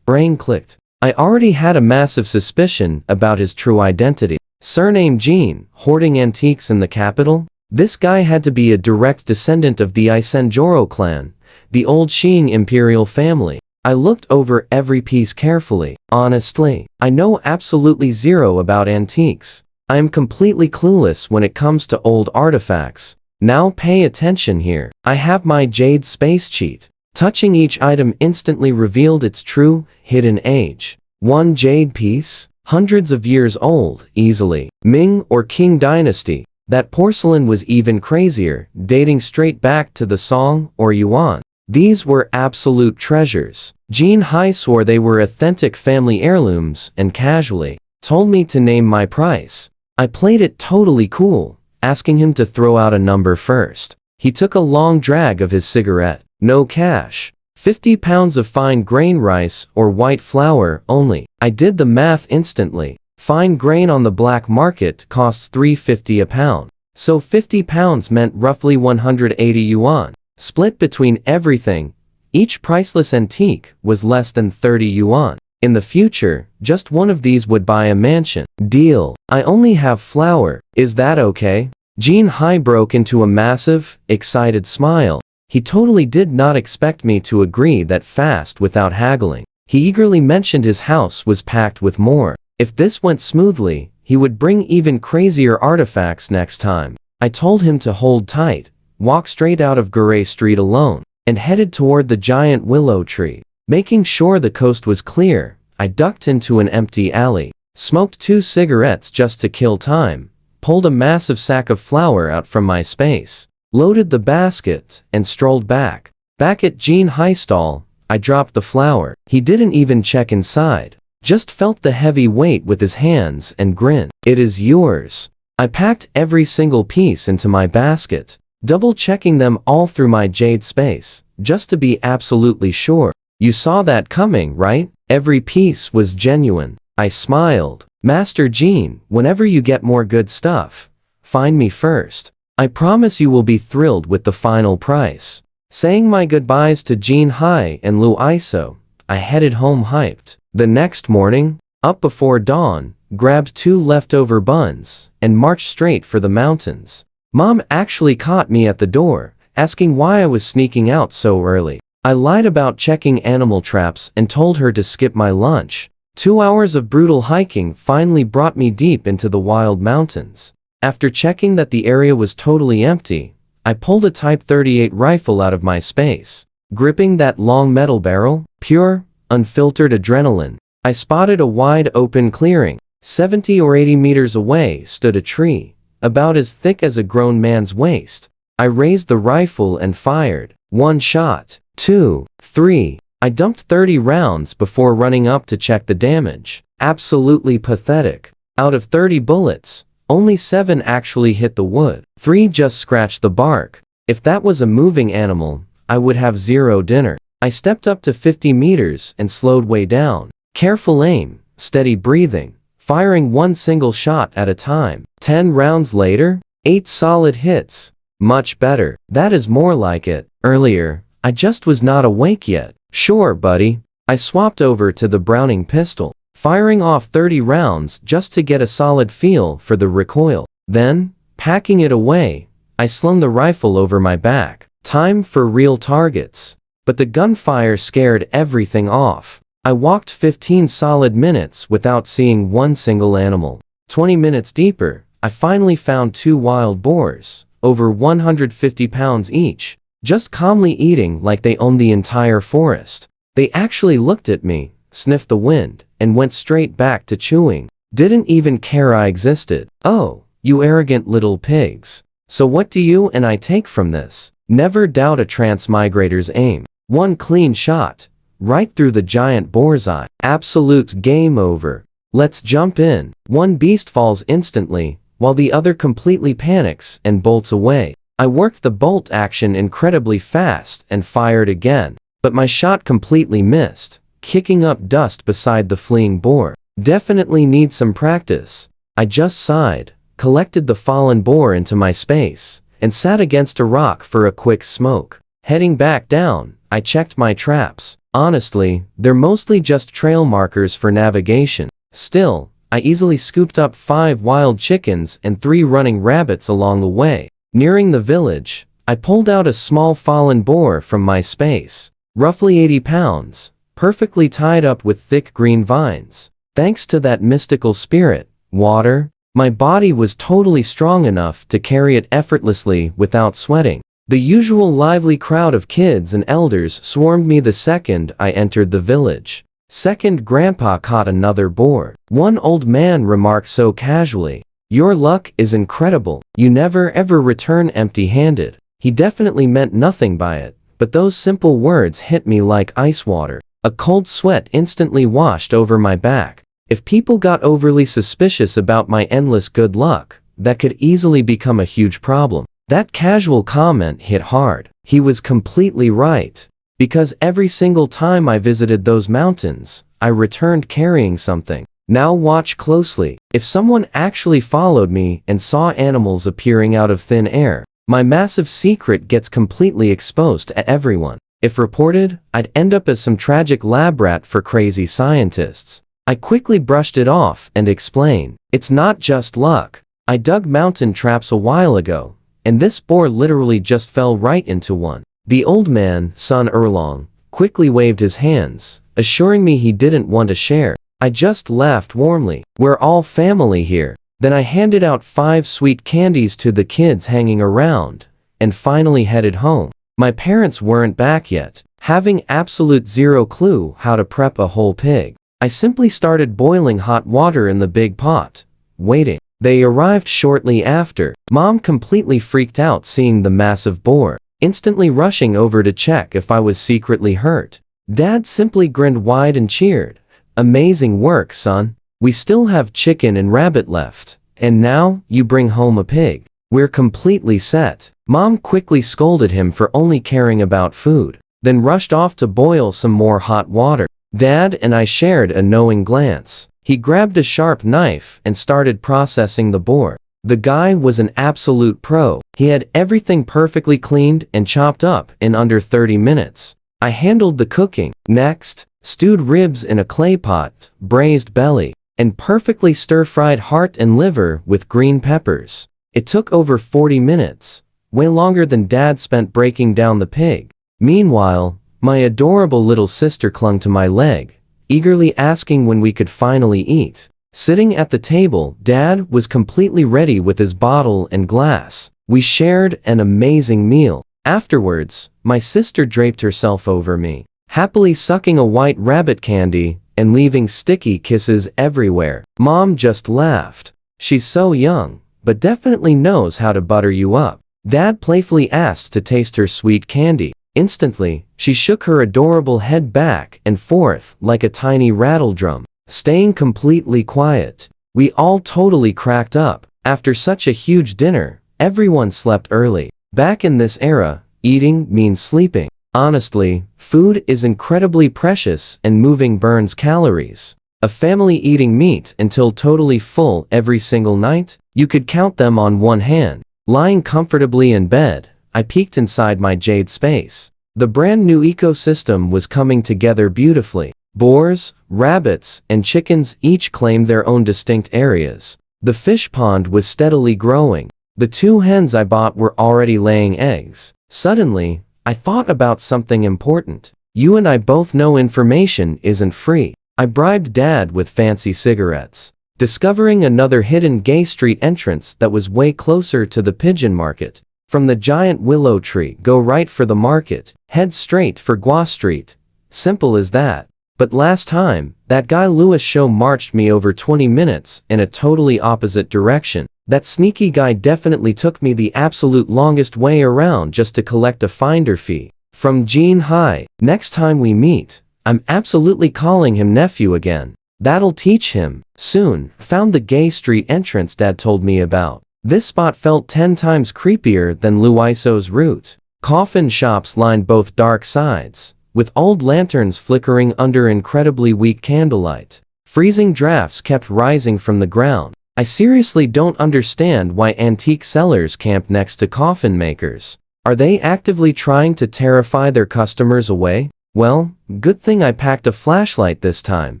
Brain clicked. I already had a massive suspicion about his true identity. Surname Jean, hoarding antiques in the capital? This guy had to be a direct descendant of the Isenjoro clan, the old Qing imperial family. I looked over every piece carefully. Honestly, I know absolutely zero about antiques. I am completely clueless when it comes to old artifacts. Now pay attention here. I have my Jade Space cheat. Touching each item instantly revealed its true, hidden age. One jade piece, hundreds of years old, easily. Ming or Qing dynasty. That porcelain was even crazier, dating straight back to the Song or Yuan. These were absolute treasures. Jean Hai swore they were authentic family heirlooms and casually told me to name my price. I played it totally cool, asking him to throw out a number first. He took a long drag of his cigarette. No cash. 50 pounds of fine grain rice or white flour only. I did the math instantly. Fine grain on the black market costs $3.50 a pound. So 50 pounds meant roughly 180 yuan. Split between everything, each priceless antique was less than 30 yuan. In the future, just one of these would buy a mansion. Deal. I only have flour. Is that okay? Jin Hai broke into a massive, excited smile. He totally did not expect me to agree that fast without haggling. He eagerly mentioned his house was packed with more. If this went smoothly, he would bring even crazier artifacts next time. I told him to hold tight, walk straight out of Gray Street alone, and headed toward the giant willow tree. Making sure the coast was clear, I ducked into an empty alley, smoked 2 cigarettes just to kill time, pulled a massive sack of flour out from my space, loaded the basket, and strolled back. Back at Jin Hai's stall, I dropped the flour. He didn't even check inside, just felt the heavy weight with his hands and grinned. "It is yours." I packed every single piece into my basket, double-checking them all through my Jade Space, just to be absolutely sure. "You saw that coming, right?" Every piece was genuine. I smiled. "Master Jin, whenever you get more good stuff, find me first. I promise you will be thrilled with the final price." Saying my goodbyes to Jin Hai and Lu Iso, I headed home hyped. The next morning, up before dawn, grabbed 2 leftover buns, and marched straight for the mountains. Mom actually caught me at the door, asking why I was sneaking out so early. I lied about checking animal traps and told her to skip my lunch. 2 hours of brutal hiking finally brought me deep into the wild mountains. After checking that the area was totally empty, I pulled a Type 38 rifle out of my space. Gripping that long metal barrel, pure, unfiltered adrenaline, I spotted a wide open clearing. 70 or 80 meters away stood a tree, about as thick as a grown man's waist. I raised the rifle and fired. 1 shot, 2, 3. I dumped 30 rounds before running up to check the damage. Absolutely pathetic. Out of 30 bullets, only 7 actually hit the wood. 3 just scratched the bark. If that was a moving animal, I would have 0 dinner. I stepped up to 50 meters and slowed way down. Careful aim, steady breathing, firing 1 single shot at a time. 10 rounds later, 8 solid hits. Much better. That is more like it. Earlier, I just was not awake yet. "Sure, buddy." I swapped over to the Browning pistol, firing off 30 rounds just to get a solid feel for the recoil. Then, packing it away, I slung the rifle over my back. Time for real targets. But the gunfire scared everything off. I walked 15 solid minutes without seeing 1 single animal. 20 minutes deeper, I finally found 2 wild boars, over 150 pounds each, just calmly eating like they owned the entire forest. They actually looked at me, sniffed the wind, and went straight back to chewing. Didn't even care I existed. "Oh, you arrogant little pigs. So what do you and I take from this? Never doubt a transmigrator's aim. 1 clean shot, right through the giant boar's eye. Absolute game over. Let's jump in." 1 beast falls instantly, while the other completely panics and bolts away. I worked the bolt action incredibly fast and fired again, but my shot completely missed, kicking up dust beside the fleeing boar. Definitely need some practice. I just sighed, collected the fallen boar into my space, and sat against a rock for a quick smoke. Heading back down, I checked my traps. Honestly, they're mostly just trail markers for navigation. Still, I easily scooped up 5 wild chickens and 3 running rabbits along the way. Nearing the village, I pulled out a small fallen boar from my space, roughly 80 pounds, perfectly tied up with thick green vines. Thanks to that mystical spirit, water, my body was totally strong enough to carry it effortlessly without sweating. The usual lively crowd of kids and elders swarmed me the second I entered the village. Second, Grandpa caught another boar. 1 old man remarked so casually, "Your luck is incredible. You never ever return empty-handed." He definitely meant nothing by it, but those simple words hit me like ice water. A cold sweat instantly washed over my back. If people got overly suspicious about my endless good luck, that could easily become a huge problem. That casual comment hit hard. He was completely right. Because every single time I visited those mountains, I returned carrying something. Now watch closely. If someone actually followed me and saw animals appearing out of thin air, my massive secret gets completely exposed to everyone. If reported, I'd end up as some tragic lab rat for crazy scientists. I quickly brushed it off and explained, "It's not just luck. I dug mountain traps a while ago, and this boar literally just fell right into one. The old man, son Erlong, quickly waved his hands, assuring me he didn't want to share. I just laughed warmly. We're all family here. Then I handed out 5 sweet candies to the kids hanging around, and finally headed home. My parents weren't back yet, having absolute zero clue how to prep a whole pig. I simply started boiling hot water in the big pot, waiting. They arrived shortly after. Mom completely freaked out seeing the massive boar, instantly rushing over to check if I was secretly hurt. Dad simply grinned wide and cheered. Amazing work, son. We still have chicken and rabbit left, and now you bring home a pig. We're completely set. Mom quickly scolded him for only caring about food, then rushed off to boil some more hot water. Dad and I shared a knowing glance. He grabbed a sharp knife and started processing the boar. The guy was an absolute pro. He had everything perfectly cleaned and chopped up in under 30 minutes. I handled the cooking. Next, stewed ribs in a clay pot, braised belly, and perfectly stir-fried heart and liver with green peppers. It took over 40 minutes, way longer than Dad spent breaking down the pig. Meanwhile, my adorable little sister clung to my leg, eagerly asking when we could finally eat. Sitting at the table, Dad was completely ready with his bottle and glass. We shared an amazing meal. Afterwards, my sister draped herself over me, happily sucking a white rabbit candy and leaving sticky kisses everywhere. Mom just laughed. She's so young, but definitely knows how to butter you up. Dad playfully asked to taste her sweet candy. Instantly, she shook her adorable head back and forth like a tiny rattle drum, staying completely quiet. We all totally cracked up. After such a huge dinner, everyone slept early. Back in this era, eating means sleeping. Honestly, food is incredibly precious and moving burns calories. A family eating meat until totally full every single night? You could count them on one hand. Lying comfortably in bed, I peeked inside my Jade Space. The brand new ecosystem was coming together beautifully. Boars, rabbits, and chickens each claimed their own distinct areas. The fish pond was steadily growing. The 2 hens I bought were already laying eggs. Suddenly, I thought about something important. You and I both know information isn't free. I bribed Dad with fancy cigarettes. Discovering another hidden gay street entrance that was way closer to the pigeon market. From the giant willow tree, go right for the market, head straight for Gua Street. Simple as that. But last time, that guy Lewis show marched me over 20 minutes in a totally opposite direction. That sneaky guy definitely took me the absolute longest way around just to collect a finder fee. From Gene High. Next time we meet, I'm absolutely calling him nephew again. That'll teach him. Soon, found the gay street entrance Dad told me about. This spot felt 10 times creepier than Luiso's route. Coffin shops lined both dark sides, with old lanterns flickering under incredibly weak candlelight. Freezing drafts kept rising from the ground. I seriously don't understand why antique sellers camp next to coffin makers. Are they actively trying to terrify their customers away? Well, good thing I packed a flashlight this time.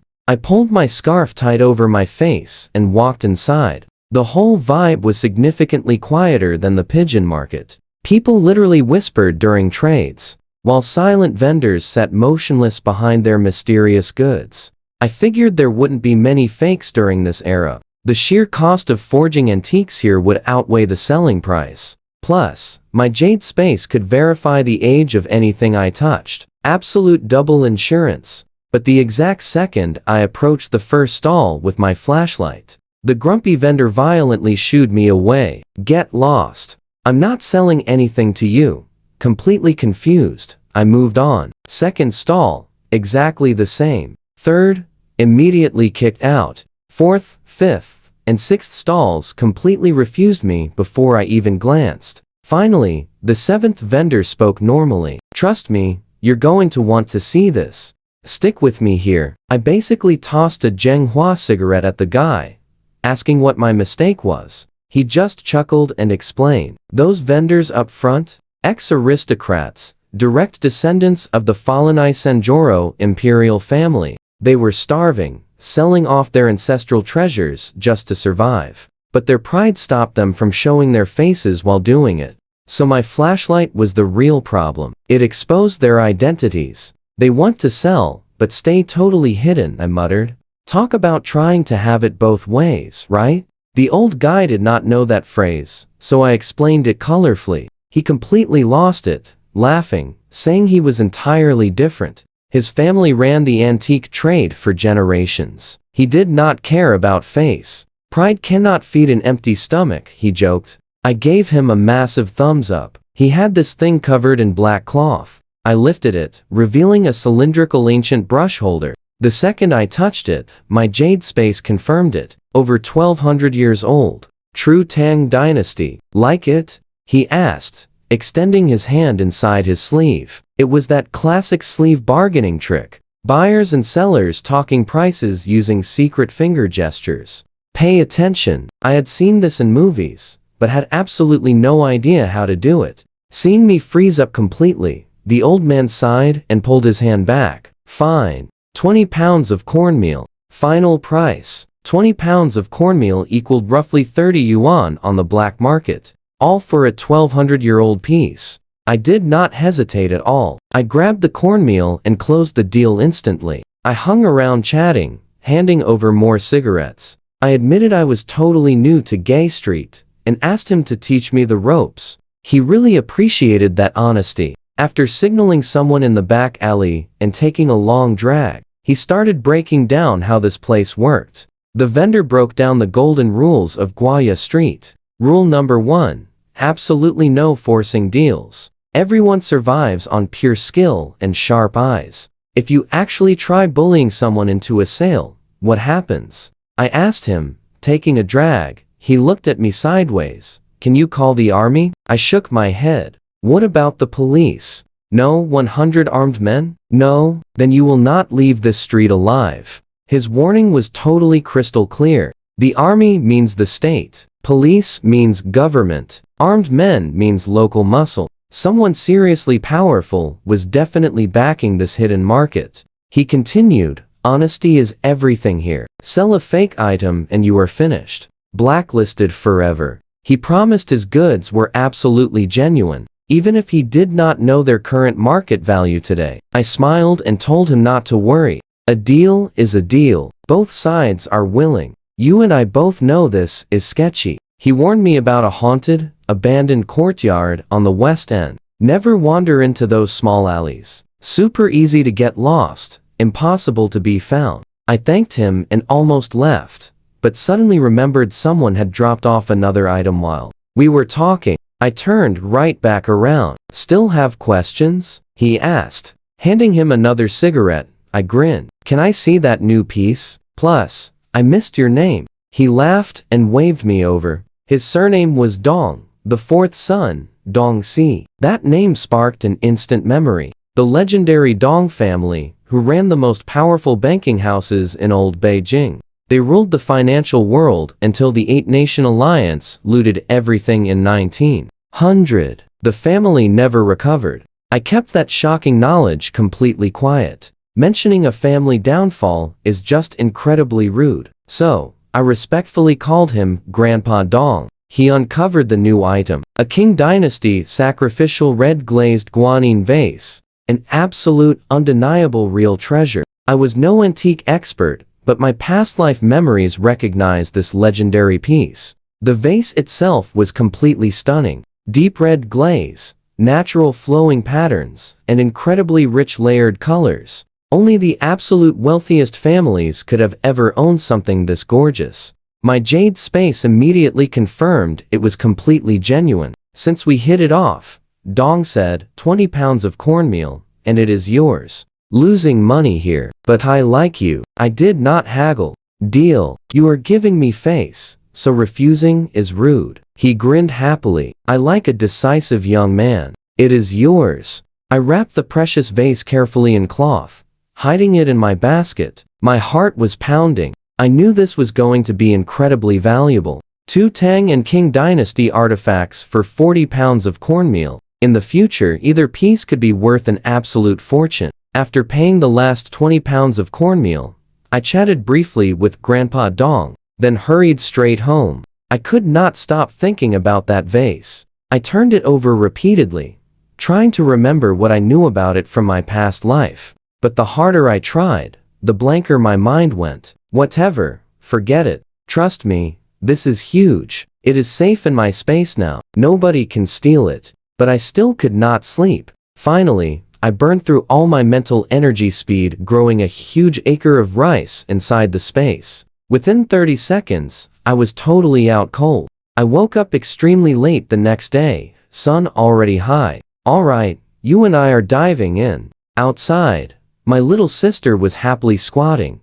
I pulled my scarf tight over my face and walked inside. The whole vibe was significantly quieter than the pigeon market. People literally whispered during trades, while silent vendors sat motionless behind their mysterious goods. I figured there wouldn't be many fakes during this era. The sheer cost of forging antiques here would outweigh the selling price. Plus, my Jade Space could verify the age of anything I touched. Absolute double insurance. But the exact second I approached the first stall with my flashlight, the grumpy vendor violently shooed me away. Get lost. I'm not selling anything to you. Completely confused, I moved on. Second stall, exactly the same. Third, immediately kicked out. Fourth, fifth, and sixth stalls completely refused me before I even glanced. Finally, the 7th vendor spoke normally. Trust me, you're going to want to see this. Stick with me here. I basically tossed a Zhenghua cigarette at the guy, asking what my mistake was. He just chuckled and explained. Those vendors up front, ex-aristocrats, direct descendants of the fallen Isenjoro imperial family. They were starving, selling off their ancestral treasures just to survive. but their pride stopped them from showing their faces while doing it. So my flashlight was the real problem. It exposed their identities. They want to sell, but stay totally hidden, I muttered. Talk about trying to have it both ways, right? The old guy did not know that phrase, so I explained it colorfully. He completely lost it, laughing, saying he was entirely different. His family ran the antique trade for generations. He did not care about face. Pride cannot feed an empty stomach, he joked. I gave him a massive thumbs up. He had this thing covered in black cloth. I lifted it, revealing a cylindrical ancient brush holder. The second I touched it, my Jade Space confirmed it. Over 1200 years old. True Tang Dynasty. Like it? He asked, extending his hand inside his sleeve. It was that classic sleeve bargaining trick. Buyers and sellers talking prices using secret finger gestures. Pay attention. I had seen this in movies, but had absolutely no idea how to do it. Seeing me freeze up completely, the old man sighed and pulled his hand back. Fine. 20 pounds of cornmeal. Final price. 20 pounds of cornmeal equaled roughly 30 yuan on the black market. All for a 1200-year-old piece. I did not hesitate at all. I grabbed the cornmeal and closed the deal instantly. I hung around chatting, handing over more cigarettes. I admitted I was totally new to Gay Street, and asked him to teach me the ropes. He really appreciated that honesty. After signaling someone in the back alley and taking a long drag, he started breaking down how this place worked. The vendor broke down the golden rules of Guaya Street. Rule number 1. Absolutely no forcing deals. Everyone survives on pure skill and sharp eyes. If you actually try bullying someone into a sale, what happens? I asked him, taking a drag. He looked at me sideways. Can you call the army? I shook my head. What about the police? No 100 armed men? No? Then you will not leave this street alive. His warning was totally crystal clear. The army means the state. Police means government. Armed men means local muscle. Someone seriously powerful was definitely backing this hidden market. He continued, honesty is everything here. Sell a fake item and you are finished. Blacklisted forever. He promised his goods were absolutely genuine, even if he did not know their current market value today. I smiled and told him not to worry. A deal is a deal. Both sides are willing. You and I both know this is sketchy. He warned me about a haunted, abandoned courtyard on the west end. Never wander into those small alleys. Super easy to get lost, impossible to be found. I thanked him and almost left, but suddenly remembered someone had dropped off another item while we were talking. I turned right back around. Still have questions? He asked. Handing him another cigarette, I grinned. Can I see that new piece? Plus, I missed your name. He laughed and waved me over. His surname was Dong, the fourth son, Dong Si. That name sparked an instant memory. The legendary Dong family, who ran the most powerful banking houses in old Beijing. They ruled the financial world until the Eight-Nation Alliance looted everything in 1900. The family never recovered. I kept that shocking knowledge completely quiet. Mentioning a family downfall is just incredibly rude. So, I respectfully called him Grandpa Dong. He uncovered the new item. A Qing Dynasty sacrificial red glazed guanine vase. An absolute, undeniable real treasure. I was no antique expert, but my past life memories recognized this legendary piece. The vase itself was completely stunning. Deep red glaze, natural flowing patterns, and incredibly rich layered colors. Only the absolute wealthiest families could have ever owned something this gorgeous. My Jade Space immediately confirmed it was completely genuine. Since we hit it off, Dong said, 20 pounds of cornmeal, and it is yours. Losing money here, but I like you. I did not haggle. Deal. You are giving me face, so refusing is rude. He grinned happily. I like a decisive young man. It is yours. I wrapped the precious vase carefully in cloth, hiding it in my basket. My heart was pounding. I knew this was going to be incredibly valuable. 2 Tang and Qing Dynasty artifacts for 40 pounds of cornmeal. In the future, either piece could be worth an absolute fortune. After paying the last 20 pounds of cornmeal, I chatted briefly with Grandpa Dong, then hurried straight home. I could not stop thinking about that vase. I turned it over repeatedly, trying to remember what I knew about it from my past life. But the harder I tried, the blanker my mind went. Whatever, forget it. Trust me, this is huge. It is safe in my space now. Nobody can steal it. But I still could not sleep. Finally, I burned through all my mental energy speed growing a huge acre of rice inside the space. Within 30 seconds, I was totally out cold. I woke up extremely late the next day, sun already high. Alright, you and I are diving in. Outside, my little sister was happily squatting,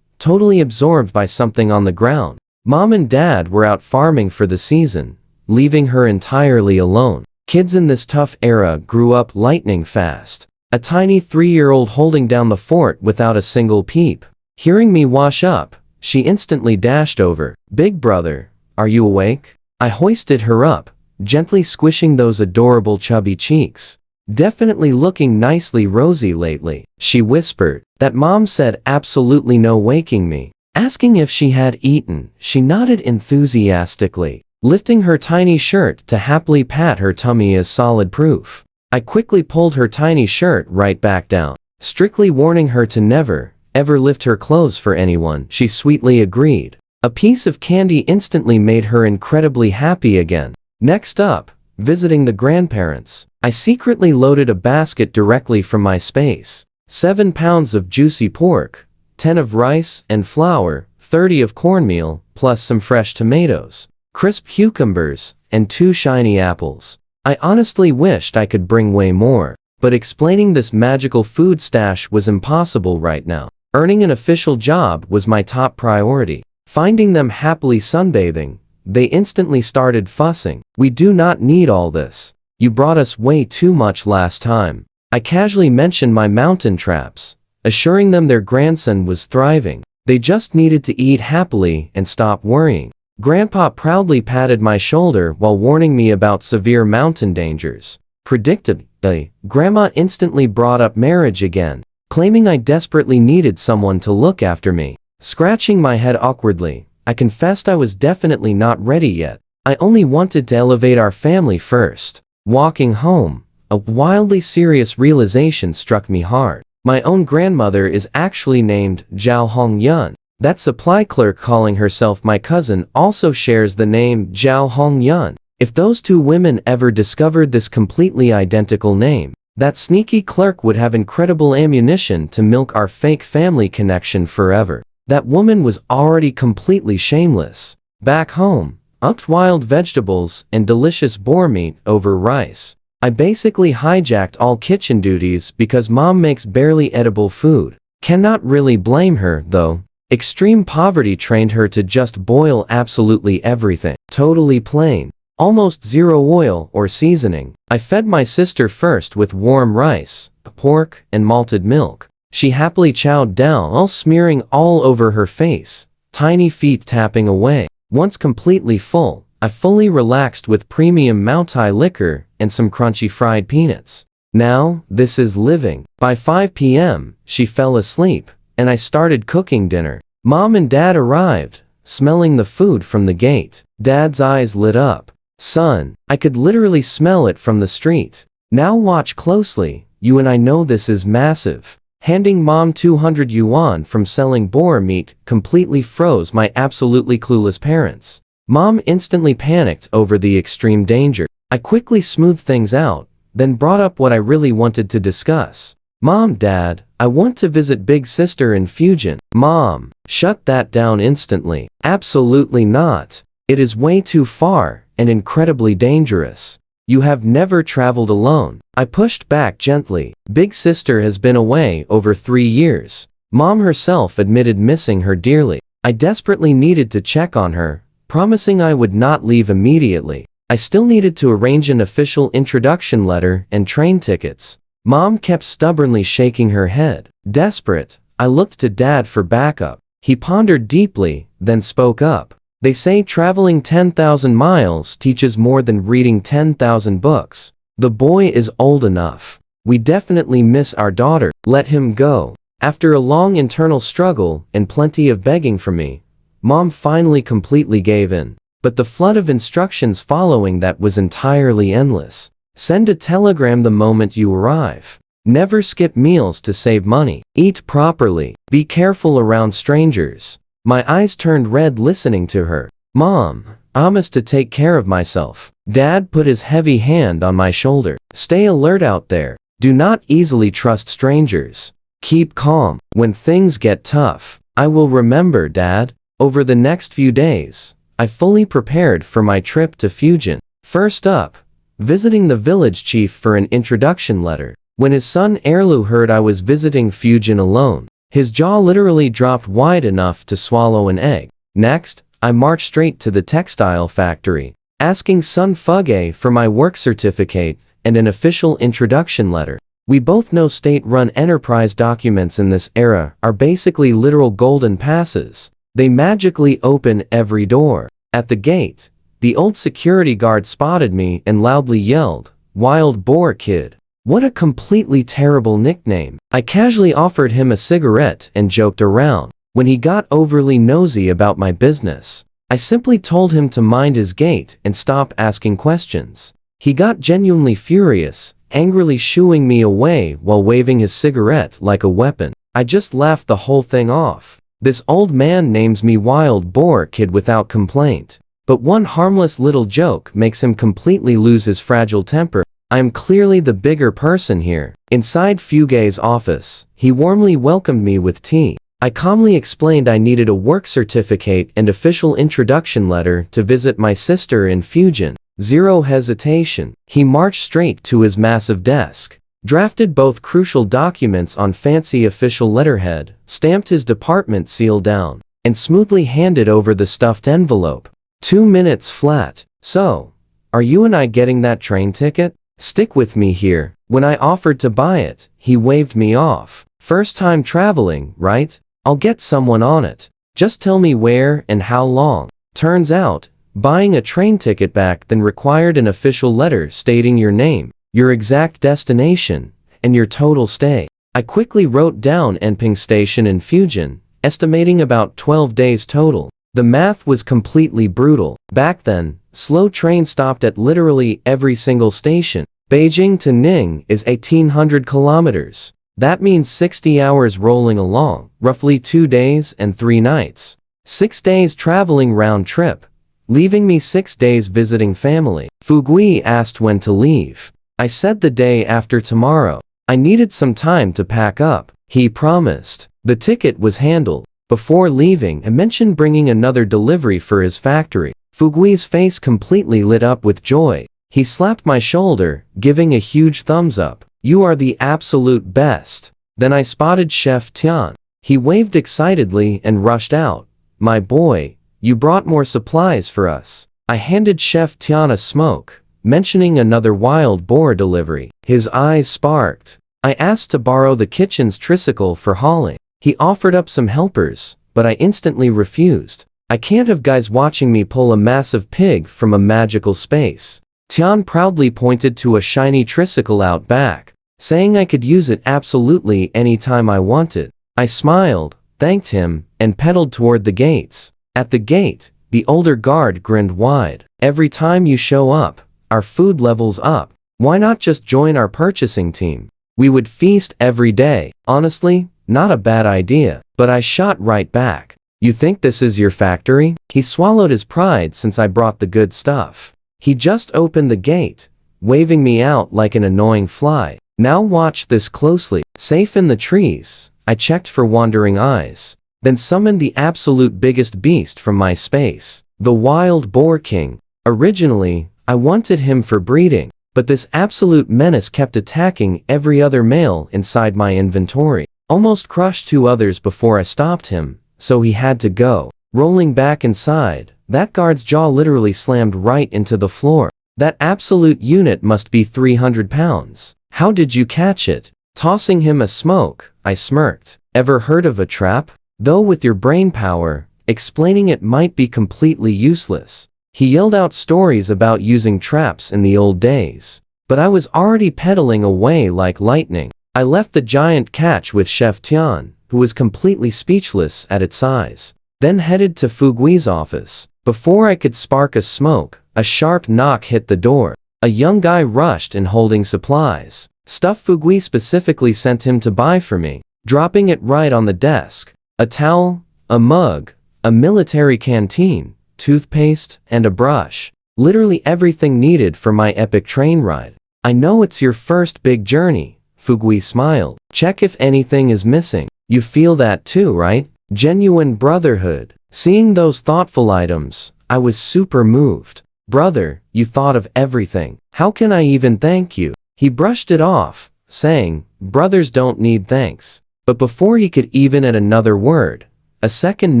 totally absorbed by something on the ground. Mom and Dad were out farming for the season, leaving her entirely alone. Kids in this tough era grew up lightning fast. A tiny 3-year-old holding down the fort without a single peep. Hearing me wash up, she instantly dashed over. Big brother, are you awake? I hoisted her up, gently squishing those adorable chubby cheeks. Definitely looking nicely rosy lately, she whispered. That mom said absolutely no waking me. Asking if she had eaten, she nodded enthusiastically, lifting her tiny shirt to happily pat her tummy as solid proof. I quickly pulled her tiny shirt right back down, strictly warning her to never, ever lift her clothes for anyone. She sweetly agreed. A piece of candy instantly made her incredibly happy again. Next up, visiting the grandparents. I secretly loaded a basket directly from my space. 7 pounds of juicy pork, 10 of rice and flour, 30 of cornmeal, plus some fresh tomatoes, crisp cucumbers, and 2 shiny apples. I honestly wished I could bring way more, but explaining this magical food stash was impossible right now. Earning an official job was my top priority. Finding them happily sunbathing, they instantly started fussing. We do not need all this. You brought us way too much last time. I casually mentioned my mountain traps, assuring them their grandson was thriving. They just needed to eat happily and stop worrying. Grandpa proudly patted my shoulder while warning me about severe mountain dangers. Predictably, Grandma instantly brought up marriage again, claiming I desperately needed someone to look after me. Scratching my head awkwardly, I confessed I was definitely not ready yet. I only wanted to elevate our family first. Walking home, a wildly serious realization struck me hard. My own grandmother is actually named Zhao Hongyun. That supply clerk calling herself my cousin also shares the name Zhao Hongyun. If those two women ever discovered this completely identical name, that sneaky clerk would have incredible ammunition to milk our fake family connection forever. That woman was already completely shameless. Back home, cooked wild vegetables and delicious boar meat over rice. I basically hijacked all kitchen duties because mom makes barely edible food. Cannot really blame her, though. Extreme poverty trained her to just boil absolutely everything. Totally plain. Almost zero oil or seasoning. I fed my sister first with warm rice, pork, and malted milk. She happily chowed down, all smearing all over her face, tiny feet tapping away. Once completely full, I fully relaxed with premium Moutai liquor and some crunchy fried peanuts. Now, this is living. By 5 p.m., she fell asleep, and I started cooking dinner. Mom and Dad arrived, smelling the food from the gate. Dad's eyes lit up. Son, I could literally smell it from the street. Now watch closely, you and I know this is massive. Handing Mom 200 yuan from selling boar meat completely froze my absolutely clueless parents. Mom instantly panicked over the extreme danger. I quickly smoothed things out, then brought up what I really wanted to discuss. Mom, Dad, I want to visit big sister in Fujian. Mom, shut that down instantly. Absolutely not. It is way too far and incredibly dangerous. You have never traveled alone. I pushed back gently. Big sister has been away over 3 years. Mom herself admitted missing her dearly. I desperately needed to check on her, promising I would not leave immediately. I still needed to arrange an official introduction letter and train tickets. Mom kept stubbornly shaking her head. Desperate, I looked to Dad for backup. He pondered deeply, then spoke up. They say traveling 10,000 miles teaches more than reading 10,000 books. The boy is old enough. We definitely miss our daughter. Let him go. After a long internal struggle and plenty of begging from me, Mom finally completely gave in. but the flood of instructions following that was entirely endless. Send a telegram the moment you arrive. Never skip meals to save money. Eat properly. Be careful around strangers. My eyes turned red listening to her. Mom, I promise to take care of myself. Dad put his heavy hand on my shoulder. Stay alert out there. Do not easily trust strangers. Keep calm. When things get tough, I will remember, Dad. Over the next few days, I fully prepared for my trip to Fujian. First up, visiting the village chief for an introduction letter. When his son Erlu heard I was visiting Fujian alone, his jaw literally dropped wide enough to swallow an egg. Next, I marched straight to the textile factory, asking son Fuge for my work certificate and an official introduction letter. We both know state-run enterprise documents in this era are basically literal golden passes. They magically open every door. At the gate, the old security guard spotted me and loudly yelled, "Wild Boar Kid." What a completely terrible nickname. I casually offered him a cigarette and joked around. When he got overly nosy about my business, I simply told him to mind his gate and stop asking questions. He got genuinely furious, angrily shooing me away while waving his cigarette like a weapon. I just laughed the whole thing off. This old man names me Wild Boar Kid without complaint. But one harmless little joke makes him completely lose his fragile temper. I am clearly the bigger person here. Inside Fuge's office, he warmly welcomed me with tea. I calmly explained I needed a work certificate and official introduction letter to visit my sister in Fujian. Zero hesitation, he marched straight to his massive desk, drafted both crucial documents on fancy official letterhead, stamped his department seal down, and smoothly handed over the stuffed envelope. 2 minutes flat. So, are you and I getting that train ticket? Stick with me here. When I offered to buy it, he waved me off. First time traveling, right? I'll get someone on it. Just tell me where and how long. Turns out, buying a train ticket back then required an official letter stating your name, your exact destination, and your total stay. I quickly wrote down Enping Station in Fujian, estimating about 12 days total. The math was completely brutal. Back then, slow train stopped at literally every single station. Beijing to Ning is 1,800 kilometers. That means 60 hours rolling along, roughly 2 days and 3 nights. 6 days traveling round trip, leaving me 6 days visiting family. Fugui asked when to leave. I said the day after tomorrow. I needed some time to pack up. He promised. The ticket was handled. Before leaving, I mentioned bringing another delivery for his factory. Fugui's face completely lit up with joy. He slapped my shoulder, giving a huge thumbs up. You are the absolute best. Then I spotted Chef Tian. He waved excitedly and rushed out. My boy, you brought more supplies for us. I handed Chef Tian a smoke, mentioning another wild boar delivery. His eyes sparked. I asked to borrow the kitchen's tricycle for hauling. He offered up some helpers, but I instantly refused. I can't have guys watching me pull a massive pig from a magical space. Tian proudly pointed to a shiny tricycle out back, saying I could use it absolutely anytime I wanted. I smiled, thanked him, and pedaled toward the gates. At the gate, the older guard grinned wide. Every time you show up, our food level's up. Why not just join our purchasing team? We would feast every day. Honestly, not a bad idea, but I shot right back. You think this is your factory? He swallowed his pride since I brought the good stuff. He just opened the gate, waving me out like an annoying fly. Now watch this closely. Safe in the trees, I checked for wandering eyes, then summoned the absolute biggest beast from my space, the Wild Boar King. Originally, I wanted him for breeding, but this absolute menace kept attacking every other male inside my inventory. Almost crushed 2 others before I stopped him, so he had to go. Rolling back inside, that guard's jaw literally slammed right into the floor. That absolute unit must be 300 pounds. How did you catch it? Tossing him a smoke, I smirked. Ever heard of a trap? Though with your brain power, explaining it might be completely useless. He yelled out stories about using traps in the old days, but I was already pedaling away like lightning. I left the giant catch with Chef Tian, who was completely speechless at its size, then headed to Fugui's office. Before I could spark a smoke, a sharp knock hit the door. A young guy rushed in holding supplies. Stuff Fugui specifically sent him to buy for me, dropping it right on the desk. A towel, a mug, a military canteen, toothpaste, and a brush. Literally everything needed for my epic train ride. I know it's your first big journey, Fugui smiled. Check if anything is missing. You feel that too, right? Genuine brotherhood. Seeing those thoughtful items, I was super moved. Brother, you thought of everything. How can I even thank you? He brushed it off, saying, brothers don't need thanks. But before he could even add another word, a second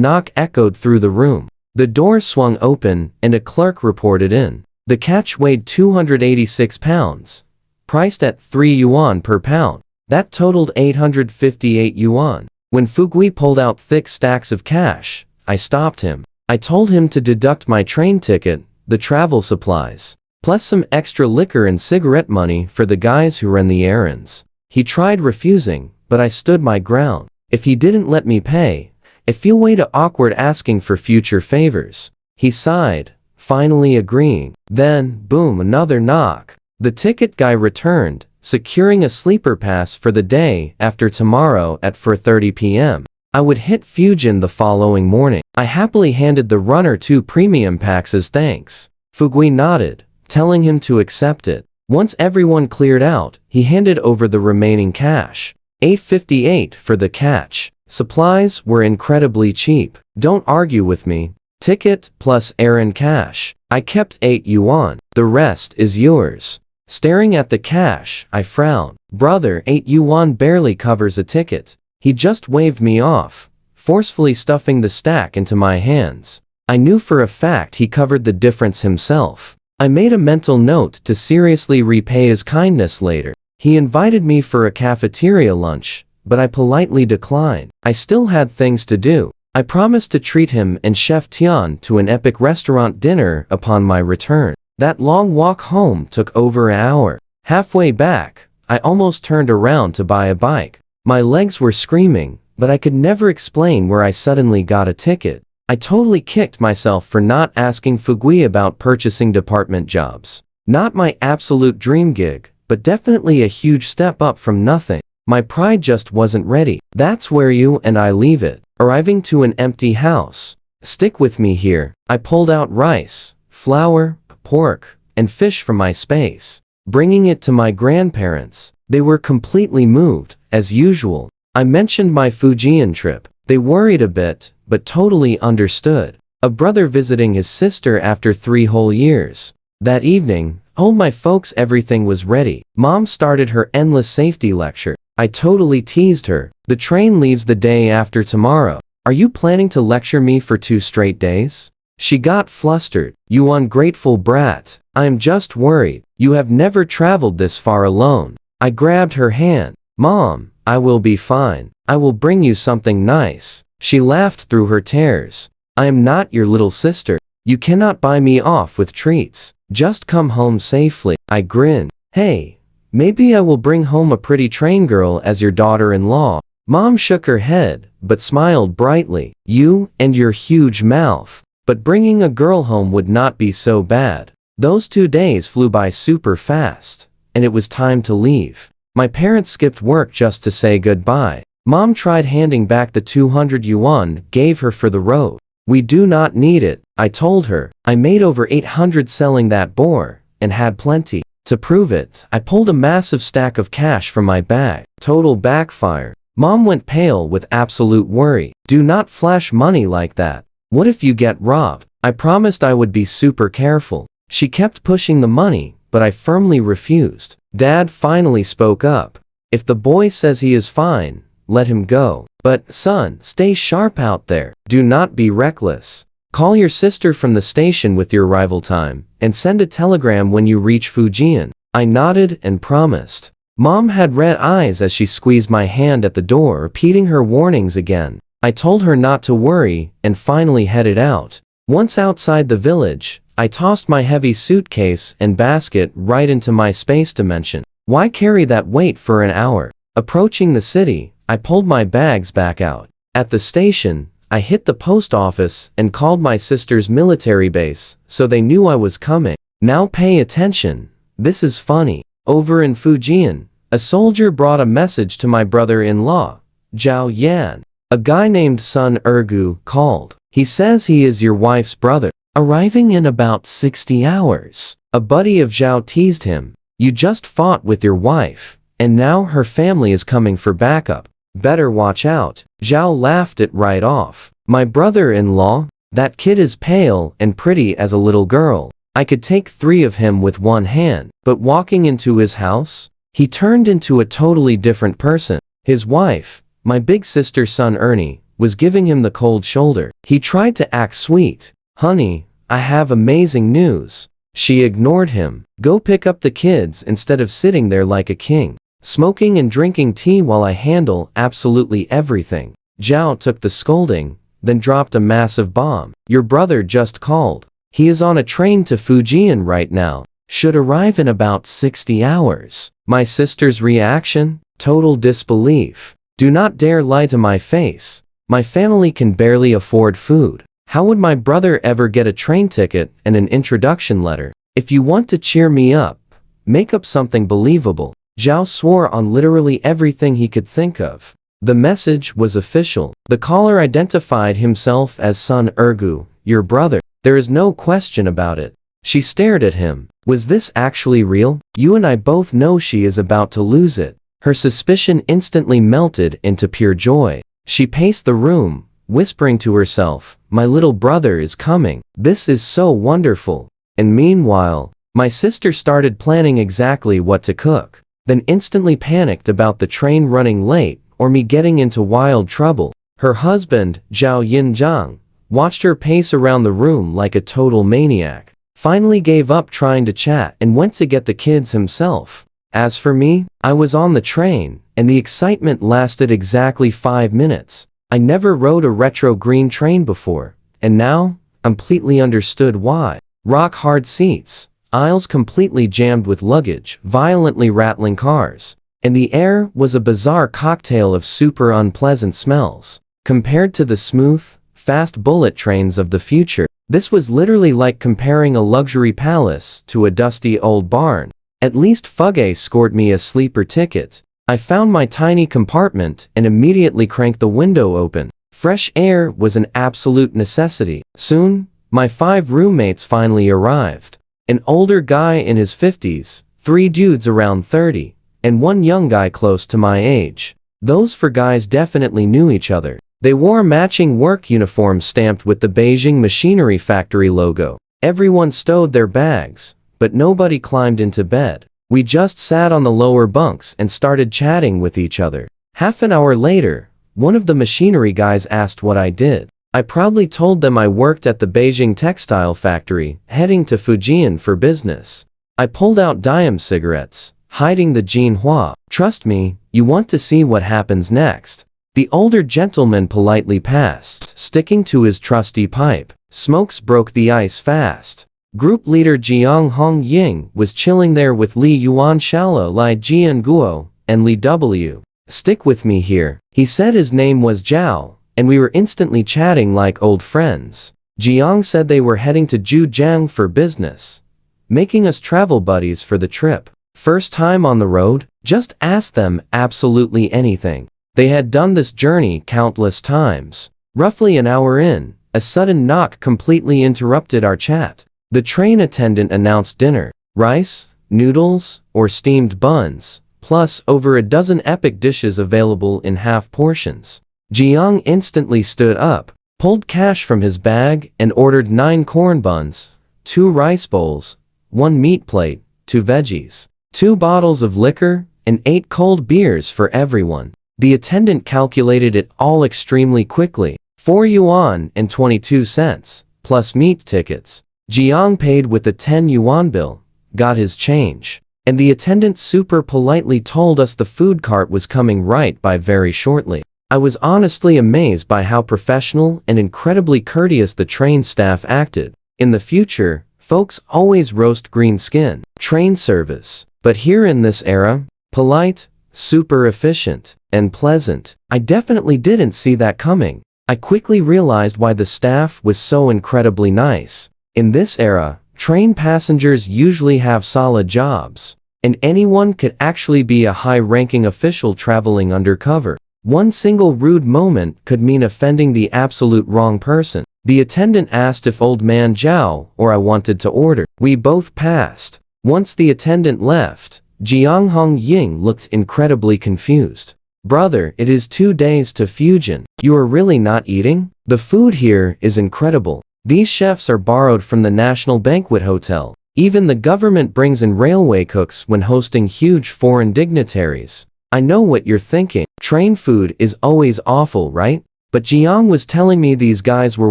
knock echoed through the room. The door swung open and a clerk reported in. The catch weighed 286 pounds, priced at 3 yuan per pound. That totaled 858 yuan. When Fugui pulled out thick stacks of cash, I stopped him. I told him to deduct my train ticket, the travel supplies, plus some extra liquor and cigarette money for the guys who ran the errands. He tried refusing, but I stood my ground. If he didn't let me pay, I feel way too awkward asking for future favors. He sighed, finally agreeing. Then, boom, another knock. The ticket guy returned, securing a sleeper pass for the day after tomorrow at 4:30 p.m. I would hit Fujian the following morning. I happily handed the runner 2 premium packs as thanks. Fugui nodded, telling him to accept it. Once everyone cleared out, he handed over the remaining cash. 858 for the catch. Supplies were incredibly cheap. Don't argue with me. Ticket plus errand cash. I kept 8 yuan. The rest is yours. Staring at the cash, I frowned. Brother, 8 yuan barely covers a ticket. He just waved me off, forcefully stuffing the stack into my hands. I knew for a fact he covered the difference himself. I made a mental note to seriously repay his kindness later. He invited me for a cafeteria lunch, but I politely declined. I still had things to do. I promised to treat him and Chef Tian to an epic restaurant dinner upon my return. That long walk home took over an hour. Halfway back, I almost turned around to buy a bike. My legs were screaming, but I could never explain where I suddenly got a ticket. I totally kicked myself for not asking Fugui about purchasing department jobs. Not my absolute dream gig, but definitely a huge step up from nothing. My pride just wasn't ready. That's where you and I leave it. Arriving to an empty house. Stick with me here. I pulled out rice, flour, pork, and fish from my space, bringing it to my grandparents. They were completely moved, as usual. I mentioned my Fujian trip. They worried a bit, but totally understood. A brother visiting his sister after 3 whole years. That evening, told my folks everything was ready. Mom started her endless safety lecture. I totally teased her. The train leaves the day after tomorrow. Are you planning to lecture me for 2 straight days? She got flustered. You ungrateful brat. I am just worried. You have never traveled this far alone. I grabbed her hand. Mom, I will be fine. I will bring you something nice. She laughed through her tears. I am not your little sister. You cannot buy me off with treats. Just come home safely. I grinned. Hey, maybe I will bring home a pretty train girl as your daughter-in-law. Mom shook her head, but smiled brightly. You and your huge mouth. But bringing a girl home would not be so bad. Those 2 days flew by super fast, and it was time to leave. My parents skipped work just to say goodbye. Mom tried handing back the 200 yuan gave her for the road. We do not need it, I told her. I made over 800 selling that boar, and had plenty. To prove it, I pulled a massive stack of cash from my bag. Total backfire. Mom went pale with absolute worry. Do not flash money like that. What if you get robbed? I promised I would be super careful. She kept pushing the money, but I firmly refused. Dad finally spoke up. If the boy says he is fine, let him go. But, son, stay sharp out there. Do not be reckless. Call your sister from the station with your arrival time, and send a telegram when you reach Fujian. I nodded and promised. Mom had red eyes as she squeezed my hand at the door, repeating her warnings again. I told her not to worry, and finally headed out. Once outside the village, I tossed my heavy suitcase and basket right into my space dimension. Why carry that weight for an hour? Approaching the city, I pulled my bags back out. At the station, I hit the post office and called my sister's military base, so they knew I was coming. Now pay attention. This is funny. Over in Fujian, a soldier brought a message to my brother-in-law, Zhao Yan. A guy named Sun Ergu called. He says he is your wife's brother, arriving in about 60 hours. A buddy of Zhao teased him. You just fought with your wife, and now her family is coming for backup. Better watch out. Zhao laughed it right off. My brother-in-law? That kid is pale and pretty as a little girl. I could take 3 of him with one hand, but walking into his house, he turned into a totally different person. His wife, my big sister Sun Ernie, was giving him the cold shoulder. He tried to act sweet. Honey, I have amazing news. She ignored him. Go pick up the kids instead of sitting there like a king, smoking and drinking tea while I handle absolutely everything. Zhao took the scolding, then dropped a massive bomb. Your brother just called. He is on a train to Fujian right now. Should arrive in about 60 hours. My sister's reaction? Total disbelief. Do not dare lie to my face. My family can barely afford food. How would my brother ever get a train ticket and an introduction letter? If you want to cheer me up, make up something believable. Zhao swore on literally everything he could think of. The message was official. The caller identified himself as Sun Ergu, your brother. There is no question about it. She stared at him. Was this actually real? You and I both know she is about to lose it. Her suspicion instantly melted into pure joy. She paced the room, whispering to herself, my little brother is coming. This is so wonderful. And meanwhile, my sister started planning exactly what to cook, then instantly panicked about the train running late or me getting into wild trouble. Her husband, Zhao Yinjiang, watched her pace around the room like a total maniac, finally gave up trying to chat and went to get the kids himself. As for me, I was on the train, and the excitement lasted exactly 5 minutes. I never rode a retro green train before, and now, completely understood why. Rock-hard seats, aisles completely jammed with luggage, violently rattling cars, and the air was a bizarre cocktail of super unpleasant smells. Compared to the smooth, fast bullet trains of the future, this was literally like comparing a luxury palace to a dusty old barn. At least Fugge scored me a sleeper ticket. I found my tiny compartment and immediately cranked the window open. Fresh air was an absolute necessity. Soon, my 5 roommates finally arrived. An older guy in his 50s, 3 dudes around 30, and 1 young guy close to my age. Those 4 guys definitely knew each other. They wore matching work uniforms stamped with the Beijing Machinery Factory logo. Everyone stowed their bags, but nobody climbed into bed. We just sat on the lower bunks and started chatting with each other. Half an hour later, one of the machinery guys asked what I did. I proudly told them I worked at the Beijing textile factory, heading to Fujian for business. I pulled out dime cigarettes, hiding the Jinhua. Trust me, you want to see what happens next. The older gentleman politely passed, sticking to his trusty pipe. Smokes broke the ice fast. Group leader Jiang Hongying was chilling there with Li Yuan Shala, Li Jianguo, and Li W. Stick with me here. He said his name was Zhao, and we were instantly chatting like old friends. Jiang said they were heading to Zhujiang for business, making us travel buddies for the trip. First time on the road? Just ask them absolutely anything. They had done this journey countless times. Roughly an hour in, a sudden knock completely interrupted our chat. The train attendant announced dinner, rice, noodles, or steamed buns, plus over a dozen epic dishes available in half portions. Jiang instantly stood up, pulled cash from his bag, and ordered 9 corn buns, 2 rice bowls, 1 meat plate, 2 veggies, 2 bottles of liquor, and 8 cold beers for everyone. The attendant calculated it all extremely quickly. 4 yuan and 22 cents, plus meat tickets. Jiang paid with a 10 yuan bill, got his change, and the attendant super politely told us the food cart was coming right by very shortly. I was honestly amazed by how professional and incredibly courteous the train staff acted. In the future, folks always roast green skin, train service, but here in this era, polite, super efficient, and pleasant. I definitely didn't see that coming. I quickly realized why the staff was so incredibly nice. In this era, train passengers usually have solid jobs, and anyone could actually be a high-ranking official traveling undercover. One single rude moment could mean offending the absolute wrong person. The attendant asked if Old Man Zhao or I wanted to order. We both passed. Once the attendant left, Jiang Hong Ying looked incredibly confused. Brother, it is 2 days to Fujian. You are really not eating? The food here is incredible. These chefs are borrowed from the National Banquet Hotel. Even the government brings in railway cooks when hosting huge foreign dignitaries. I know what you're thinking. Train food is always awful, right? But Jiang was telling me these guys were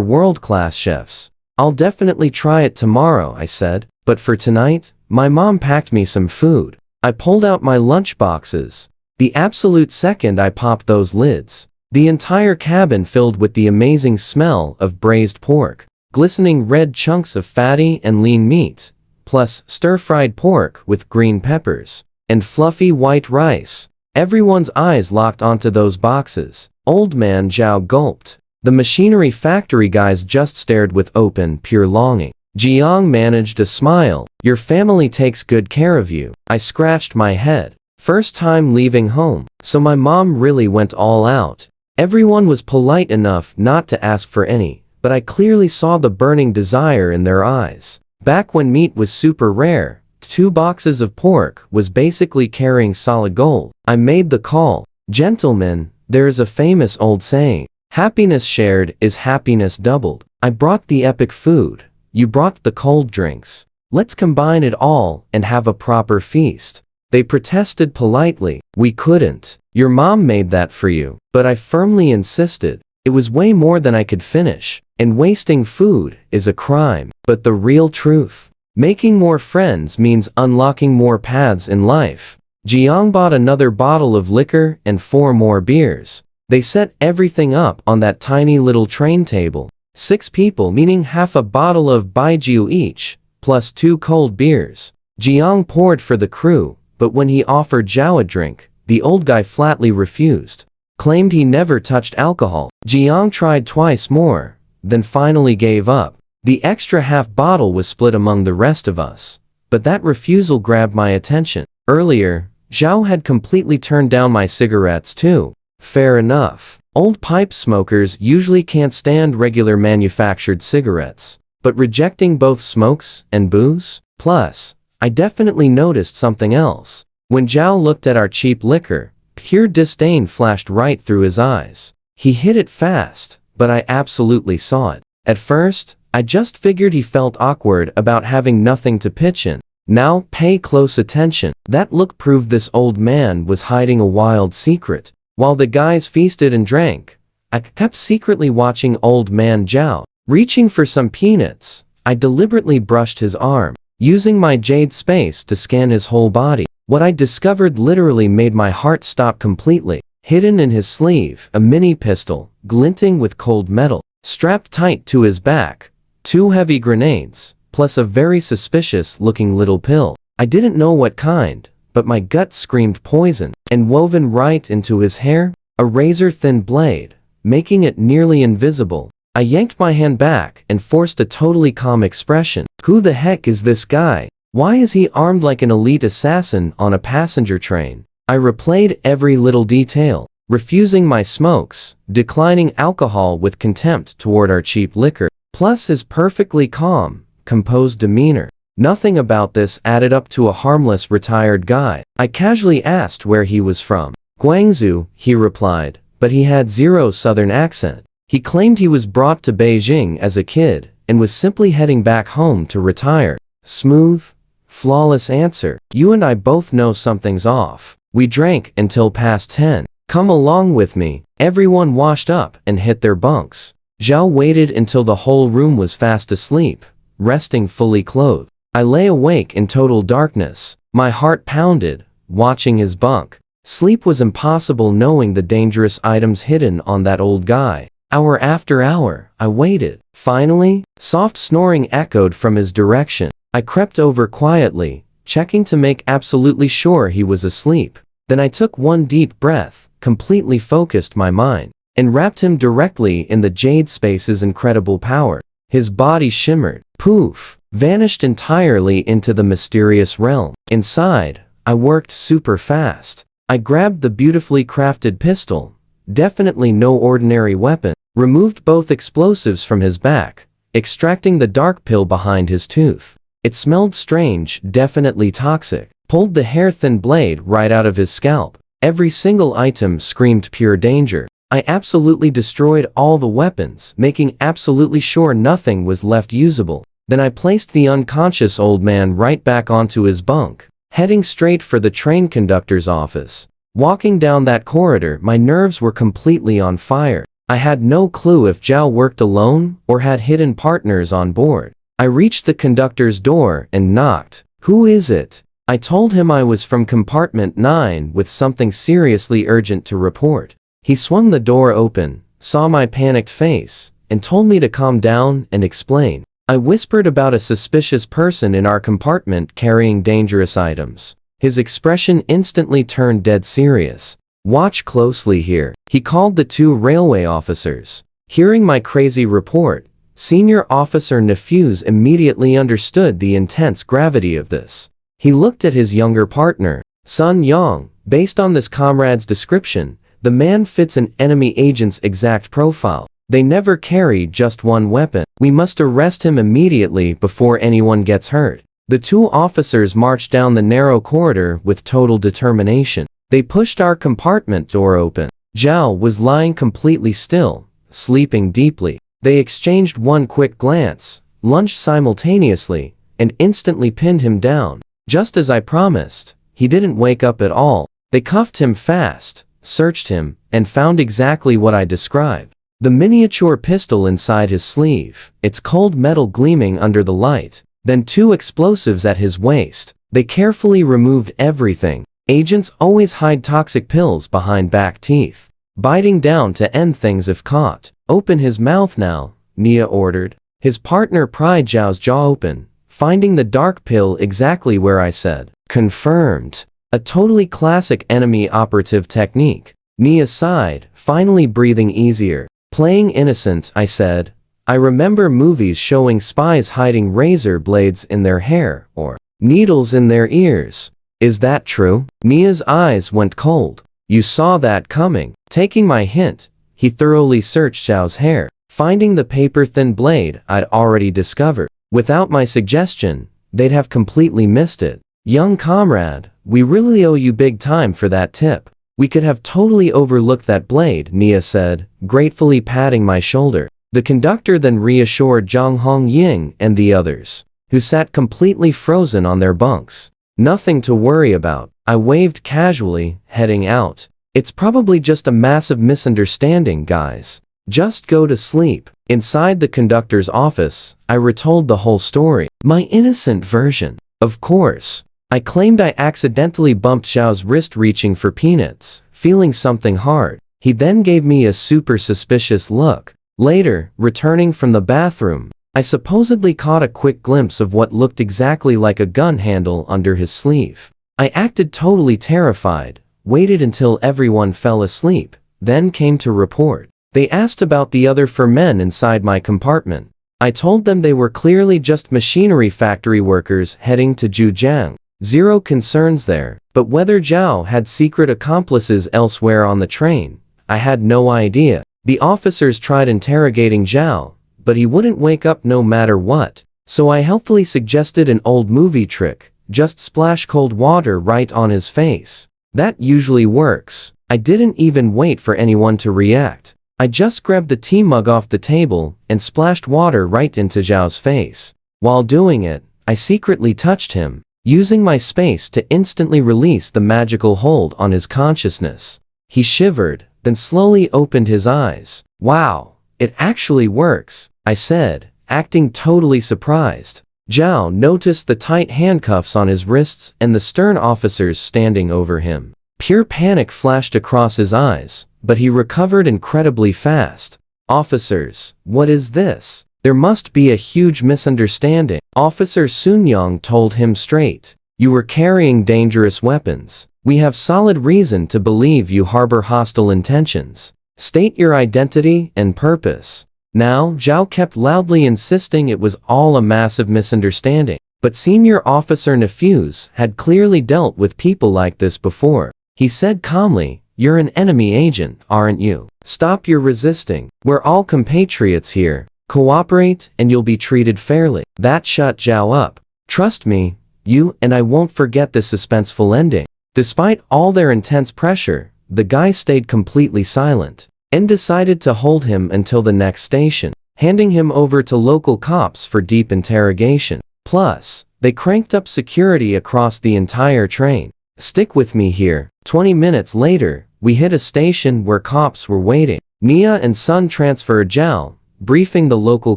world-class chefs. I'll definitely try it tomorrow, I said. But for tonight, my mom packed me some food. I pulled out my lunch boxes. The absolute second I popped those lids, the entire cabin filled with the amazing smell of braised pork, glistening red chunks of fatty and lean meat, plus stir-fried pork with green peppers, and fluffy white rice. Everyone's eyes locked onto those boxes. Old Man Zhao gulped. The machinery factory guys just stared with open, pure longing. Jiang managed a smile. Your family takes good care of you. I scratched my head. First time leaving home, so my mom really went all out. Everyone was polite enough not to ask for any, but I clearly saw the burning desire in their eyes. Back when meat was super rare, 2 boxes of pork was basically carrying solid gold. I made the call. Gentlemen, there is a famous old saying, happiness shared is happiness doubled. I brought the epic food. You brought the cold drinks. Let's combine it all and have a proper feast. They protested politely. We couldn't. Your mom made that for you. But I firmly insisted. It was way more than I could finish. And wasting food is a crime. But the real truth. Making more friends means unlocking more paths in life. Jiang bought another bottle of liquor and 4 more beers. They set everything up on that tiny little train table. 6 people, meaning half a bottle of baijiu each, plus 2 cold beers. Jiang poured for the crew, but when he offered Zhao a drink, the old guy flatly refused. Claimed he never touched alcohol. Jiang tried twice more, then finally gave up. The extra half bottle was split among the rest of us. But that refusal grabbed my attention. Earlier, Zhao had completely turned down my cigarettes too. Fair enough. Old pipe smokers usually can't stand regular manufactured cigarettes. But rejecting both smokes and booze? Plus, I definitely noticed something else. When Zhao looked at our cheap liquor, pure disdain flashed right through his eyes. He hid it fast, but I absolutely saw it. At first, I just figured he felt awkward about having nothing to pitch in. Now, pay close attention. That look proved this old man was hiding a wild secret. While the guys feasted and drank, I kept secretly watching Old Man Zhao. Reaching for some peanuts, I deliberately brushed his arm, using my Jade Space to scan his whole body. What I discovered literally made my heart stop completely. Hidden in his sleeve, a mini pistol, glinting with cold metal, strapped tight to his back, 2 heavy grenades, plus a very suspicious-looking little pill. I didn't know what kind, but my gut screamed poison, and woven right into his hair, a razor-thin blade, making it nearly invisible. I yanked my hand back and forced a totally calm expression. Who the heck is this guy? Why is he armed like an elite assassin on a passenger train? I replayed every little detail, refusing my smokes, declining alcohol with contempt toward our cheap liquor, plus his perfectly calm, composed demeanor. Nothing about this added up to a harmless retired guy. I casually asked where he was from. Guangzhou, he replied, but he had zero southern accent. He claimed he was brought to Beijing as a kid and was simply heading back home to retire. Smooth, flawless answer. You and I both know something's off. We drank until past 10. Come along with me. Everyone washed up and hit their bunks. Zhao waited until the whole room was fast asleep, resting fully clothed. I lay awake in total darkness. My heart pounded, watching his bunk. Sleep was impossible knowing the dangerous items hidden on that old guy. Hour after hour, I waited. Finally, soft snoring echoed from his direction. I crept over quietly, checking to make absolutely sure he was asleep. Then I took one deep breath, completely focused my mind. and wrapped him directly in the Jade Space's incredible power. His body shimmered, poof, vanished entirely into the mysterious realm. Inside, I worked super fast. I grabbed the beautifully crafted pistol, definitely no ordinary weapon, removed both explosives from his back, extracting the dark pill behind his tooth. It smelled strange, definitely toxic. Pulled the hair-thin blade right out of his scalp. Every single item screamed pure danger. I absolutely destroyed all the weapons, making absolutely sure nothing was left usable. Then I placed the unconscious old man right back onto his bunk, heading straight for the train conductor's office. Walking down that corridor, my nerves were completely on fire. I had no clue if Zhao worked alone or had hidden partners on board. I reached the conductor's door and knocked. "Who is it?" I told him I was from compartment 9 with something seriously urgent to report. He swung the door open, saw my panicked face, and told me to calm down and explain. I whispered about a suspicious person in our compartment carrying dangerous items. His expression instantly turned dead serious. "Watch closely here," he called the 2 railway officers. Hearing my crazy report, Senior Officer Nefuse immediately understood the intense gravity of this. He looked at his younger partner, Sun Yang. Based on this comrade's description, the man fits an enemy agent's exact profile. They never carry just one weapon. We must arrest him immediately before anyone gets hurt. The 2 officers marched down the narrow corridor with total determination. They pushed our compartment door open. Zhao was lying completely still, sleeping deeply. They exchanged one quick glance, lunged simultaneously, and instantly pinned him down. Just as I promised, he didn't wake up at all. They cuffed him fast, searched him, and found exactly what I described. The miniature pistol inside his sleeve, its cold metal gleaming under the light, then 2 explosives at his waist. They carefully removed everything. Agents always hide toxic pills behind back teeth, biting down to end things if caught. "Open his mouth now," Nia ordered. His partner pried Zhao's jaw open, finding the dark pill exactly where I said. Confirmed. A totally classic enemy operative technique. Nia sighed, finally breathing easier. "Playing innocent," I said. "I remember movies showing spies hiding razor blades in their hair or needles in their ears. Is that true?" Nia's eyes went cold. "You saw that coming." Taking my hint, he thoroughly searched Zhao's hair, finding the paper-thin blade I'd already discovered. Without my suggestion, they'd have completely missed it. "Young comrade, we really owe you big time for that tip. We could have totally overlooked that blade," Nia said, gratefully patting my shoulder. The conductor then reassured Zhang Hongying and the others, who sat completely frozen on their bunks. "Nothing to worry about," I waved casually, heading out. "It's probably just a massive misunderstanding, guys. Just go to sleep." Inside the conductor's office, I retold the whole story. My innocent version. Of course. I claimed I accidentally bumped Zhao's wrist reaching for peanuts, feeling something hard. He then gave me a super suspicious look. Later, returning from the bathroom, I supposedly caught a quick glimpse of what looked exactly like a gun handle under his sleeve. I acted totally terrified, waited until everyone fell asleep, then came to report. They asked about the other 4 men inside my compartment. I told them they were clearly just machinery factory workers heading to Zhujiang. Zero concerns there, but whether Zhao had secret accomplices elsewhere on the train, I had no idea. The officers tried interrogating Zhao, but he wouldn't wake up no matter what. So I helpfully suggested an old movie trick, just splash cold water right on his face. That usually works. I didn't even wait for anyone to react. I just grabbed the tea mug off the table and splashed water right into Zhao's face. While doing it, I secretly touched him, using my space to instantly release the magical hold on his consciousness. He shivered, then slowly opened his eyes. "Wow, it actually works," I said, acting totally surprised. Zhao noticed the tight handcuffs on his wrists and the stern officers standing over him. Pure panic flashed across his eyes, but he recovered incredibly fast. "Officers, what is this? There must be a huge misunderstanding." Officer Sunyang told him straight. "You were carrying dangerous weapons. We have solid reason to believe you harbor hostile intentions." State your identity and purpose. Now, Zhao kept loudly insisting it was all a massive misunderstanding. But Senior Officer Nefuse had clearly dealt with people like this before. He said calmly, "You're an enemy agent, aren't you? Stop your resisting. We're all compatriots here. Cooperate and you'll be treated fairly." That shut Zhao up. "Trust me, you and I won't forget this suspenseful ending." Despite all their intense pressure, the guy stayed completely silent and decided to hold him until the next station, handing him over to local cops for deep interrogation. Plus, they cranked up security across the entire train. "Stick with me here." 20 minutes later, we hit a station where cops were waiting. Nia and Sun transferred Zhao, briefing the local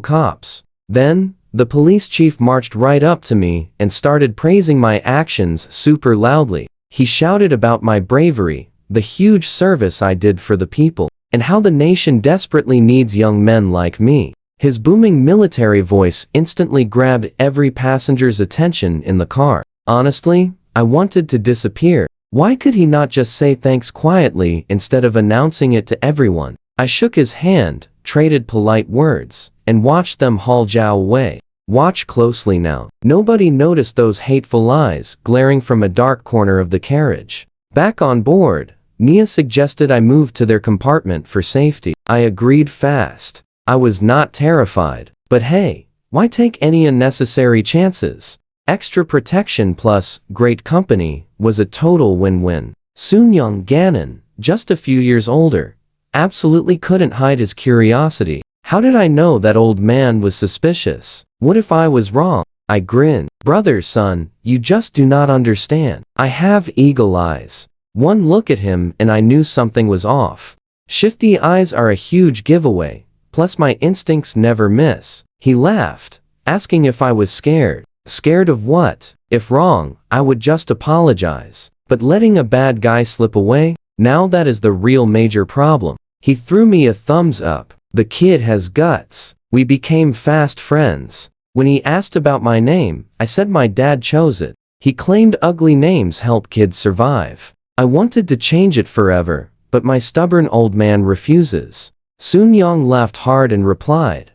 cops. Then, the police chief marched right up to me and started praising my actions super loudly. He shouted about my bravery, the huge service I did for the people, and how the nation desperately needs young men like me. His booming military voice instantly grabbed every passenger's attention in the car. Honestly, I wanted to disappear. Why could he not just say thanks quietly instead of announcing it to everyone? I shook his hand, traded polite words, and watched them haul Zhao away. Watch closely now. Nobody noticed those hateful eyes glaring from a dark corner of the carriage. Back on board, Nia suggested I move to their compartment for safety. I agreed fast. I was not terrified. But hey, why take any unnecessary chances? Extra protection plus great company was a total win-win. Soon-young Ganon, just a few years older, absolutely couldn't hide his curiosity. How did I know that old man was suspicious? What if I was wrong? I grinned. "Brother, son, you just do not understand. I have eagle eyes." One look at him and I knew something was off. Shifty eyes are a huge giveaway, plus my instincts never miss. He laughed, asking if I was scared. Scared of what? If wrong, I would just apologize. But letting a bad guy slip away? Now that is the real major problem. He threw me a thumbs up. The kid has guts. We became fast friends. When he asked about my name, I said my dad chose it. He claimed ugly names help kids survive. I wanted to change it forever, but my stubborn old man refuses. Soon Young laughed hard and replied,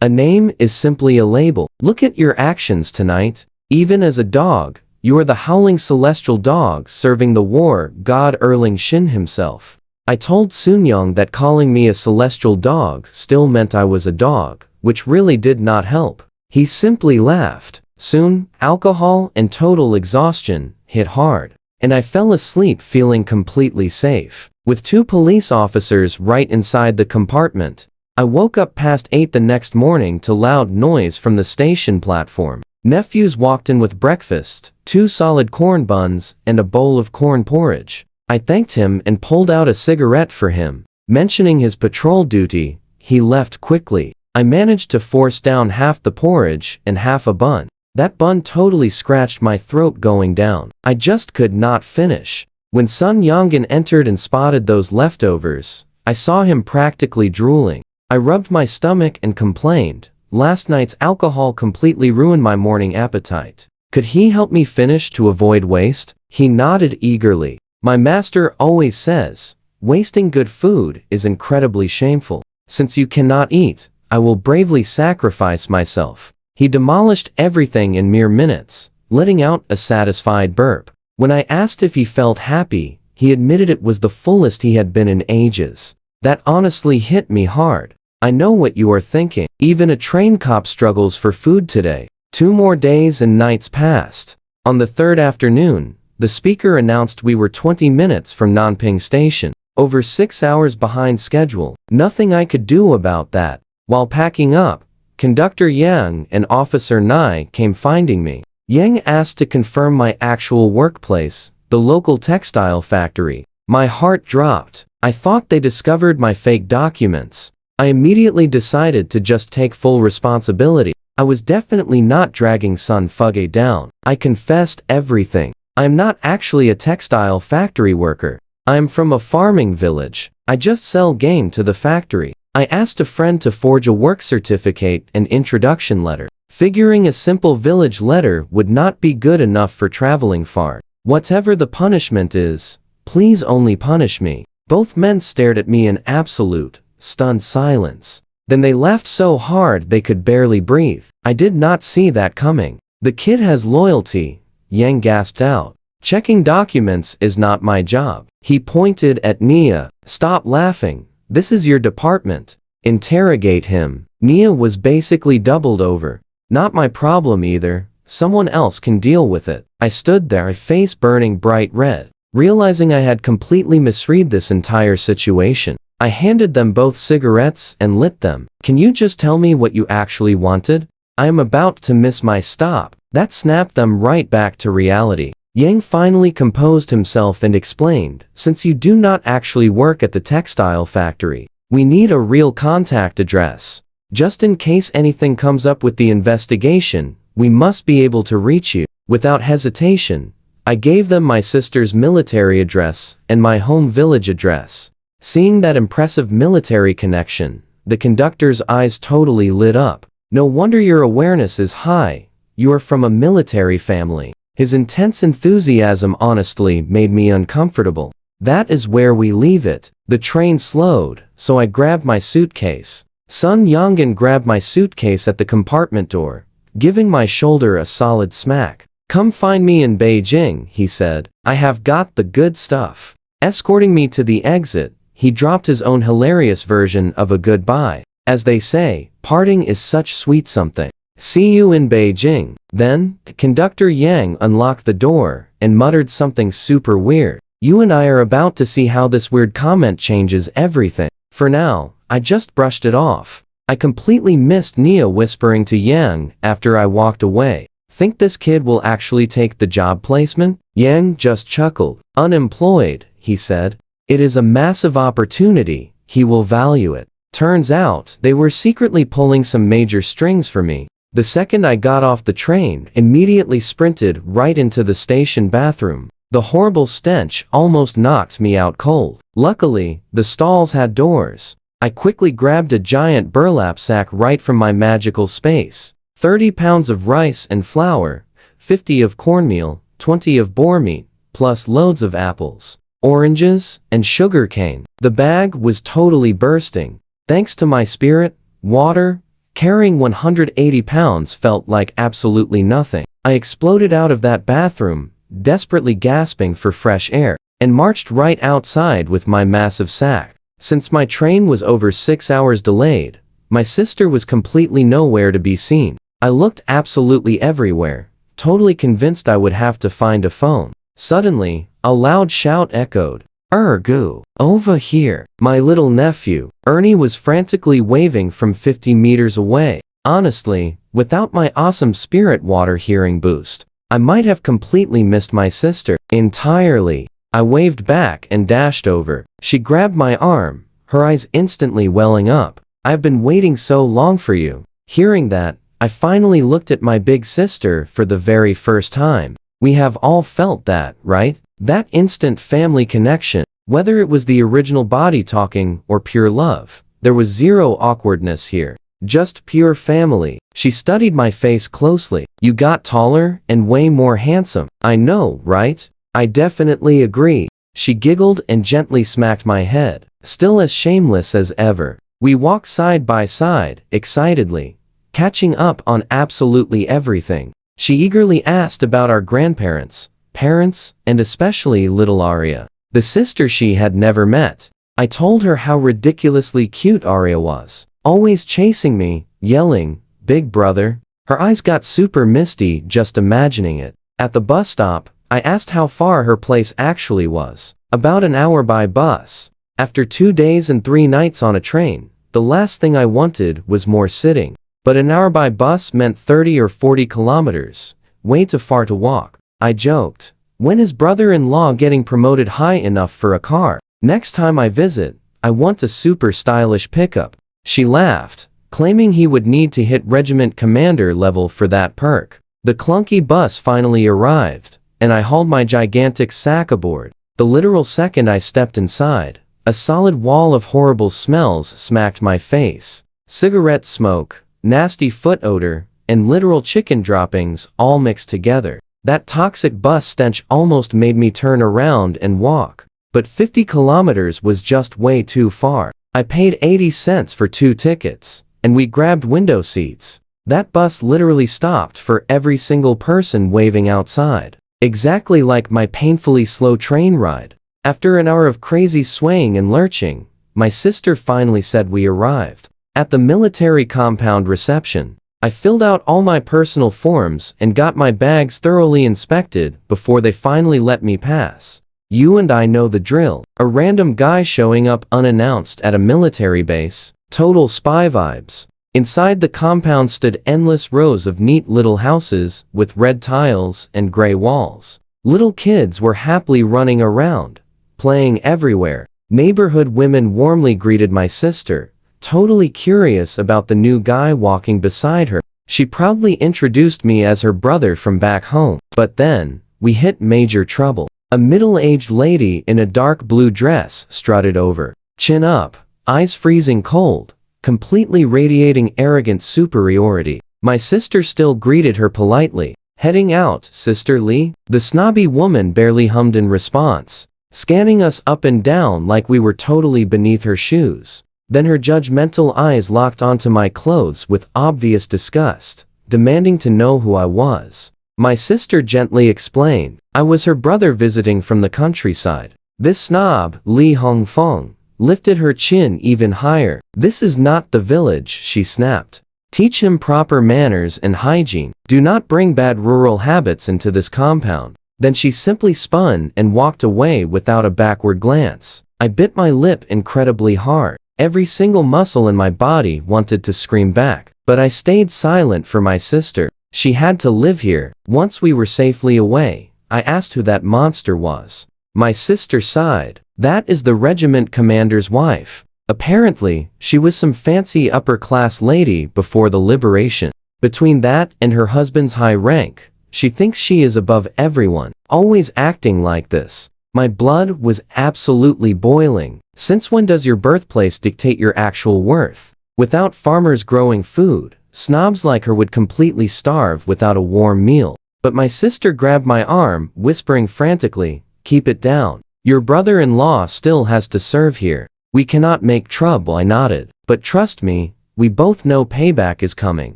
"A name is simply a label. Look at your actions tonight. Even as a dog, you are the howling celestial dog serving the war god Erling Shin himself." I told Soon-young that calling me a celestial dog still meant I was a dog, which really did not help. He simply laughed. Soon, alcohol and total exhaustion hit hard, and I fell asleep feeling completely safe. With 2 police officers right inside the compartment, I woke up past 8 the next morning to loud noise from the station platform. Nephews walked in with breakfast, 2 solid corn buns, and a bowl of corn porridge. I thanked him and pulled out a cigarette for him. Mentioning his patrol duty, he left quickly. I managed to force down half the porridge and half a bun. That bun totally scratched my throat going down. I just could not finish. When Sun Yongin entered and spotted those leftovers, I saw him practically drooling. I rubbed my stomach and complained, "Last night's alcohol completely ruined my morning appetite. Could he help me finish to avoid waste?" He nodded eagerly. "My master always says, wasting good food is incredibly shameful. Since you cannot eat, I will bravely sacrifice myself." He demolished everything in mere minutes, letting out a satisfied burp. When I asked if he felt happy, he admitted it was the fullest he had been in ages. That honestly hit me hard. I know what you are thinking. Even a train cop struggles for food today. 2 more days and nights passed. On the 3rd afternoon, the speaker announced we were 20 minutes from Nanping Station, over 6 hours behind schedule. Nothing I could do about that. While packing up, Conductor Yang and Officer Nai came finding me. Yang asked to confirm my actual workplace, the local textile factory. My heart dropped. I thought they discovered my fake documents. I immediately decided to just take full responsibility. I was definitely not dragging Sun Fuge down. I confessed everything. I am not actually a textile factory worker. I am from a farming village. I just sell game to the factory. I asked a friend to forge a work certificate and introduction letter, figuring a simple village letter would not be good enough for traveling far. Whatever the punishment is, please only punish me. Both men stared at me in absolute, stunned silence. Then they laughed so hard they could barely breathe. I did not see that coming. The kid has loyalty, Yang gasped out. Checking documents is not my job. He pointed at Nia. Stop laughing. This is your department. Interrogate him. Nia was basically doubled over. Not my problem either. Someone else can deal with it. I stood there, my face burning bright red, realizing I had completely misread this entire situation. I handed them both cigarettes and lit them. Can you just tell me what you actually wanted? I am about to miss my stop. That snapped them right back to reality. Yang finally composed himself and explained, since you do not actually work at the textile factory, we need a real contact address. Just in case anything comes up with the investigation, we must be able to reach you. Without hesitation, I gave them my sister's military address and my home village address. Seeing that impressive military connection, the conductor's eyes totally lit up. No wonder your awareness is high. You are from a military family. His intense enthusiasm honestly made me uncomfortable. That is where we leave it. The train slowed, so I grabbed my suitcase. Sun Yongin grabbed my suitcase at the compartment door, giving my shoulder a solid smack. Come find me in Beijing, he said. I have got the good stuff. Escorting me to the exit, he dropped his own hilarious version of a goodbye. As they say, parting is such sweet something. See you in Beijing. Then, Conductor Yang unlocked the door and muttered something super weird. You and I are about to see how this weird comment changes everything. For now, I just brushed it off. I completely missed Nia whispering to Yang after I walked away. Think this kid will actually take the job placement? Yang just chuckled. Unemployed, he said. It is a massive opportunity. He will value it. Turns out, they were secretly pulling some major strings for me. The second I got off the train, immediately sprinted right into the station bathroom. The horrible stench almost knocked me out cold. Luckily, the stalls had doors. I quickly grabbed a giant burlap sack right from my magical space. 30 pounds of rice and flour, 50 of cornmeal, 20 of boar meat, plus loads of apples, oranges, and sugar cane. The bag was totally bursting. Thanks to my spirit, water, carrying 180 pounds felt like absolutely nothing. I exploded out of that bathroom, desperately gasping for fresh air, and marched right outside with my massive sack. Since my train was over 6 hours delayed, my sister was completely nowhere to be seen. I looked absolutely everywhere, totally convinced I would have to find a phone. Suddenly, a loud shout echoed. Ergu, over here. My little nephew, Ernie, was frantically waving from 50 meters away. Honestly, without my awesome spirit water hearing boost, I might have completely missed my sister entirely. I waved back and dashed over. She grabbed my arm, her eyes instantly welling up. I've been waiting so long for you. Hearing that, I finally looked at my big sister for the very first time. We have all felt that, right? That instant family connection. Whether it was the original body talking or pure love, there was zero awkwardness here. Just pure family. She studied my face closely. You got taller and way more handsome. I know, right? I definitely agree. She giggled and gently smacked my head, still as shameless as ever. We walked side by side, excitedly, catching up on absolutely everything. She eagerly asked about our grandparents, parents, and especially little Arya, the sister she had never met. I told her how ridiculously cute Arya was, always chasing me, yelling, "Big brother." Her eyes got super misty just imagining it. At the bus stop, I asked how far her place actually was. About an hour by bus. After 2 days and 3 nights on a train, the last thing I wanted was more sitting. But an hour by bus meant 30 or 40 kilometers, way too far to walk. I joked, when is brother-in-law getting promoted high enough for a car? Next time I visit, I want a super stylish pickup. She laughed, claiming he would need to hit regiment commander level for that perk. The clunky bus finally arrived, and I hauled my gigantic sack aboard. The literal second I stepped inside, a solid wall of horrible smells smacked my face. Cigarette smoke, nasty foot odor, and literal chicken droppings all mixed together. That toxic bus stench almost made me turn around and walk. but 50 kilometers was just way too far. I paid 80 cents for 2 tickets, and we grabbed window seats. That bus literally stopped for every single person waving outside. Exactly like my painfully slow train ride. After an hour of crazy swaying and lurching, my sister finally said we arrived. At the military compound reception, I filled out all my personal forms and got my bags thoroughly inspected before they finally let me pass. You and I know the drill. A random guy showing up unannounced at a military base. Total spy vibes. Inside the compound stood endless rows of neat little houses with red tiles and gray walls. Little kids were happily running around, playing everywhere. Neighborhood women warmly greeted my sister, totally curious about the new guy walking beside her. She proudly introduced me as her brother from back home. But then, we hit major trouble. A middle-aged lady in a dark blue dress strutted over, chin up, eyes freezing cold, completely radiating arrogant superiority. My sister still greeted her politely. Heading out, Sister Lee? The snobby woman barely hummed in response, scanning us up and down like we were totally beneath her shoes. Then her judgmental eyes locked onto my clothes with obvious disgust, demanding to know who I was. My sister gently explained, I was her brother visiting from the countryside. This snob, Li Hongfeng, lifted her chin even higher. This is not the village, she snapped. Teach him proper manners and hygiene. Do not bring bad rural habits into this compound. Then she simply spun and walked away without a backward glance. I bit my lip incredibly hard. Every single muscle in my body wanted to scream back, but I stayed silent for my sister. She had to live here. Once we were safely away, I asked who that monster was. My sister sighed. That is the regiment commander's wife. Apparently, she was some fancy upper-class lady before the liberation. Between that and her husband's high rank, she thinks she is above everyone, always acting like this. My blood was absolutely boiling. Since when does your birthplace dictate your actual worth? Without farmers growing food, snobs like her would completely starve without a warm meal. But my sister grabbed my arm, whispering frantically, keep it down. Your brother-in-law still has to serve here. We cannot make trouble. I nodded. But trust me, we both know payback is coming.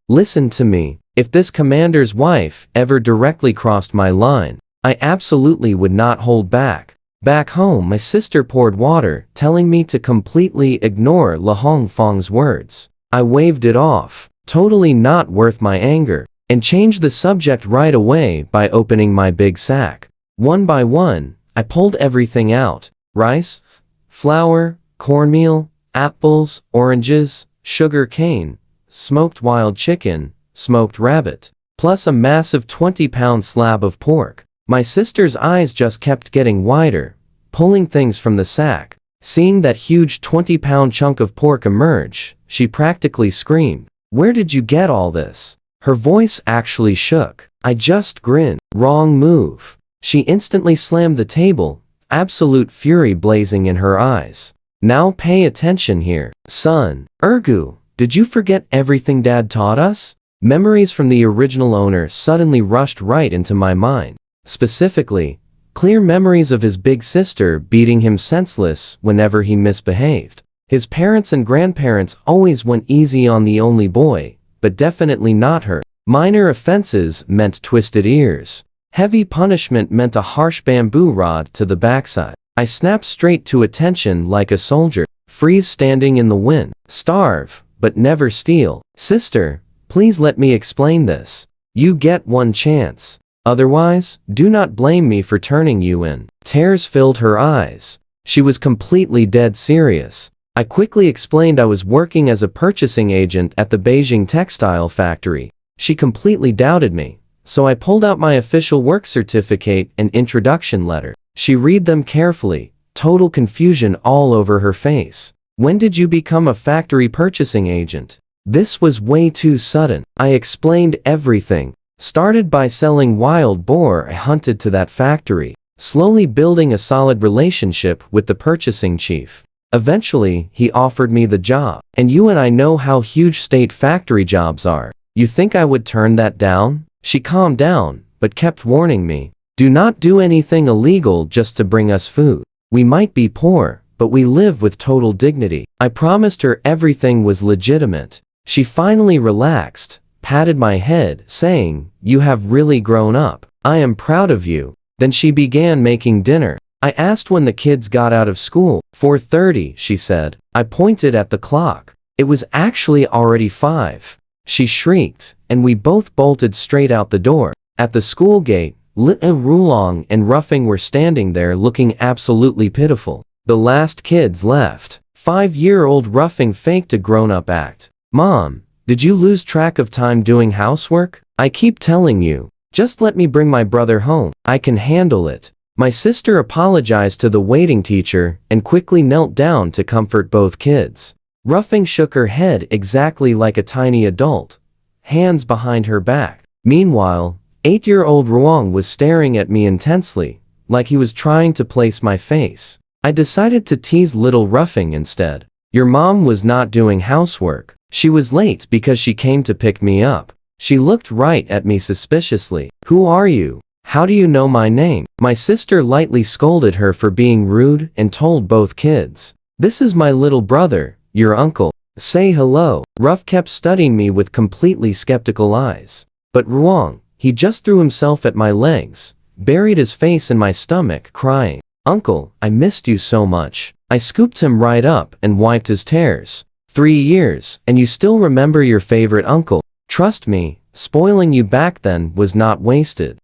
Listen to me. If this commander's wife ever directly crossed my line, I absolutely would not hold back. Back home, my sister poured water, telling me to completely ignore La Hongfeng's words. I waved it off, totally not worth my anger, and changed the subject right away by opening my big sack. One by one, I pulled everything out. Rice, flour, cornmeal, apples, oranges, sugar cane, smoked wild chicken, smoked rabbit, plus a massive 20-pound slab of pork. My sister's eyes just kept getting wider, pulling things from the sack. Seeing that huge 20-pound chunk of pork emerge, she practically screamed, "Where did you get all this?" Her voice actually shook. I just grinned. Wrong move. She instantly slammed the table, absolute fury blazing in her eyes. Now pay attention here, son. Ergu, did you forget everything Dad taught us? Memories from the original owner suddenly rushed right into my mind. Specifically, clear memories of his big sister beating him senseless whenever he misbehaved. His parents and grandparents always went easy on the only boy, but definitely not her. Minor offenses meant twisted ears. Heavy punishment meant a harsh bamboo rod to the backside. I snapped straight to attention like a soldier. Freeze standing in the wind. Starve, but never steal. Sister, please let me explain this. You get one chance. Otherwise, do not blame me for turning you in. Tears filled her eyes. She was completely dead serious. I quickly explained I was working as a purchasing agent at the Beijing textile factory. She completely doubted me, so I pulled out my official work certificate and introduction letter. She read them carefully, total confusion all over her face. When did you become a factory purchasing agent? This was way too sudden. I explained everything. Started by selling wild boar I hunted to that factory, slowly building a solid relationship with the purchasing chief. Eventually, he offered me the job. And you and I know how huge state factory jobs are. You think I would turn that down? She calmed down, but kept warning me. Do not do anything illegal just to bring us food. We might be poor, but we live with total dignity. I promised her everything was legitimate. She finally relaxed, patted my head, saying, "You have really grown up. I am proud of you." Then she began making dinner. I asked when the kids got out of school. 4:30, she said. I pointed at the clock. It was actually already 5. She shrieked, and we both bolted straight out the door. At the school gate, Rulong and Ruffing were standing there looking absolutely pitiful. The last kids left. 5-year-old Ruffing faked a grown-up act. "Mom, did you lose track of time doing housework? I keep telling you, just let me bring my brother home. I can handle it." My sister apologized to the waiting teacher and quickly knelt down to comfort both kids. Ruffing shook her head exactly like a tiny adult, hands behind her back. Meanwhile, 8-year-old Ruang was staring at me intensely, like he was trying to place my face. I decided to tease little Ruffing instead. "Your mom was not doing housework. She was late because she came to pick me up." She looked right at me suspiciously. "Who are you? How do you know my name?" My sister lightly scolded her for being rude and told both kids, "This is my little brother, your uncle. Say hello." Ruff kept studying me with completely skeptical eyes. But Ruang, he just threw himself at my legs, buried his face in my stomach, crying, "Uncle, I missed you so much." I scooped him right up and wiped his tears. 3 years, and you still remember your favorite uncle. Trust me, spoiling you back then was not wasted.